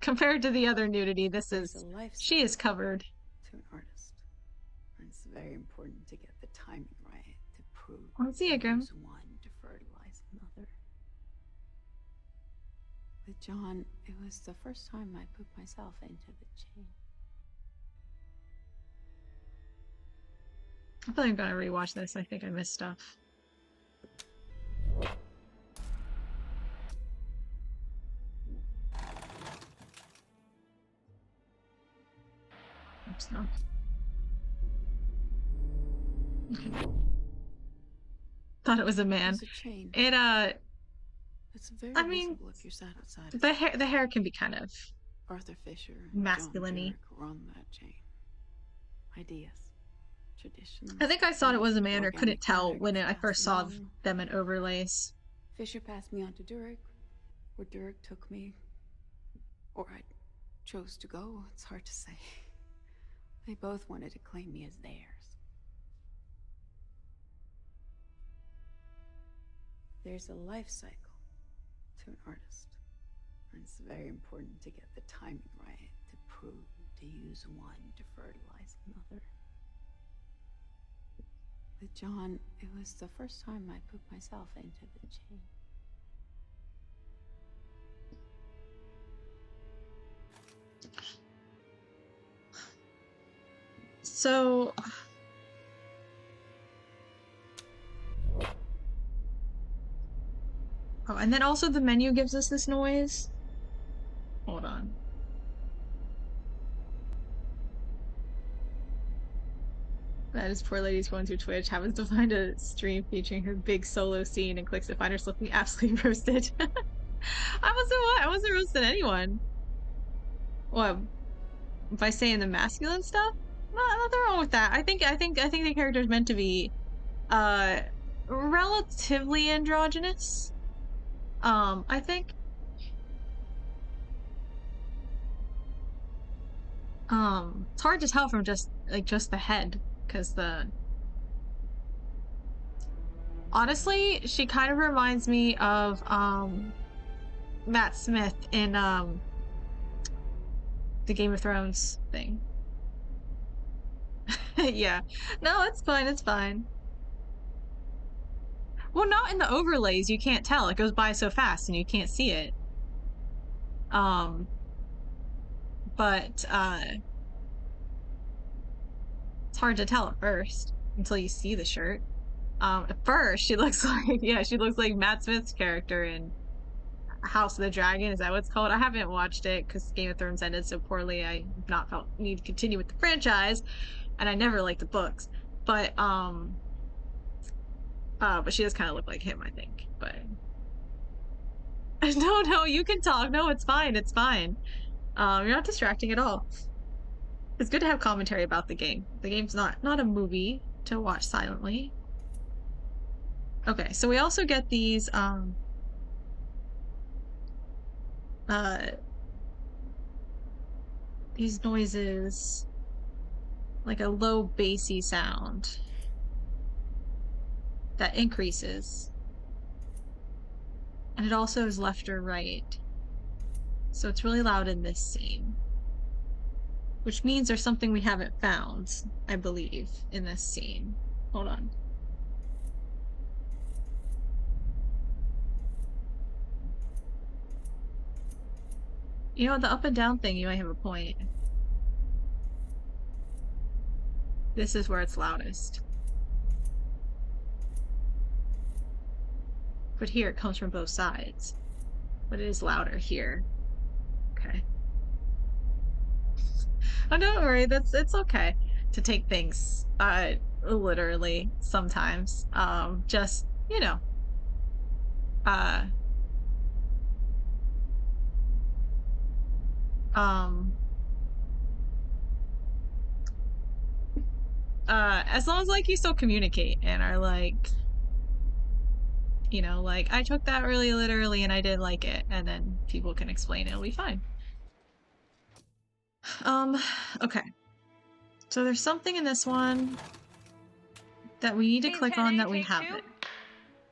compared to the other nudity. This is she is covered. To an artist, it's very important to get the timing right to prove Let's see again. use one to fertilize another. With John, it was the first time I put myself into the chain. I feel like I'm gonna rewatch this. I think I missed stuff. Oops, no. Okay. Thought it was a man. It's a chain. It's very I mean, visible if you sat outside. the hair can be kind of Arthur Fisher, masculine-y. run that chain. Ideas, traditions. I think I thought it was a man or couldn't tell when I first saw them in overlays. Fisher passed me on to Durick, where Durick took me, or I chose to go. It's hard to say. They both wanted to claim me as theirs. There's a life cycle to an artist. It's very important to get the timing right, to prove, to use one to fertilize another. With John, it was the first time I put myself into the chain. So... Oh, and then also the menu gives us this noise. Hold on. That is poor lady's going through Twitch, happens to find a stream featuring her big solo scene and clicks to find herself looking absolutely roasted. I wasn't roasting anyone. What? By saying the masculine stuff? Nothing wrong with that. I think the character is meant to be relatively androgynous. I think. It's hard to tell from just the head, because honestly, she kind of reminds me of Matt Smith in the Game of Thrones thing. Yeah. No, it's fine, it's fine. Well, not in the overlays, you can't tell. It goes by so fast and you can't see it. But it's hard to tell at first until you see the shirt. At first she looks like, yeah, she looks like Matt Smith's character in House of the Dragon. Is that what it's called? I haven't watched it because Game of Thrones ended so poorly. I have not felt need to continue with the franchise, and I never liked the books. But she does kind of look like him, I think. But no, you can talk. No, it's fine. It's fine. You're not distracting at all. It's good to have commentary about the game. The game's not a movie to watch silently. Okay, so we also get these noises, like a low bassy sound that increases, and it also is left or right, so it's really loud in this scene, which means there's something we haven't found, I believe, in this scene. Hold on. You know, the up and down thing, you might have a point. This is where it's loudest. But here it comes from both sides. But it is louder here. Okay. Oh, don't worry, it's okay to take things literally sometimes. Just, you know. As long as, like, you still communicate and are like, you know, like, I took that really literally and I did like it, and then people can explain it, it'll be fine. Okay. So there's something in this one that we need to click on that we haven't.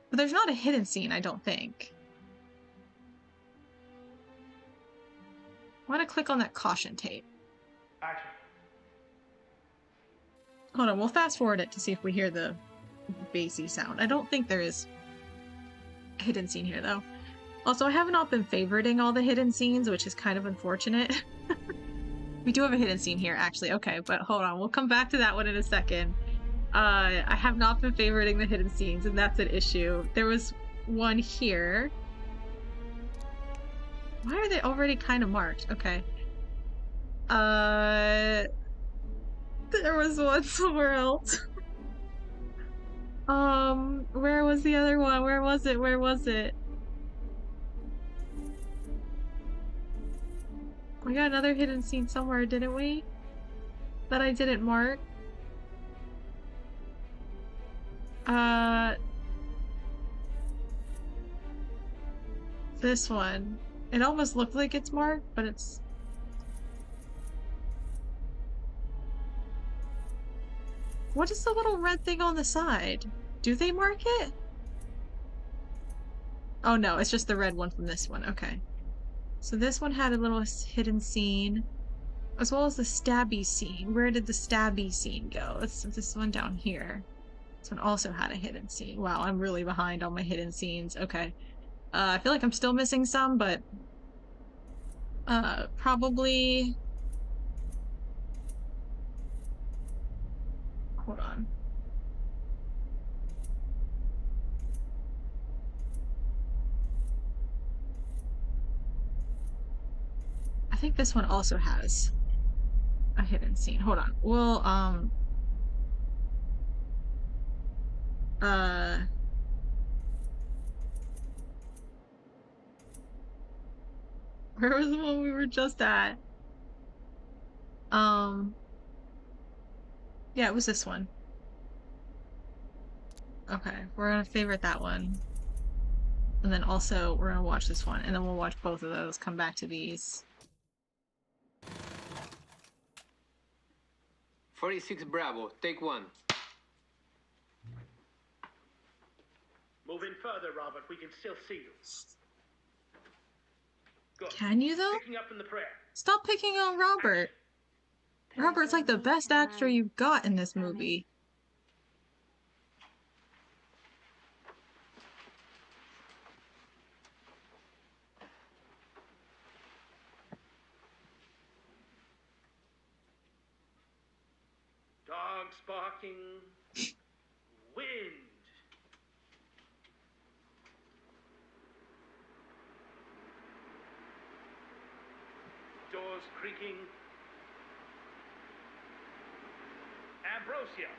But there's not a hidden scene, I don't think. I want to click on that caution tape. Action. Hold on, we'll fast forward it to see if we hear the bassy sound. I don't think there is a hidden scene here, though. Also, I have not been favoriting all the hidden scenes, which is kind of unfortunate. We do have a hidden scene here, actually. Okay, but hold on. We'll come back to that one in a second. I have not been favoriting the hidden scenes, and that's an issue. There was one here. Why are they already kind of marked? Okay. There was one somewhere else. Where was the other one? Where was it? Where was it? We got another hidden scene somewhere, didn't we? That I didn't mark. This one. It almost looked like it's marked, but it's... What is the little red thing on the side? Do they mark it? Oh no, it's just the red one from this one. Okay. So this one had a little hidden scene, as well as the stabby scene. Where did the stabby scene go? It's this one down here. This one also had a hidden scene. Wow, I'm really behind on my hidden scenes. Okay. I feel like I'm still missing some, but probably... Hold on. I think this one also has a hidden scene. Hold on. We'll, where was the one we were just at? Yeah, it was this one. Okay, we're gonna favorite that one. And then also, we're gonna watch this one, and then we'll watch both of those, come back to these. 46 Bravo, take one. Move in further, Robert. We can still see you. Good. Can you, though? Picking up from the prayer. Stop picking on Robert. Robert's like the best actor you've got in this movie. Dogs barking. Wind. Doors creaking. Ambrosia.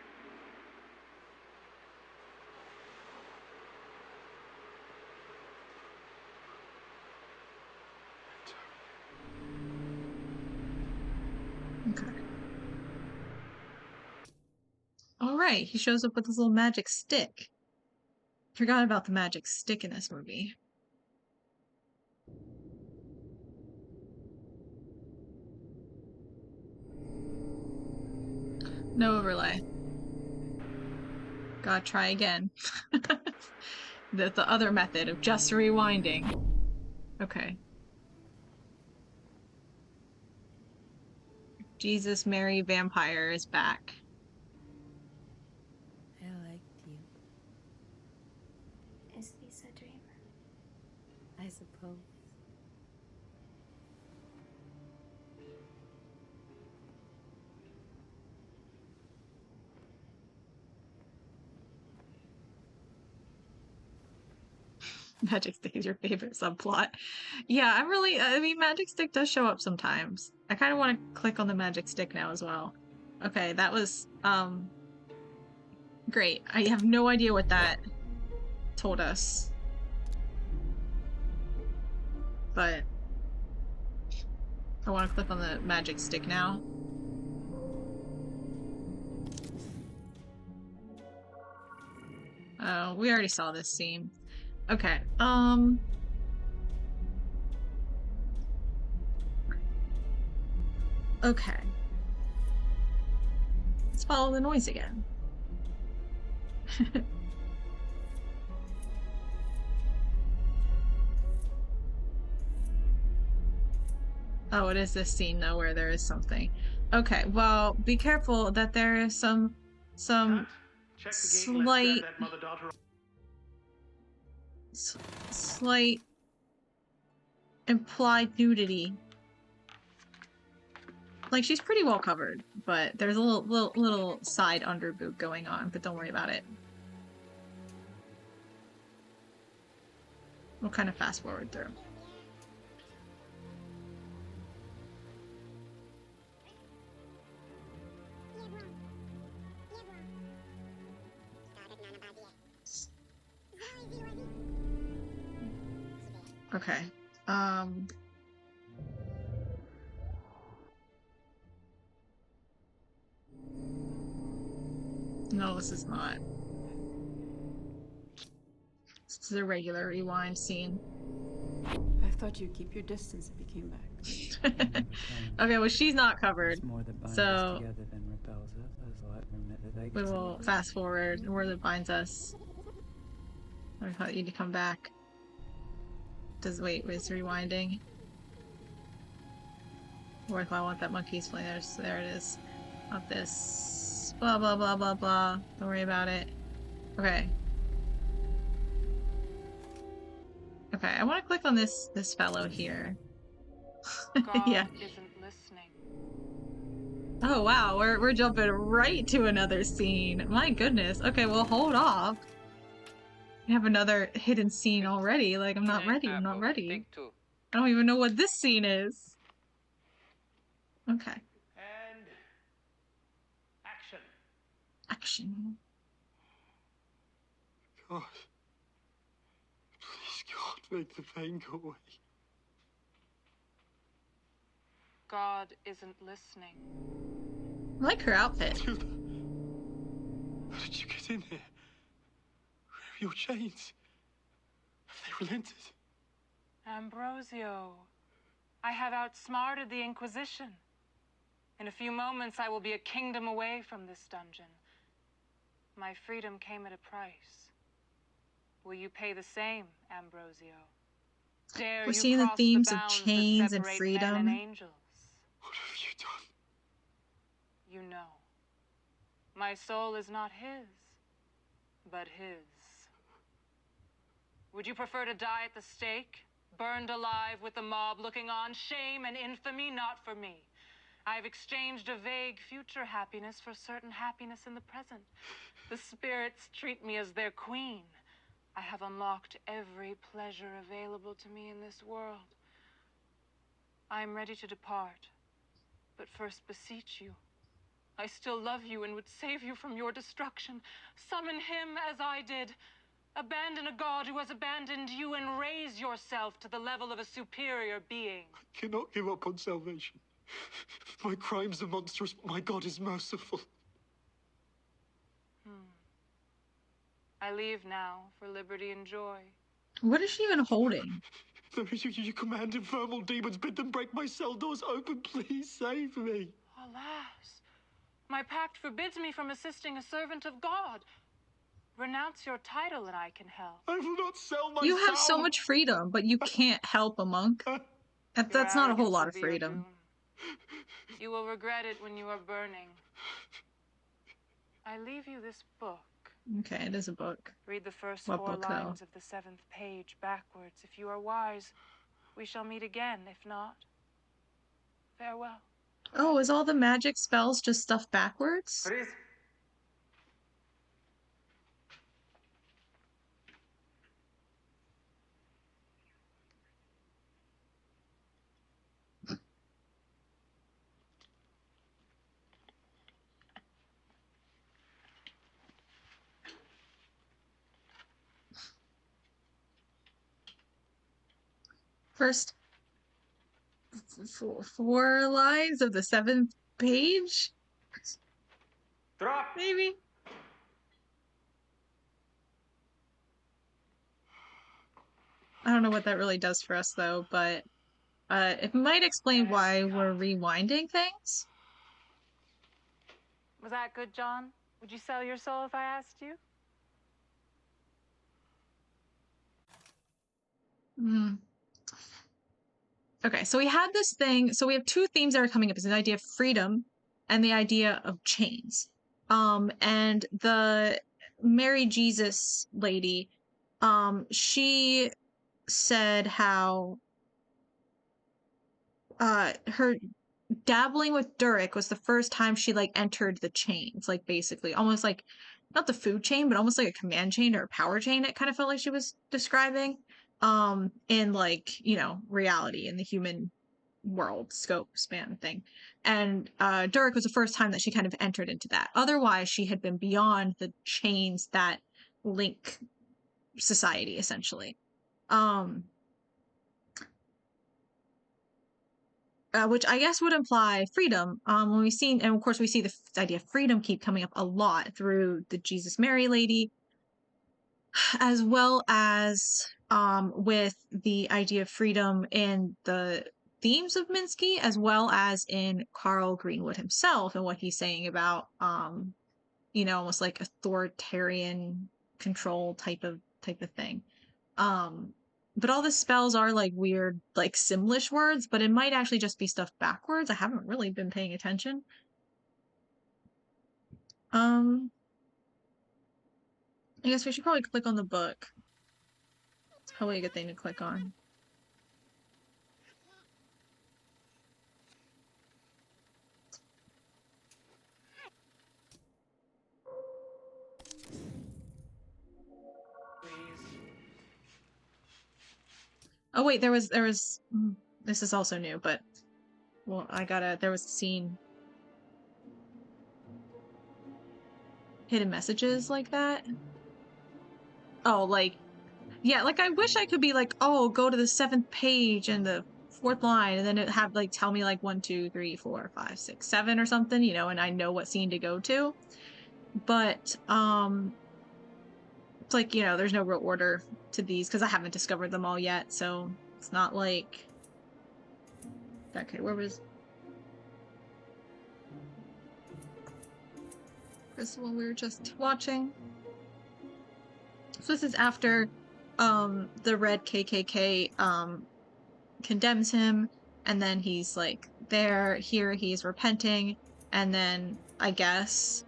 Okay. Alright, he shows up with his little magic stick. Forgot about the magic stick in this movie. No overlay. Gotta try again. The other method of just rewinding. Okay. Jesus, Mary, Vampire is back. I liked you. Is this a dream? I suppose. Magic Stick is your favorite subplot. Yeah, I mean, Magic Stick does show up sometimes. I kind of want to click on the Magic Stick now as well. Okay, that was, great. I have no idea what that told us. But I want to click on the Magic Stick now. Oh, we already saw this scene. Okay, okay. Let's follow the noise again. Oh, it is this scene though where there is something. Okay, well, be careful that there is some slight implied nudity. Like, she's pretty well covered, but there's a little side underboob going on, but don't worry about it. We'll kind of fast forward through. Okay. No, this is not. This is a regular rewind scene. I thought you'd keep your distance if you came back. Okay, well, she's not covered, More that binds so us together than repels us, as light remitted they we will fast forward where that binds us. I thought you'd come back. Wait, it's rewinding. What if I want that monkey's play? There it is. Not this. Blah, blah, blah, blah, blah. Don't worry about it. Okay. Okay, I want to click on this fellow here. Yeah. God isn't listening. Oh wow, we're jumping right to another scene. My goodness. Okay, well hold off. We have another hidden scene already. Like I'm not ready. I'm not ready. Take two. I don't even know what this scene is. Okay. And action. Action. God. Please, God, make the pain go away. God isn't listening. I like her outfit. How did you get in here? Where are your chains? Have they relented? Ambrosio, I have outsmarted the Inquisition. In a few moments, I will be a kingdom away from this dungeon. My freedom came at a price. Will you pay the same, Ambrosio? Dare We're you seeing the cross themes the of bounds chains that and separate freedom. men and angels? What have you done? You know, my soul is not his, but his. Would you prefer to die at the stake, burned alive with the mob looking on? Shame and infamy, not for me. I have exchanged a vague future happiness for certain happiness in the present. The spirits treat me as their queen. I have unlocked every pleasure available to me in this world. I am ready to depart, but first beseech you. I still love you and would save you from your destruction. Summon him as I did. Abandon a god who has abandoned you and raise yourself to the level of a superior being. I cannot give up on salvation. My crimes are monstrous, but my God is merciful. I leave now for liberty and joy. What is she even holding? No, you command infernal demons, bid them break my cell doors open. Please save me. Alas, my pact forbids me from assisting a servant of God. Renounce your title and I can help. I will not sell my You soul. have so much freedom, but you can't help a monk. That's not a whole lot of freedom. You will regret it when you are burning. I leave you this book. Okay, it is a book. Read the first What 4 book, though? lines of the 7th page backwards. If you are wise, we shall meet again. If not, farewell. Oh, is all the magic spells just stuff backwards? Freeze. First 4 lines of the 7th page? Drop. Maybe. I don't know what that really does for us, though, but it might explain why we're rewinding things. Was that good, John? Would you sell your soul if I asked you? Okay, so we had this thing. So we have 2 themes that are coming up. It's the idea of freedom and the idea of chains. And the Mary Jesus lady, she said how her dabbling with Durek was the first time she like entered the chains, like basically almost like not the food chain, but almost like a command chain or a power chain. It kind of felt like she was describing in like, you know, reality in the human world scope span thing. And Durek was the first time that she kind of entered into that. Otherwise, she had been beyond the chains that link society essentially. Which I guess would imply freedom. When we see, and of course we see the idea of freedom keep coming up a lot through the Jesus Mary lady, as well as with the idea of freedom in the themes of Minsky, as well as in Carl Greenwood himself and what he's saying about, you know, almost like authoritarian control type of thing. But all the spells are like weird, like Simlish words, but it might actually just be stuff backwards. I haven't really been paying attention. I guess we should probably click on the book. It's probably a good thing to click on. Oh wait, there was this is also new, but well, there was a scene. Hidden messages like that. Oh, like, yeah, like I wish I could be like, oh, go to the 7th page and the 4th line, and then it have like tell me like 1, 2, 3, 4, 5, 6, 7 or something, you know, and I know what scene to go to. But it's like, you know, there's no real order to these because I haven't discovered them all yet, so it's not like. Okay, where's the one we were just watching? So this is after the red KKK condemns him, and then he's like here he's repenting, and then I guess,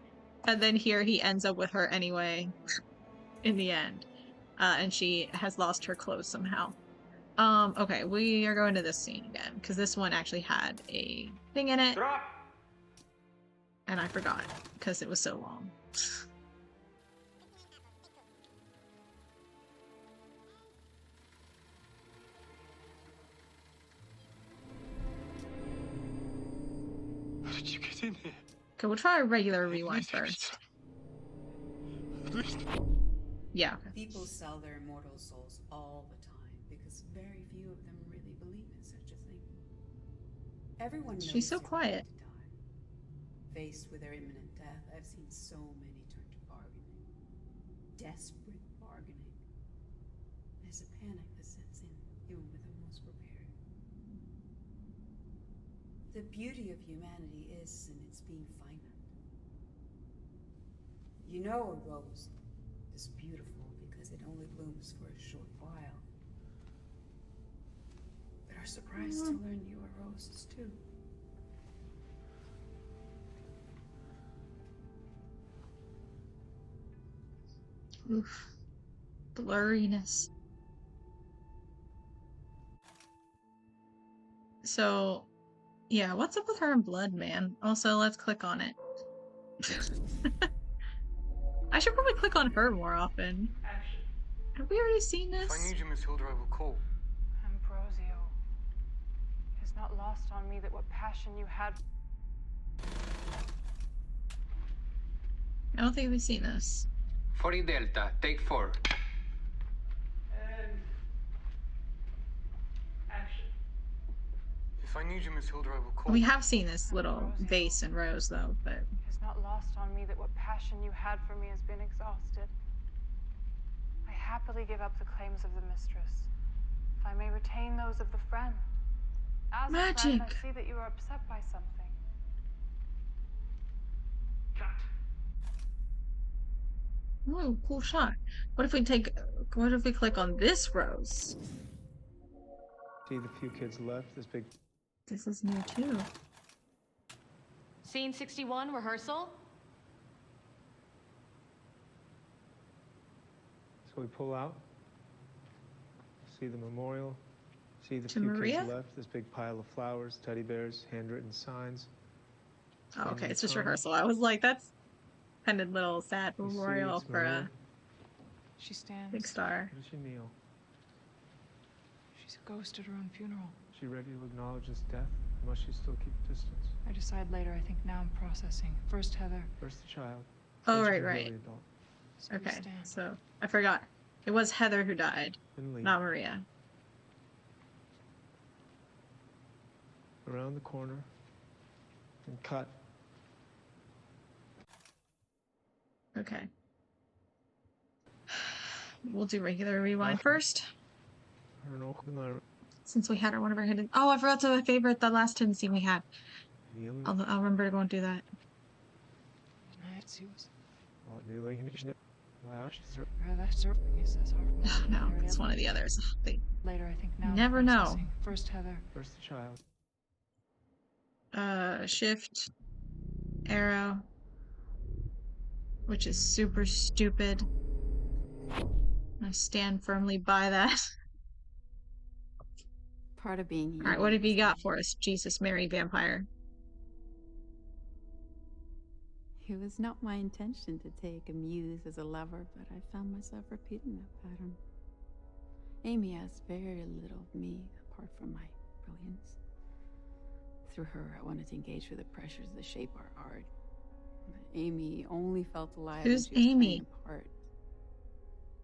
and then here he ends up with her anyway in the end, and she has lost her clothes somehow. Okay, we are going to this scene again because this one actually had a thing in it. Drop. And I forgot because it was so long. How did you get in here? Okay, we'll try a regular rewind first. Yeah. People sell their immortal souls all the time because very few of them really believe in such a thing. Everyone knows She's so quiet. To die. Faced with their imminent death, I've seen so many turn to bargaining. Desperate bargaining. There's a panic that sets in, even with the most prepared. The beauty of humanity is in its being finite. You know a rose is beautiful because it only blooms for a short while. But are surprised to learn you are roses too. Oof. Blurriness. So, yeah, what's up with her and blood, man? Also, let's click on it. I should probably click on her more often. Action. Have we already seen this? If I need you, Miss Hilda, I will call. Ambrosio, it is not lost on me that what passion you had. I don't think we've seen this. 40 Delta, take 4. And action. If I need you, Miss Hilda, I will call. We have seen this little vase and rose, though, but. It is not lost on me that what passion you had for me has been exhausted. I happily give up the claims of the mistress, if I may retain those of the friend. As a friend, I see that you are upset by something. Cut. Ooh, cool shot. What if we click on this rose? See the few kids left, this big. This is new too. Scene 61, rehearsal. So we pull out. See the memorial. See the To few Maria? kids left, this big pile of flowers, teddy bears, handwritten signs. Oh, okay, it's just rehearsal. I was like, that's kind of little sad memorial for a She stands. big star. Where does she kneel? She's a ghost at her own funeral. Is she ready to acknowledge his death? Or must she still keep distance? I decide later. I think now I'm processing. First Heather. First the child. Oh, then she right, can heal right. the adult. So we Okay, stand. so I forgot. It was Heather who died, Then leave. not Maria. Around the corner. And cut. Okay. We'll do regular rewind first. I don't know. Since we had one of our hidden. Oh, I forgot to favorite the last hidden scene we had. I'll remember to go and do that. No, it's one of the others. They Later, I think now. never know. Processing. First Heather. First the child. Shift, arrow, which is super stupid. I stand firmly by that. Part of being human. All right, what have you got for us, Jesus, Mary, vampire? It was not my intention to take a muse as a lover, but I found myself repeating that pattern. Amy has very little of me, apart from my brilliance. Through her, I wanted to engage with the pressures that shape our art. But Amy only felt alive Who's when she was Amy? playing a part.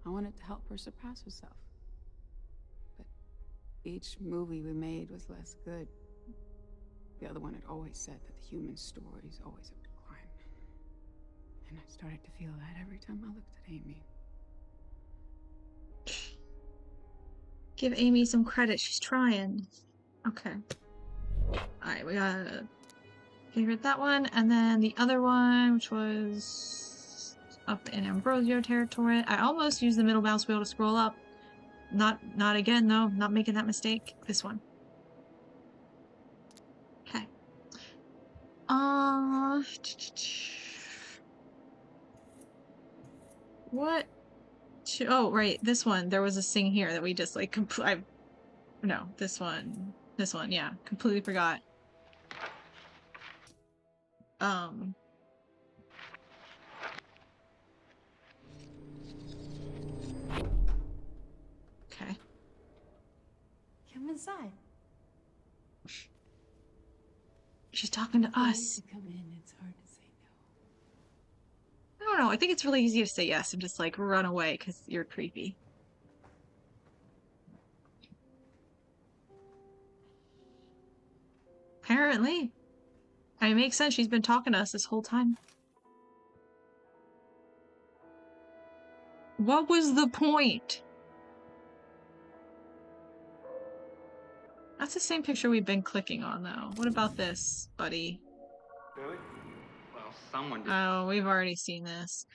I wanted to help her surpass herself. But each movie we made was less good. The other one had always said that the human story is always a decline. And I started to feel that every time I looked at Amy. Give Amy some credit. She's trying. Okay. Alright, we gotta favorite that one. And then the other one, which was up in Ambrosio territory. I almost used the middle mouse wheel to scroll up. Not again, though. Not making that mistake. This one. Okay. What? Oh, right. This one. There was a thing here that we just like no, this one. This one, yeah. Completely forgot. Okay. Come inside. She's talking to us. To come in, it's hard to say I don't know. I think it's really easy to say yes and just like run away because you're creepy. Apparently. I mean, it makes sense. She's been talking to us this whole time. What was the point? That's the same picture we've been clicking on, though. What about this, buddy? Really? Well, someone did. Oh, we've already seen this.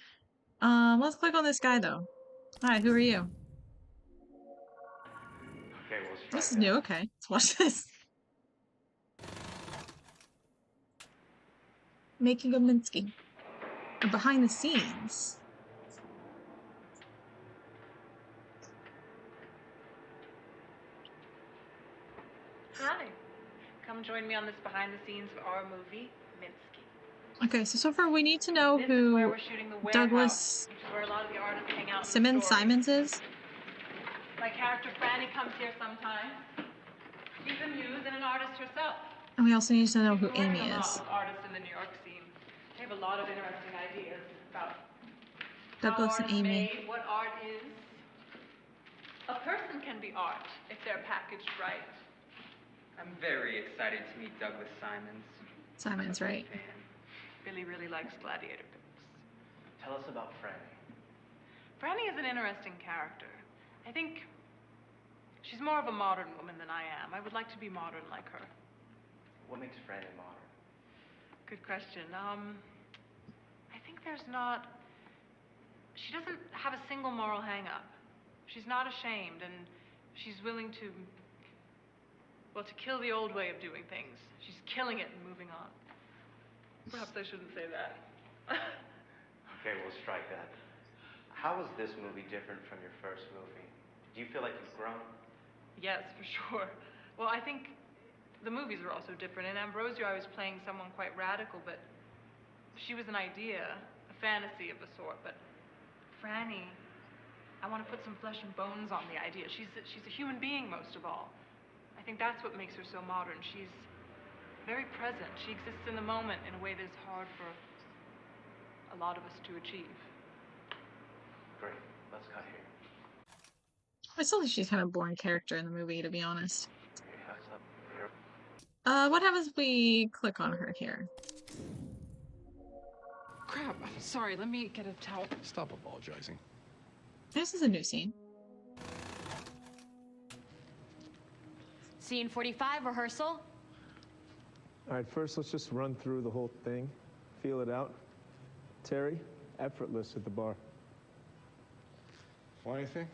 Let's click on this guy, though. Hi, who are you? Okay, we'll strike This is that. new. Okay, let's watch this. Making a Minsky. Behind the scenes. Hi. Come join me on this behind the scenes of our movie, Minsky. Okay, so far we need to know This is who where we're shooting the warehouse, Douglas which is where a lot of the artists hang out in the story. Simons is. My character Franny comes here sometimes. She's a muse and an artist herself. And we also need to know who We're working Amy a lot is. with artists in the New York scene. They have a lot of interesting ideas about Douglas how and art is Amy. made, what art is. A person can be art if they're packaged right. I'm very excited to meet Douglas Simons. Simons, right? Billy really likes gladiator books. Tell us about Franny. Franny is an interesting character. I think she's more of a modern woman than I am. I would like to be modern like her. What makes Franny modern? Good question. I think there's not... She doesn't have a single moral hang-up. She's not ashamed, and she's willing to... well, to kill the old way of doing things. She's killing it and moving on. Perhaps I shouldn't say that. Okay, we'll strike that. How is this movie different from your first movie? Do you feel like you've grown? Yes, for sure. Well, I think the movies are also different. In Ambrosio, I was playing someone quite radical, but she was an idea, a fantasy of a sort. But Franny, I want to put some flesh and bones on the idea. She's a human being, most of all. I think that's what makes her so modern. She's very present. She exists in the moment in a way that is hard for a lot of us to achieve. Great. Let's cut here. I still think she's kind of a boring character in the movie, to be honest. Here. What happens if we click on her here? Crap, I'm sorry. Let me get a towel. Stop apologizing. This is a new scene. Scene 45, rehearsal. All right, first let's just run through the whole thing, feel it out. Terry, effortless at the bar. Want anything?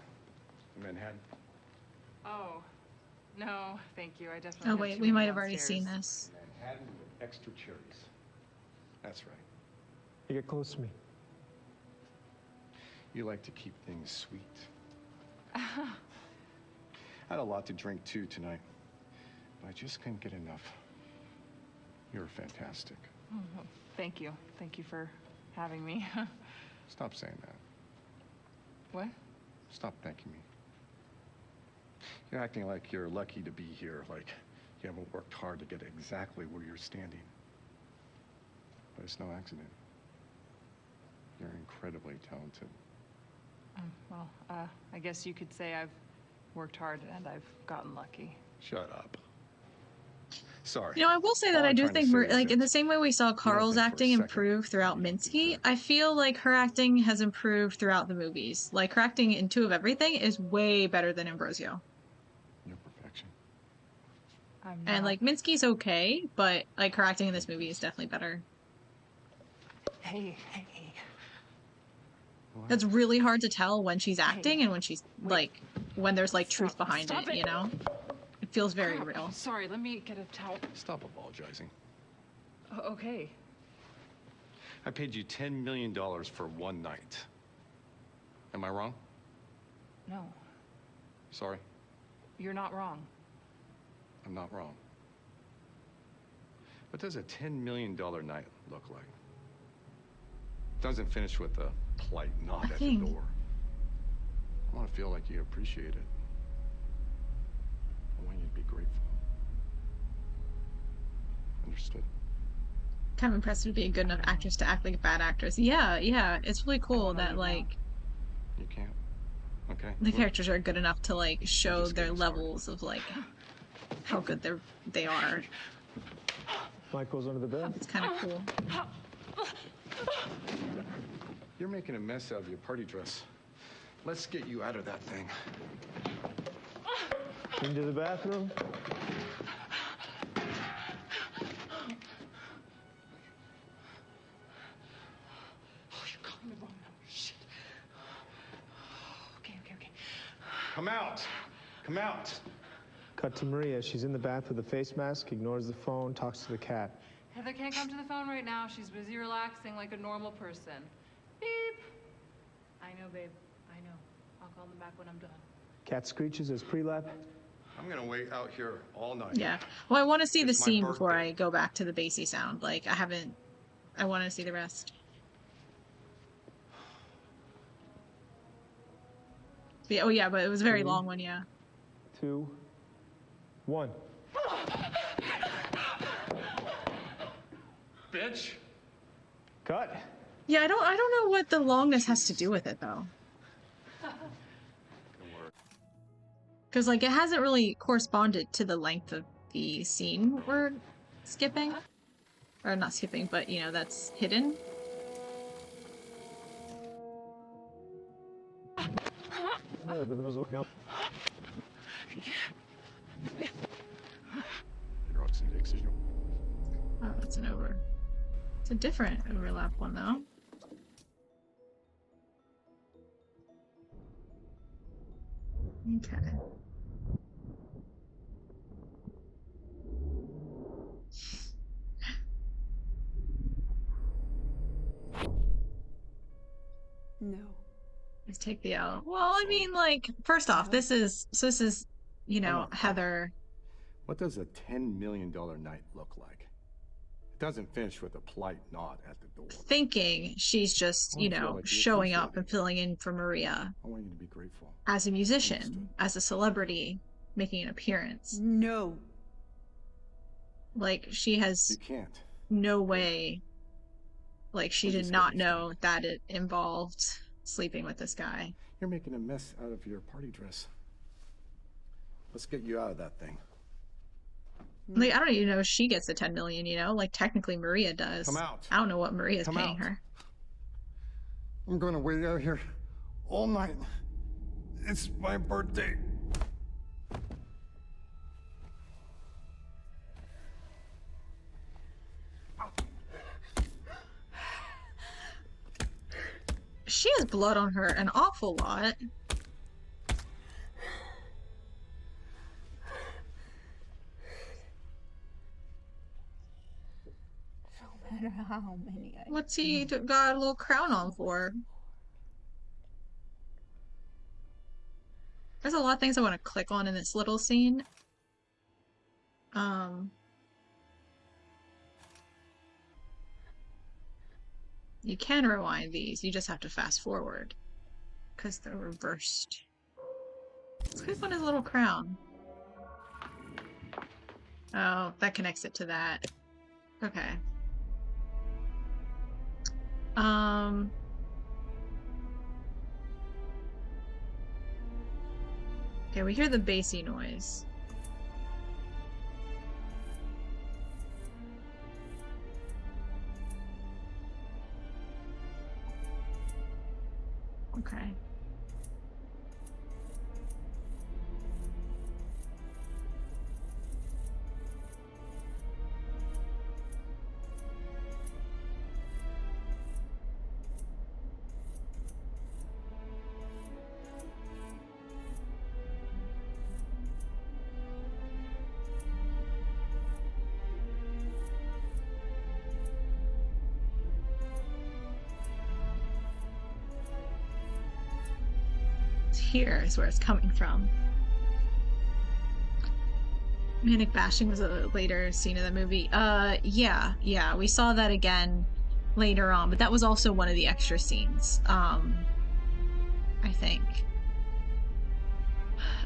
Manhattan. Oh, no, thank you. I definitely Oh have wait, too we many might have already downstairs. seen this. Manhattan with extra cherries. That's right. You get close to me. You like to keep things sweet. I had a lot to drink too tonight, but I just couldn't get enough. You're fantastic. Oh, well, thank you. Thank you for having me. Stop saying that. What? Stop thanking me. You're acting like you're lucky to be here, like you haven't worked hard to get exactly where you're standing. But it's no accident. You're incredibly talented. Well, I guess you could say I've worked hard and I've gotten lucky. Shut up. Sorry. You know, I will say that All I I'm do trying to think, say is like, that in the same way we saw don't Carl's think for a acting second improve throughout Minsky, I feel like her acting has improved throughout the movies. Like, her acting in Two of Everything is way better than Ambrosio. You're perfection. And, like, Minsky's okay, but, like, her acting in this movie is definitely better. Hey. It's really hard to tell when she's acting and when she's, like, when there's, like, truth behind it, you know? It feels very real. Sorry, let me get a towel. Stop apologizing. Okay. I paid you $10 million for one night. Am I wrong? No, Sorry, you're not wrong. I'm not wrong. What does a $10 million night look like? Doesn't finish with a polite nod at the door. I want to feel like you appreciate it. I want you to be grateful. Understood? Kind of impressed to be a good enough actress to act like a bad actress. Yeah, it's really cool that, like, You can't. Okay. the characters are good enough to, like, show their levels of, like, how good they are. Michael's under the bed. It's kind of cool. You're making a mess out of your party dress. Let's get you out of that thing. Into the bathroom. Okay. Come out. Come out. Cut to Maria. She's in the bath with a face mask, ignores the phone, talks to the cat. Heather can't come to the phone right now. She's busy relaxing like a normal person. Beep. I know, babe. I know. I'll call them back when I'm done. Cat screeches as pre-lap. I'm gonna wait out here all night. Yeah. Well, I want to see the It's my scene before birthday. I go back to the bassy sound. Like, I want to see the rest. Yeah, oh yeah, but it was a very long one, yeah. 2, 1. Bitch. Cut. Yeah, I don't know what the longness has to do with it though. Because, like, it hasn't really corresponded to the length of the scene we're skipping. Or not skipping, but, you know, that's hidden. Oh, it's an over. It's a different overlap one, though. Okay. No. Let's take the L. Well, I mean, like, first off, this is, you know, Heather. What does a $10 million night look like? It doesn't finish with a polite nod at the door. Thinking she's just, you know, showing up and filling in for Maria I want you to be grateful. as a musician, as a celebrity, making an appearance. No. Like, she has You can't. no way, like, she did not know that it involved sleeping with this guy. You're making a mess out of your party dress. Let's get you out of that thing. Like, I don't even know if she gets the 10 million, you know? Like, technically Maria does. Come out. I don't know what Maria's Come paying out. her. I'm gonna wait out here all night. It's my birthday. She has blood on her an awful lot. matter how many I What's he got a little crown on for? There's a lot of things I want to click on in this little scene. You can rewind these, you just have to fast forward. Because they're reversed. Let's click on his little crown. Oh, that connects it to that. Okay. Okay, we hear the bassy noise. Okay. Here is where it's coming from. Manic bashing was a later scene of the movie. Yeah, we saw that again later on, but that was also one of the extra scenes. I think.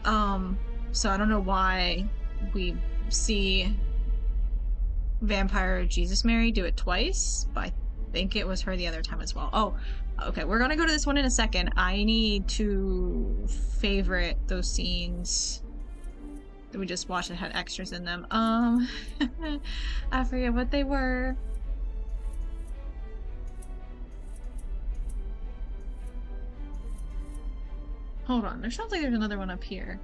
So I don't know why we see Vampire Jesus Mary do it twice, but I think it was her the other time as well. Oh, okay, we're gonna go to this one in a second. I need to favorite those scenes that we just watched that had extras in them. I forget what they were. Hold on, there sounds like there's another one up here.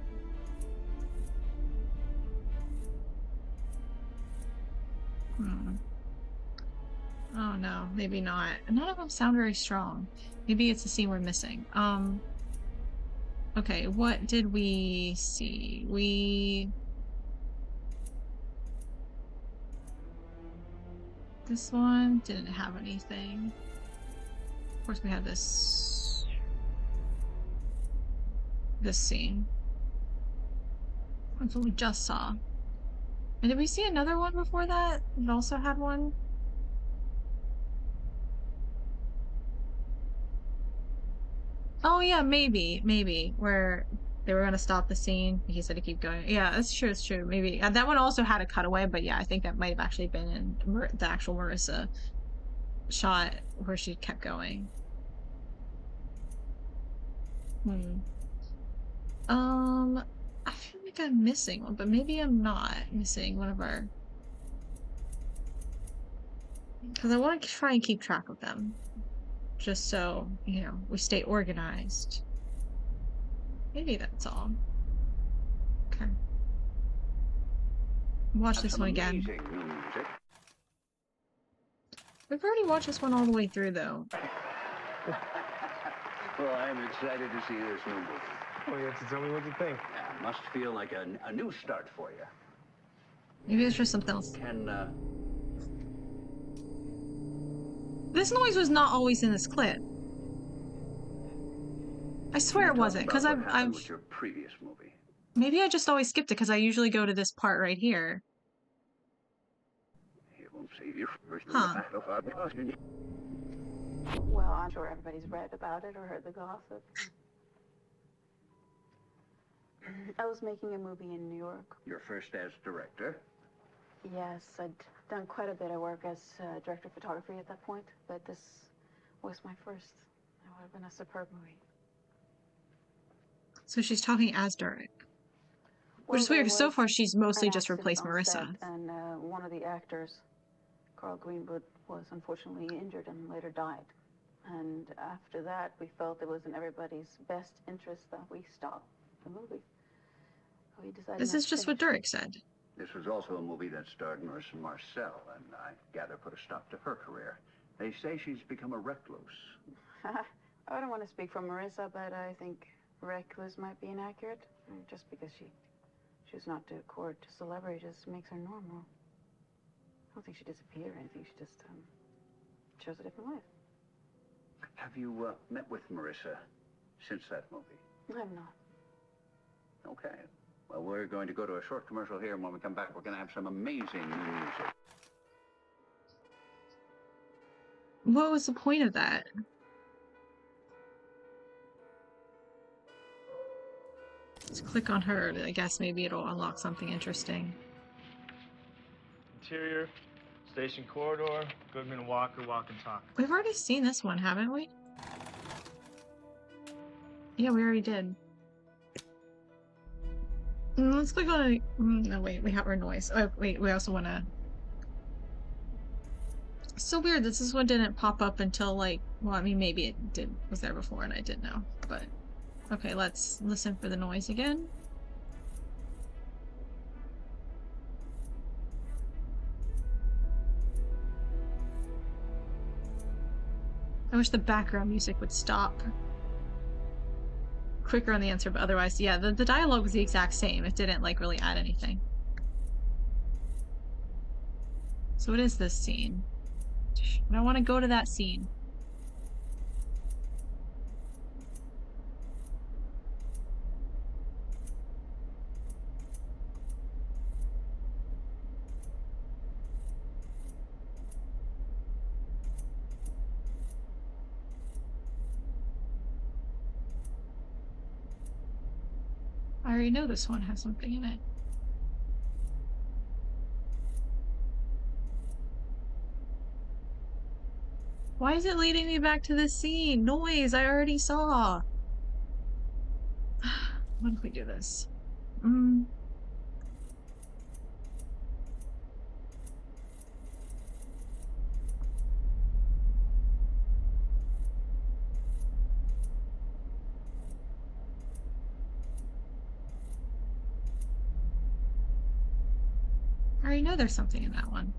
Oh no, maybe not. None of them sound very strong. Maybe it's the scene we're missing. Okay, what did we see? This one didn't have anything. Of course, we have this scene. That's what we just saw. And did we see another one before that? It also had one? Oh yeah, maybe. Where they were gonna stop the scene. He said to keep going. Yeah, that's true, it's true. Maybe. That one also had a cutaway, but yeah, I think that might have actually been in the actual Marissa shot where she kept going. I feel like I'm missing one, but maybe I'm not missing one of our... Because I want to try and keep track of them. Just so, you know, we stay organized. Maybe that's all. Okay. Watch this one again. We've already watched this one all the way through, though. Well, I'm excited to see this new movie. Well, you have to tell me what you think. Yeah, must feel like a new start for you. Maybe it's just something else. Can, This noise was not always in this clip. I swear it wasn't, because I've with your previous movie. Maybe I just always skipped it because I usually go to this part right here. It won't save you from Huh. Well, I'm sure everybody's read about it or heard the gossip. I was making a movie in New York. Your first as director? Yes, I'd done quite a bit of work as director of photography at that point, but this was my first. It would have been a superb movie. So she's talking as Derek. Which is weird, because so far she's mostly just replaced Marissa. And one of the actors, Carl Greenwood, was unfortunately injured and later died. And after that, we felt it was in everybody's best interest that we stop the movie. So we decided This is just what Derek said. This was also a movie that starred Marissa Marcel, and I gather put a stop to her career. They say she's become a recluse. I don't want to speak for Marissa, but I think recluse might be inaccurate. Just because she chooses not to court celebrity just makes her normal. I don't think she disappeared or anything. She just chose a different life. Have you met with Marissa since that movie? I'm not. Okay. Well, we're going to go to a short commercial here, and when we come back, we're going to have some amazing new music. What was the point of that? Let's click on her. I guess maybe it'll unlock something interesting. Interior, station corridor, Goodman and Walker walk and talk. We've already seen this one, haven't we? Yeah, we already did. Let's click on it. No, wait, we have our noise. Oh, wait, we also want to... It's so weird. This one didn't pop up until, like... Well, I mean, maybe it did. Was there before and I didn't know. But... Okay, let's listen for the noise again. I wish the background music would stop quicker on the answer, but otherwise, yeah, the dialogue was the exact same. It didn't, like, really add anything. So what is this scene? I don't want to go to that scene. I already know this one has something in it. Why is it leading me back to this scene? Noise, I already saw. What if we do this? I already know there's something in that one.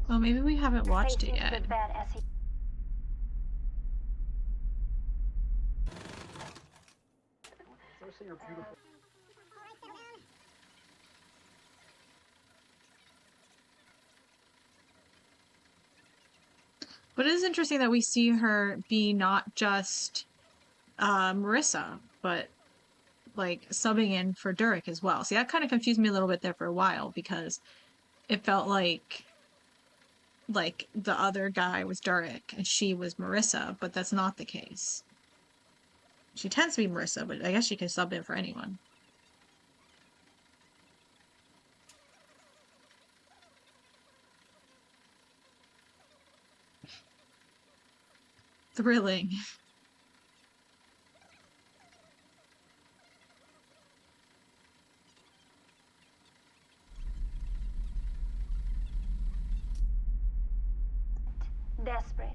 Well, maybe we haven't watched it yet. But it is interesting that we see her be not just Marissa, but like subbing in for Durek as well. See, that kind of confused me a little bit there for a while because it felt like the other guy was Durek and she was Marissa, but that's not the case. She tends to be Marissa, but I guess she can sub in for anyone. Thrilling. Desperate.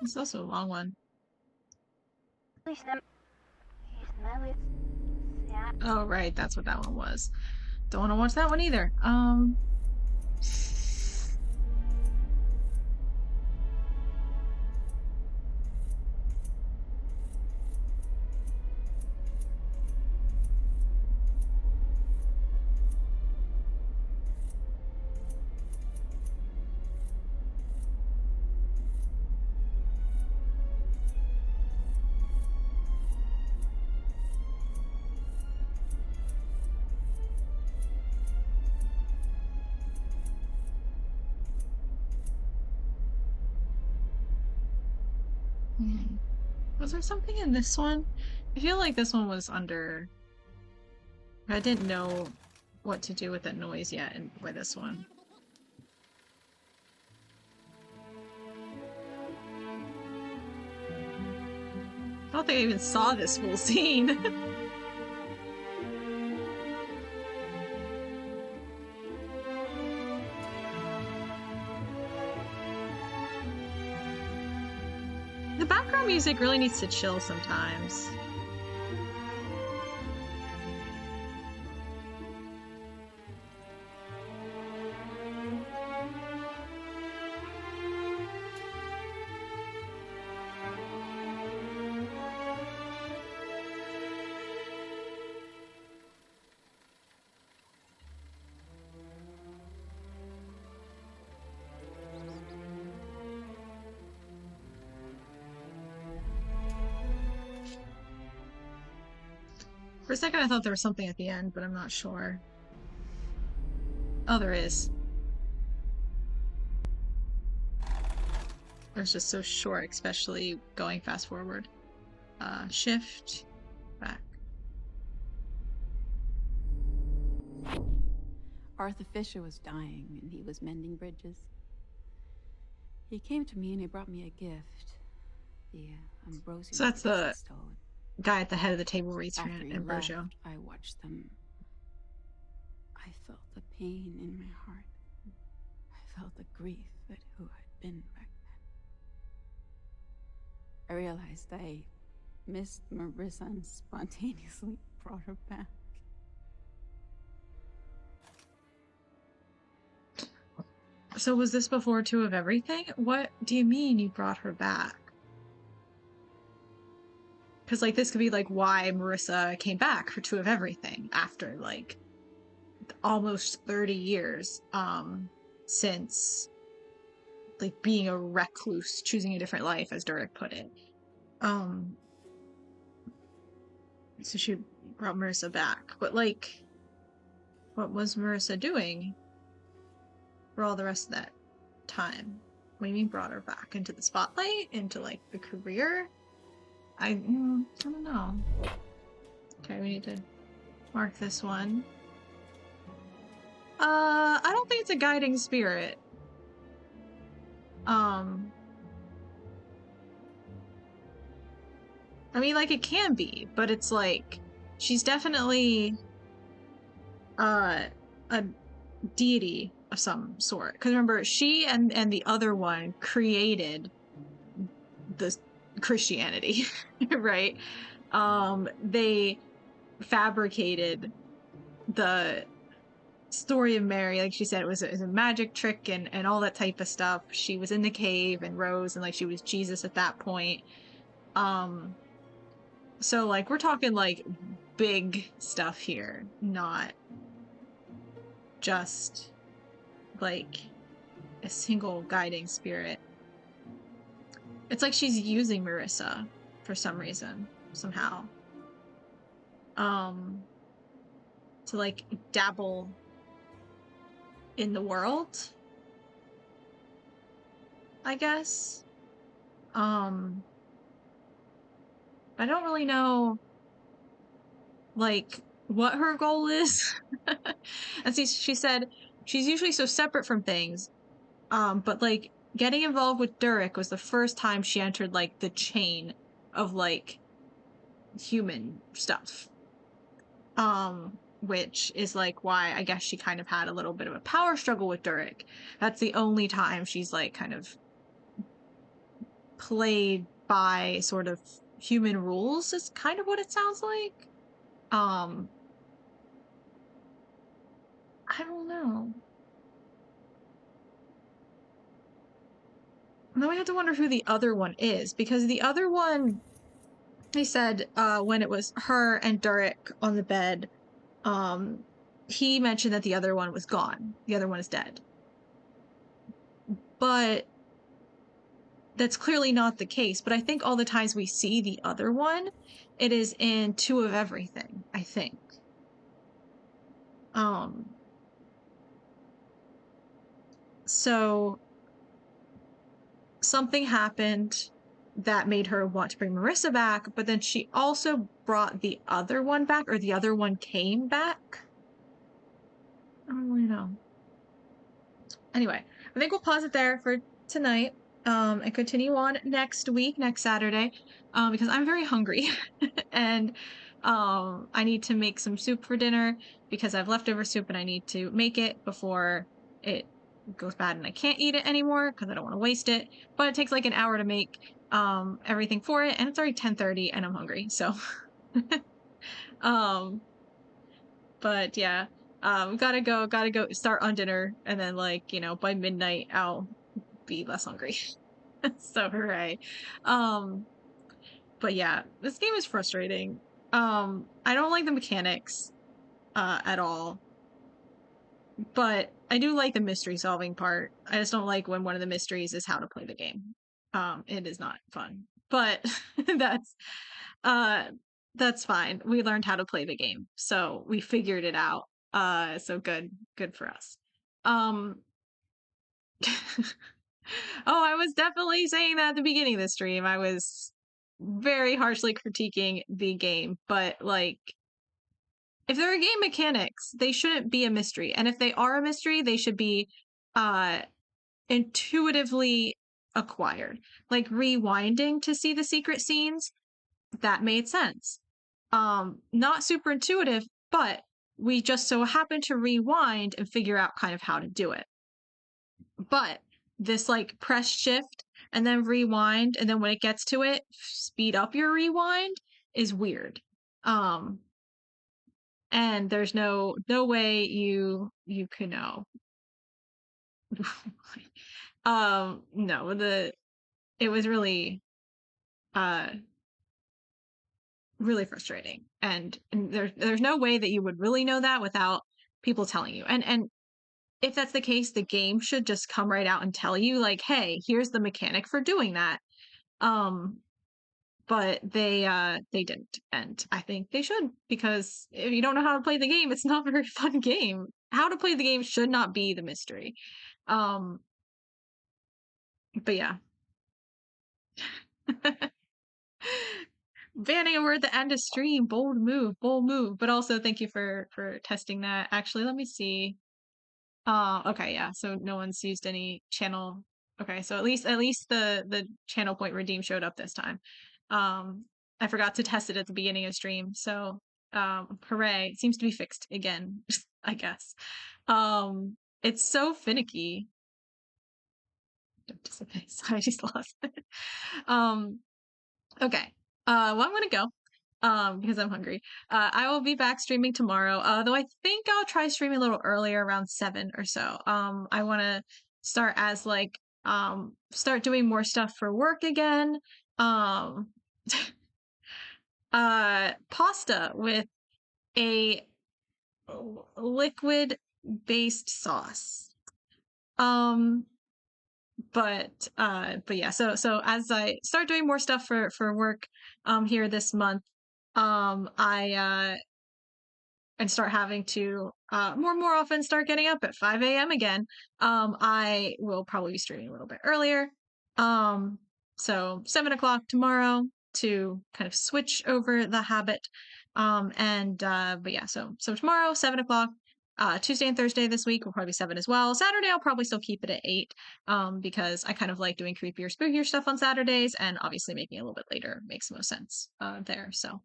It's also a long one. Oh, right, that's what that one was. Don't want to watch that one either. Was there something in this one? I feel like this one was under... I didn't know what to do with that noise yet by this one. I don't think I even saw this full scene. The background music really needs to chill sometimes. For a second, I thought there was something at the end, but I'm not sure. Oh, there is. It's just so short, especially going fast forward. Shift, back. Arthur Fisher was dying, and he was mending bridges. He came to me and he brought me a gift. The Ambrosian So that's the stone. guy at the head of the table reads for After he Ambrosio. left, I watched them. I felt the pain in my heart. I felt the grief at who I'd been back then. I realized I missed Marissa and spontaneously brought her back. So was this before Two of Everything? What do you mean you brought her back? Because, like, this could be, like, why Marissa came back for Two of Everything after, like, almost 30 years, since, like, being a recluse, choosing a different life, as Durek put it. So she brought Marissa back. But, like, what was Marissa doing for all the rest of that time? What do you mean brought her back? Into the spotlight? Into, like, the career? I don't know. Okay, we need to mark this one. I don't think it's a guiding spirit. I mean, like, it can be, but it's like, she's definitely, a deity of some sort. Because remember, she and the other one created the Christianity, right? They fabricated the story of Mary, like she said, it was a magic trick and all that type of stuff. She was in the cave and rose, and like she was Jesus at that point. So like we're talking like big stuff here, not just like a single guiding spirit. It's like she's using Marissa for some reason, somehow. To like dabble in the world, I guess. I don't really know like what her goal is. And see, she said she's usually so separate from things, but like getting involved with Durek was the first time she entered like the chain of like human stuff, which is like why I guess she kind of had a little bit of a power struggle with Durek. That's the only time she's like kind of played by sort of human rules, is kind of what it sounds like. I don't know. And then we have to wonder who the other one is, because the other one, they said, when it was her and Durek on the bed, he mentioned that the other one was gone. The other one is dead. But that's clearly not the case. But I think all the times we see the other one, it is in Two of Everything, I think. So something happened that made her want to bring Marissa back, but then she also brought the other one back, or the other one came back. I don't really know. Anyway, I think we'll pause it there for tonight, and continue on next week, next Saturday, because I'm very hungry, and I need to make some soup for dinner because I have leftover soup and I need to make it before it goes bad and I can't eat it anymore because I don't want to waste it. But it takes like an hour to make everything for it, and it's already 10:30 and I'm hungry, so but yeah, gotta go start on dinner, and then like, you know, by midnight I'll be less hungry. So hooray. But yeah, this game is frustrating. I don't like the mechanics at all, but I do like the mystery solving part. I just don't like when one of the mysteries is how to play the game. It is not fun, but that's That's fine. We learned how to play the game, so we figured it out. So good for us. Oh, I was definitely saying that at the beginning of the stream. I was very harshly critiquing the game, but like, if there are game mechanics, they shouldn't be a mystery. And if they are a mystery, they should be intuitively acquired. Like rewinding to see the secret scenes, that made sense. Not super intuitive, but we just so happen to rewind and figure out kind of how to do it. But this like press shift and then rewind, and then when it gets to it, speed up your rewind is weird. And there's no way you can know. No, it was really really frustrating, and there's no way that you would really know that without people telling you. And if that's the case, the game should just come right out and tell you, like, hey, here's the mechanic for doing that. But they didn't, and I think they should, because if you don't know how to play the game, it's not a very fun game. How to play the game should not be the mystery. But yeah. Vanning, we're at the end of stream. Bold move. But also thank you for testing that. Actually, let me see. Okay, yeah. So no one's used any channel. Okay, so at least the channel point redeem showed up this time. I forgot to test it at the beginning of stream, so hooray. It seems to be fixed again, I guess. It's so finicky. Don't dissipate. Sorry, I just lost it. Okay. Well, I'm gonna go. Because I'm hungry. I will be back streaming tomorrow. Though I think I'll try streaming a little earlier, around 7 or so. I want to start as like start doing more stuff for work again. Pasta with a liquid based sauce. But yeah, so as I start doing more stuff for work here this month, I and start having to more often start getting up at 5 a.m. again, I will probably be streaming a little bit earlier. So 7 o'clock tomorrow to kind of switch over the habit. But yeah, so tomorrow 7 o'clock. Tuesday and Thursday this week will probably be 7 as well. Saturday I'll probably still keep it at 8, because I kind of like doing creepier, spookier stuff on Saturdays, and obviously making it a little bit later makes most sense there. So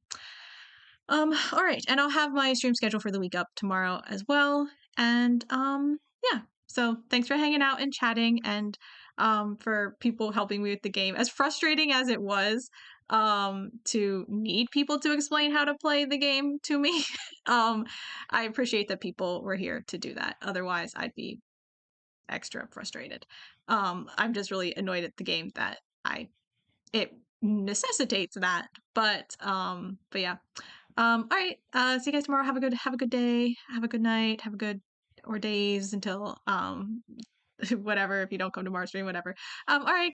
all right, and I'll have my stream schedule for the week up tomorrow as well. And yeah, so thanks for hanging out and chatting, and for people helping me with the game. As frustrating as it was to need people to explain how to play the game to me, I appreciate that people were here to do that. Otherwise, I'd be extra frustrated. I'm just really annoyed at the game that it necessitates that. But yeah. All right. See you guys tomorrow. Have a good day. Have a good night. Have a good or days until whatever. If you don't come tomorrow stream, whatever. All right.